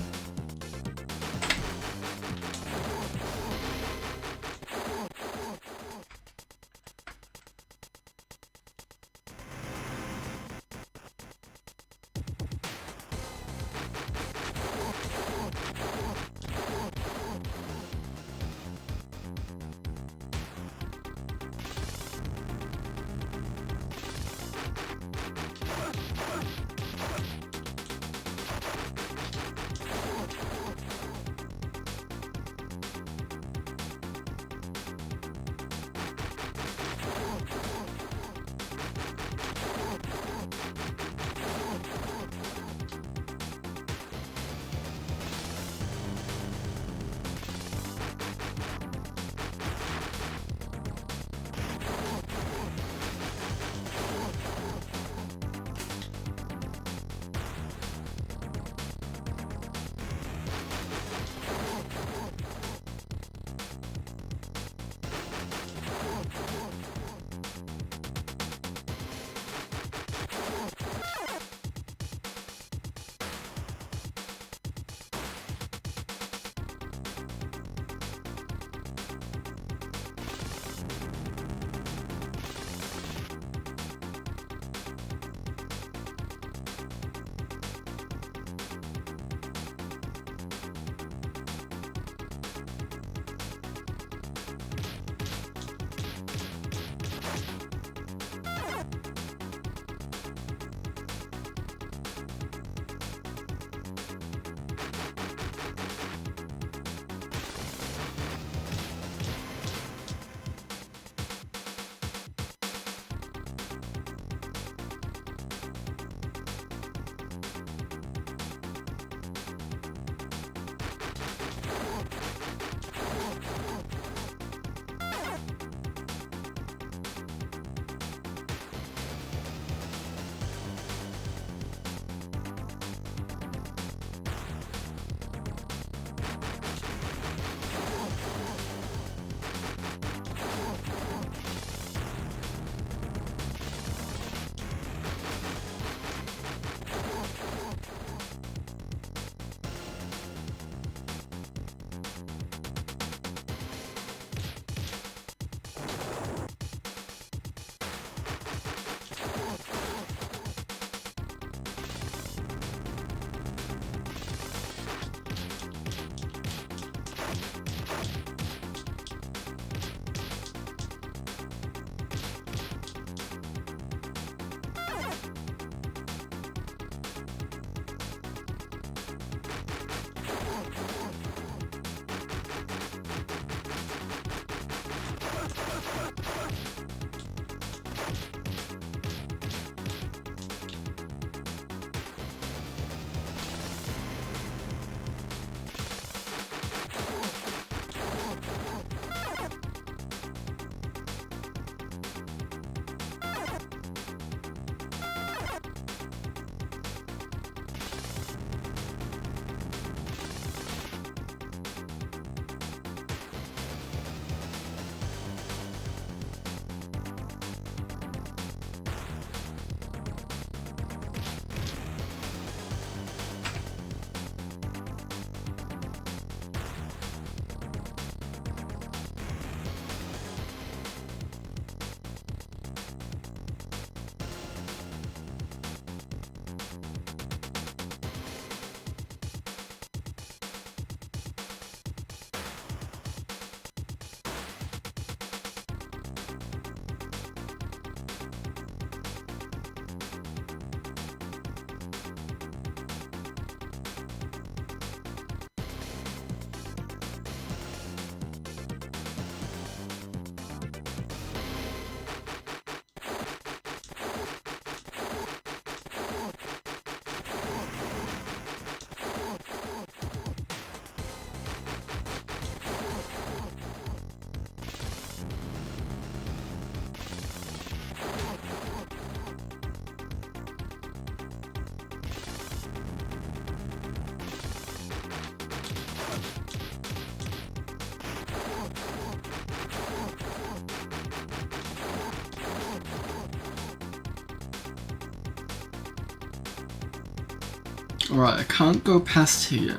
B: Alright, I can't go past here.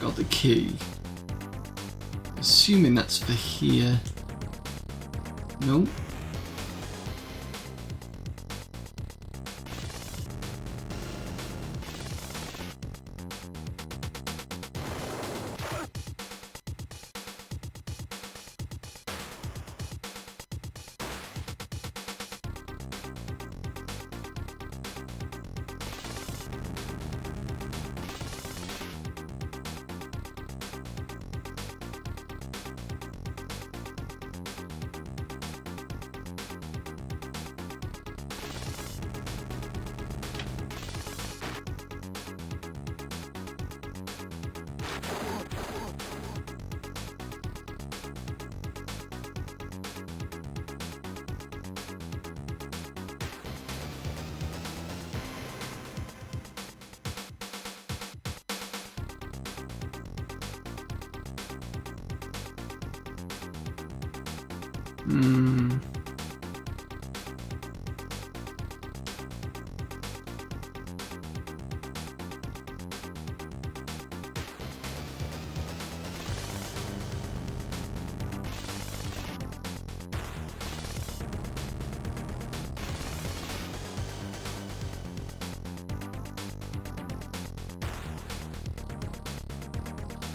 B: Got the key. Assuming that's for here. Nope.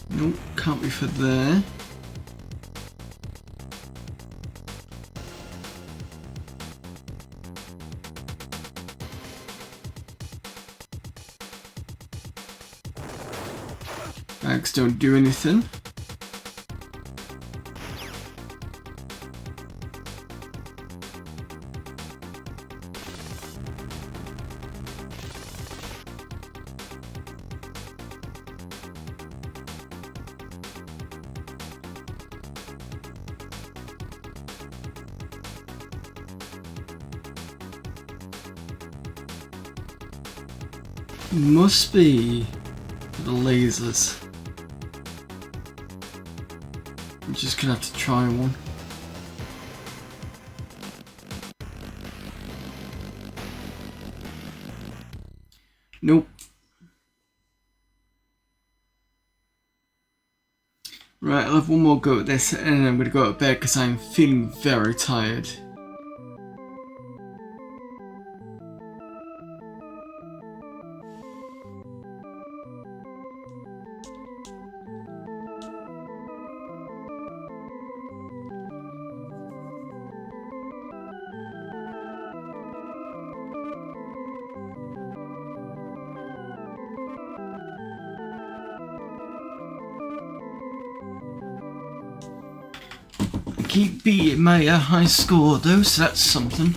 B: Nope, can't be for there. Bags don't do anything. Must be the lasers. I'm just gonna have to try one. Nope. Right, I'll have one more go at this and then I'm gonna go to bed because I'm feeling very tired. Keep beating my high score though, so that's something.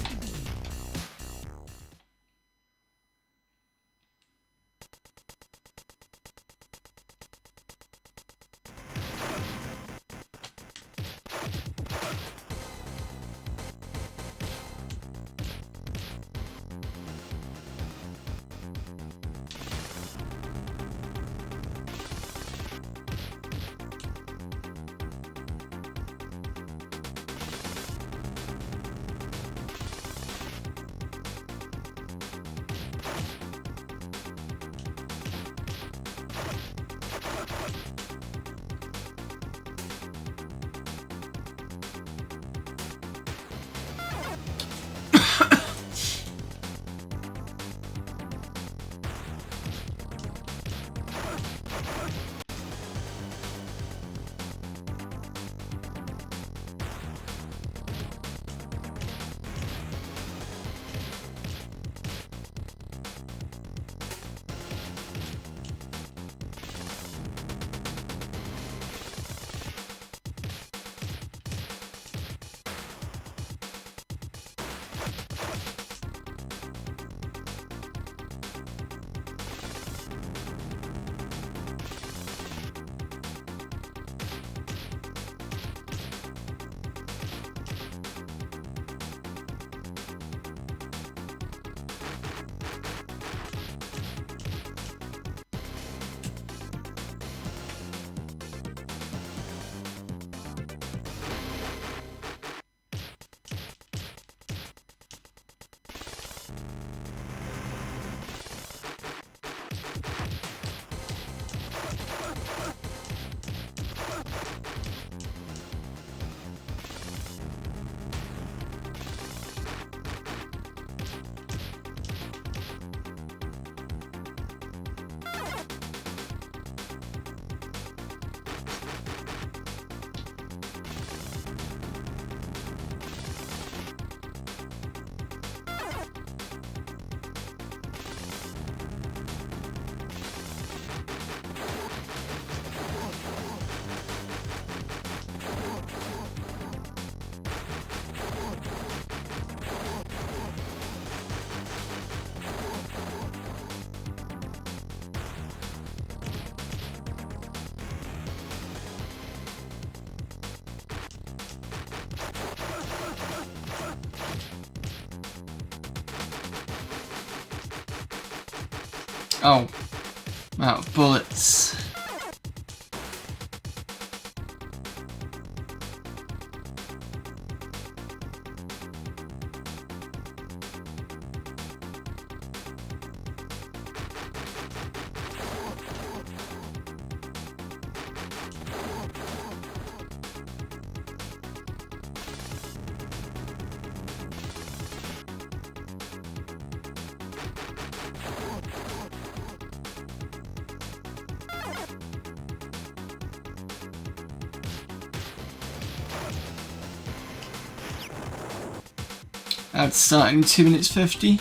B: Oh, I'm out of bullets. That's starting 2 minutes 50.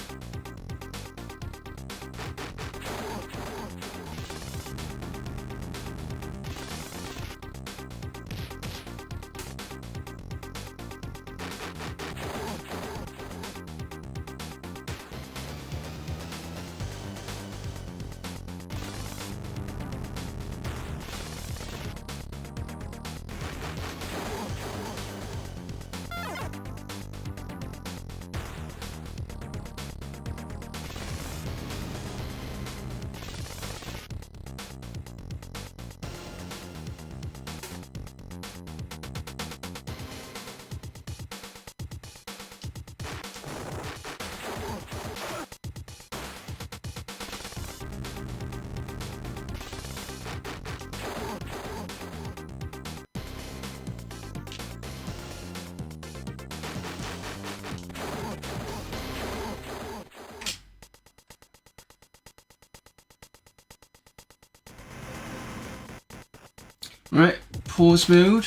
B: Right, pause mode.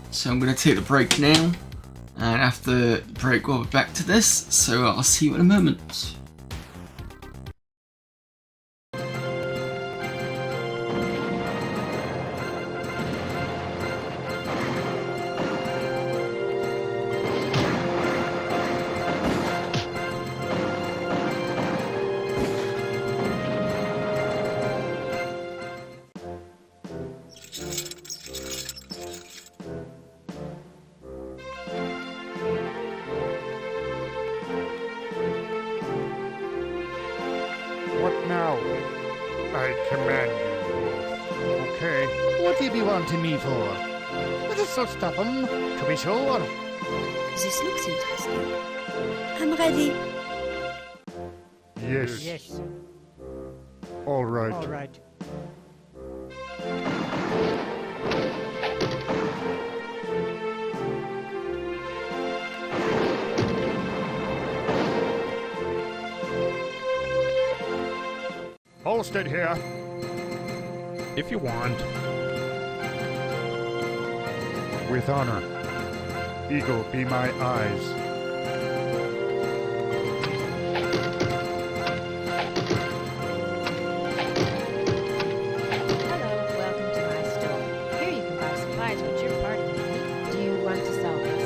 B: So I'm going to take the break now, and after the break we'll be back to this, so I'll see you in a moment.
E: What now? I command you. Okay.
F: What do you be wanting me for? Let us so stop 'em, to be sure.
G: This looks interesting. I'm ready.
E: Yes.
F: Yes.
E: All right.
F: All right.
E: Holstead here.
H: If you want.
E: With honor. Eagle, be my eyes.
I: Hello, welcome to my store. Here you can buy supplies with your party money. Do you want to sell this?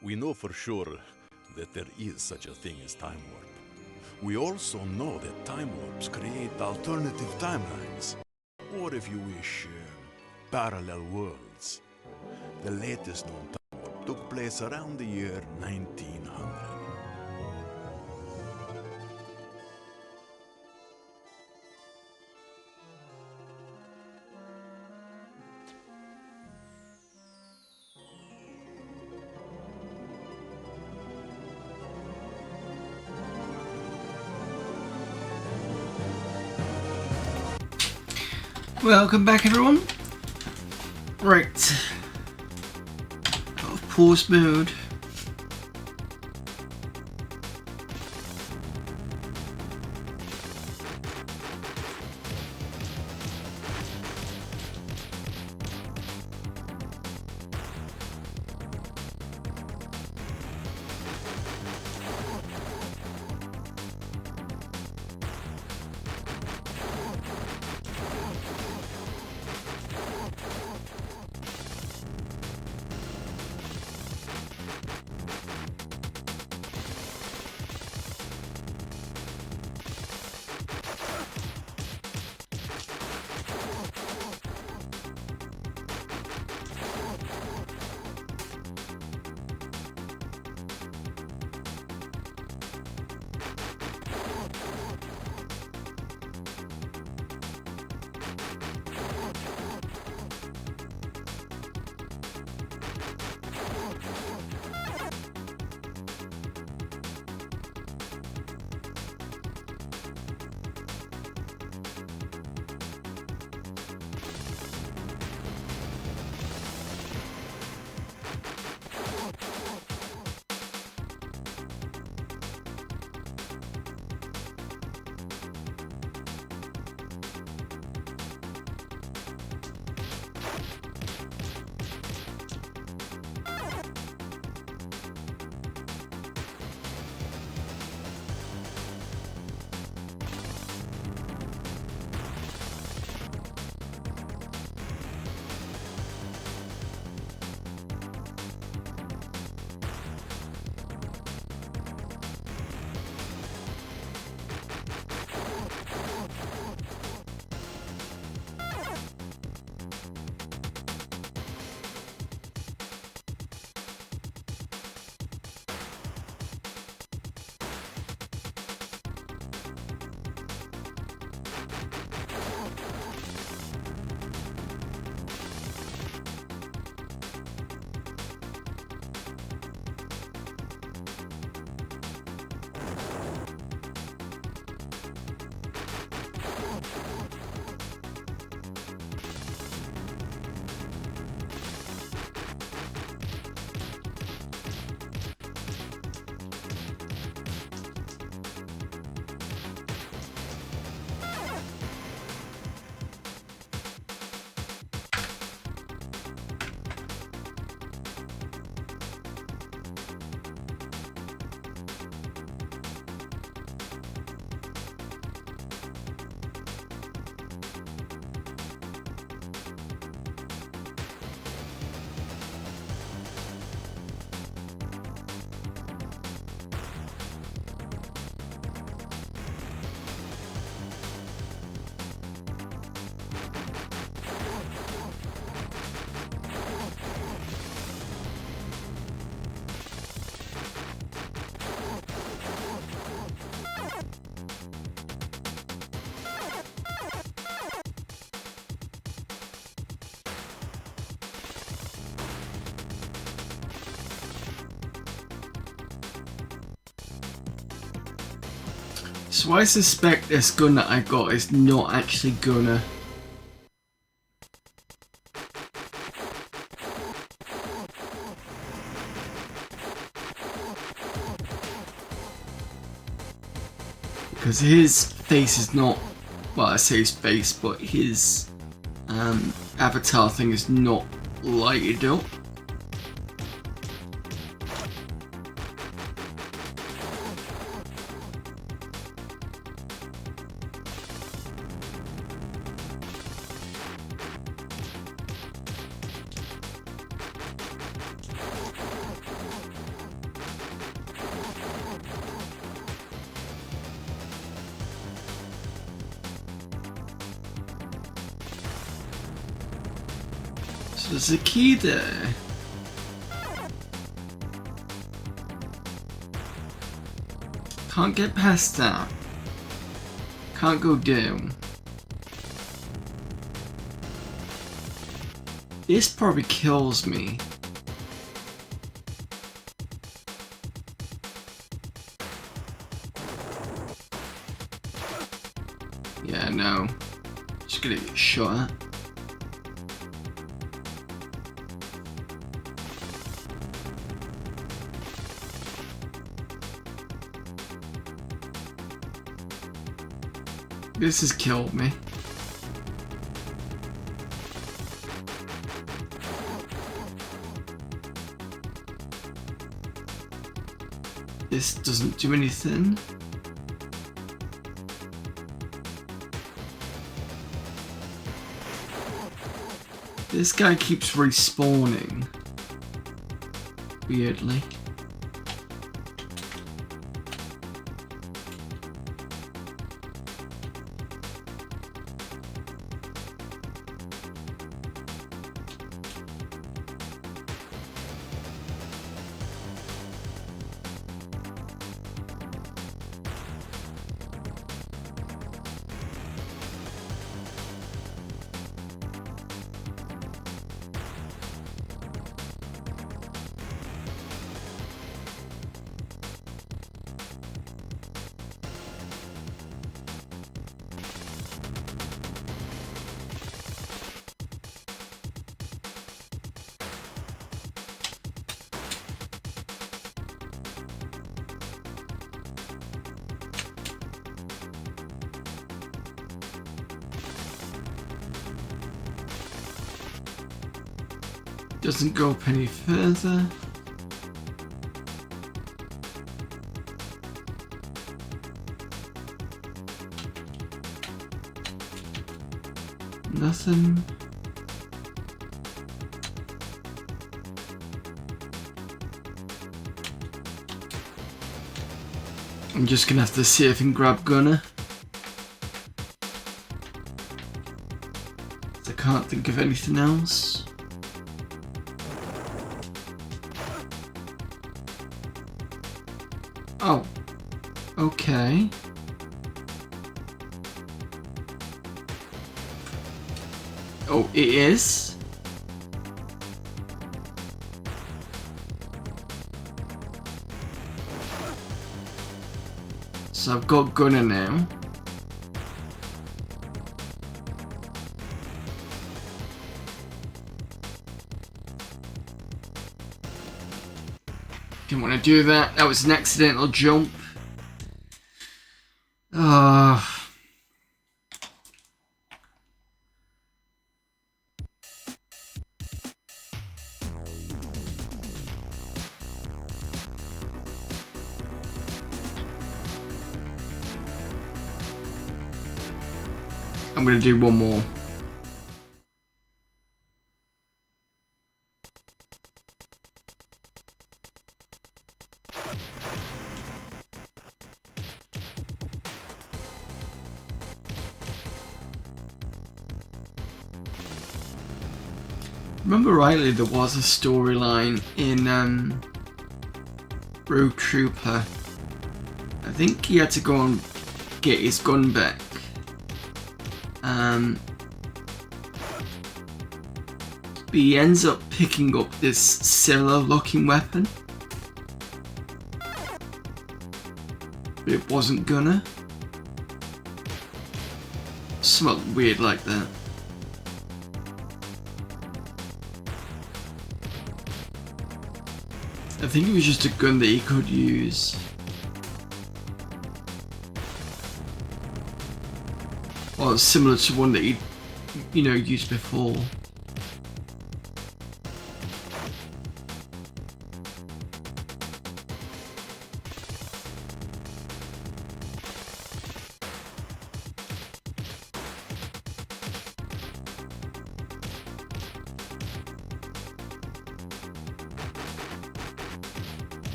J: We know for sure that there is such a thing as time warp. We also know that time warps create alternative timelines. Or if you wish, parallel worlds. The latest known time warp took place around the year 1900.
B: Welcome back, everyone. Right. Out of pause mode. So I suspect this gun that I got is not actually gonna because his face is not, well, I say his face, but his avatar thing is not lighted up. So there's a key there. Can't get past that. Can't go down. This probably kills me. Yeah, no. Just gonna get shot at. This has killed me. This doesn't do anything. This guy keeps respawning. Weirdly. Doesn't go up any further. Nothing. I'm just gonna have to see if I can grab Gunner. I can't think of anything else. Oh, okay. Oh, it is? So I've got Gunner now. Didn't want to do that. That was an accidental jump. I'm going to do one more. Remember rightly, there was a storyline in Rogue Trooper. I think he had to go and get his gun back. But he ends up picking up this similar looking weapon. But it wasn't Gunner. Something weird like that. I think it was just a gun that he could use. Well, it's similar to one that he, used before.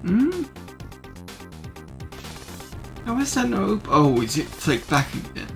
B: How is that not open? Oh, is it flicked back again?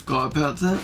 B: Forgot about that.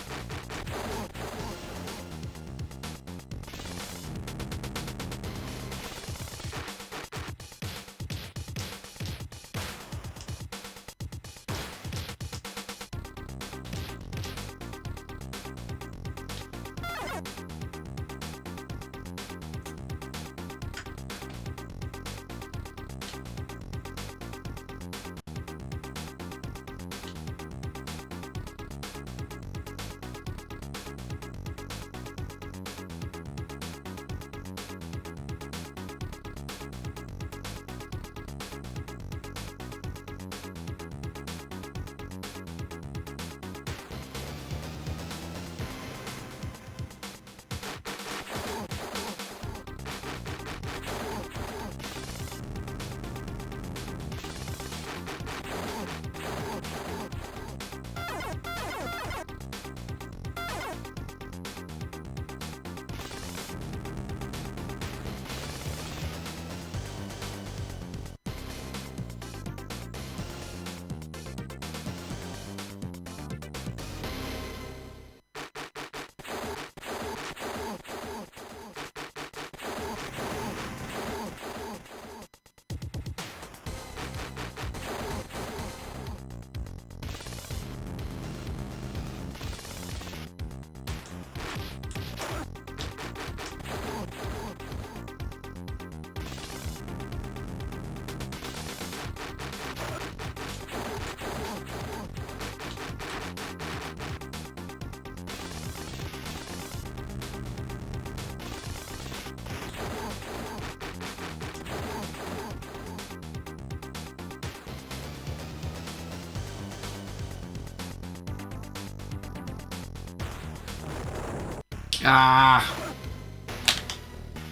B: Ah.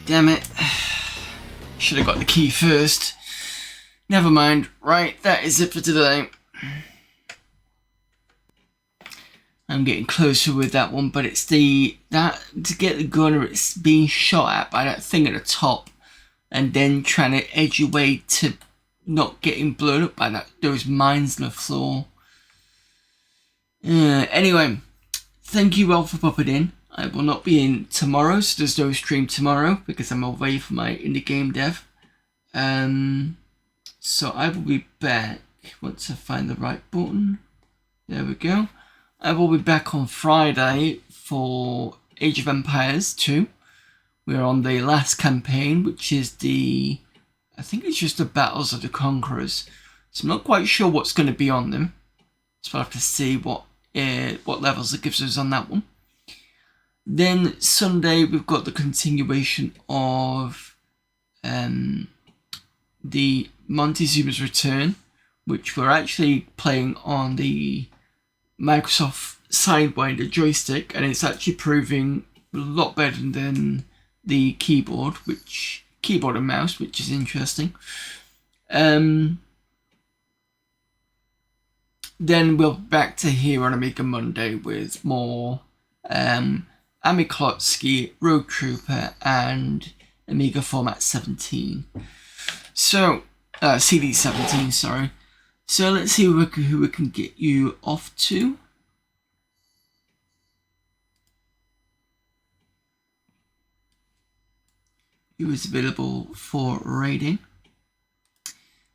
B: Damn it. Should have got the key first. Never mind. Right, that is it for today. I'm getting closer with that one, but it's that to get the gunner, it's being shot at by that thing at the top, and then trying to edge your way to not getting blown up by those mines on the floor. Anyway, thank you all for popping in. I will not be in tomorrow, so there's no stream tomorrow because I'm away for my indie game dev. So I will be back once I find the right button. There we go. I will be back on Friday for Age of Empires 2. We're on the last campaign, which is I think it's just the Battles of the Conquerors. So I'm not quite sure what's going to be on them. So I'll have to see what levels it gives us on that one. Then Sunday we've got the continuation of the Montezuma's Return, which we're actually playing on the Microsoft Sidewinder joystick, and it's actually proving a lot better than the keyboard and mouse, which is interesting. Then we'll be back to here on Amiga Monday with more AmiKlotski, Rogue Trooper, and Amiga Format 17. So, CD17, sorry. So let's see who we can get you off to. Who is available for raiding.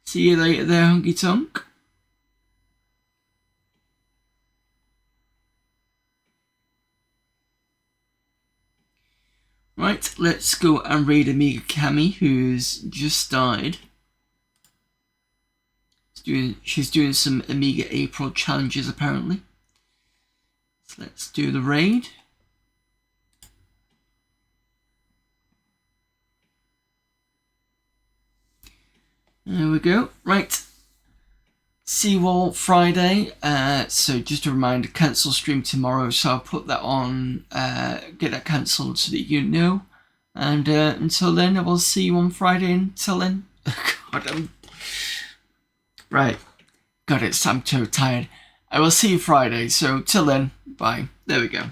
B: See you later there, Hunky Tonk. Right, let's go and raid Amiga Cami, who's just died. She's doing some Amiga April challenges apparently. So let's do the raid. There we go. Right. See you all Friday. So just a reminder, cancel stream tomorrow. So I'll put that on, get that cancelled so that you know. And until then, I will see you on Friday. Until then, God, right. God, I'm so tired. I will see you Friday. So till then, bye. There we go.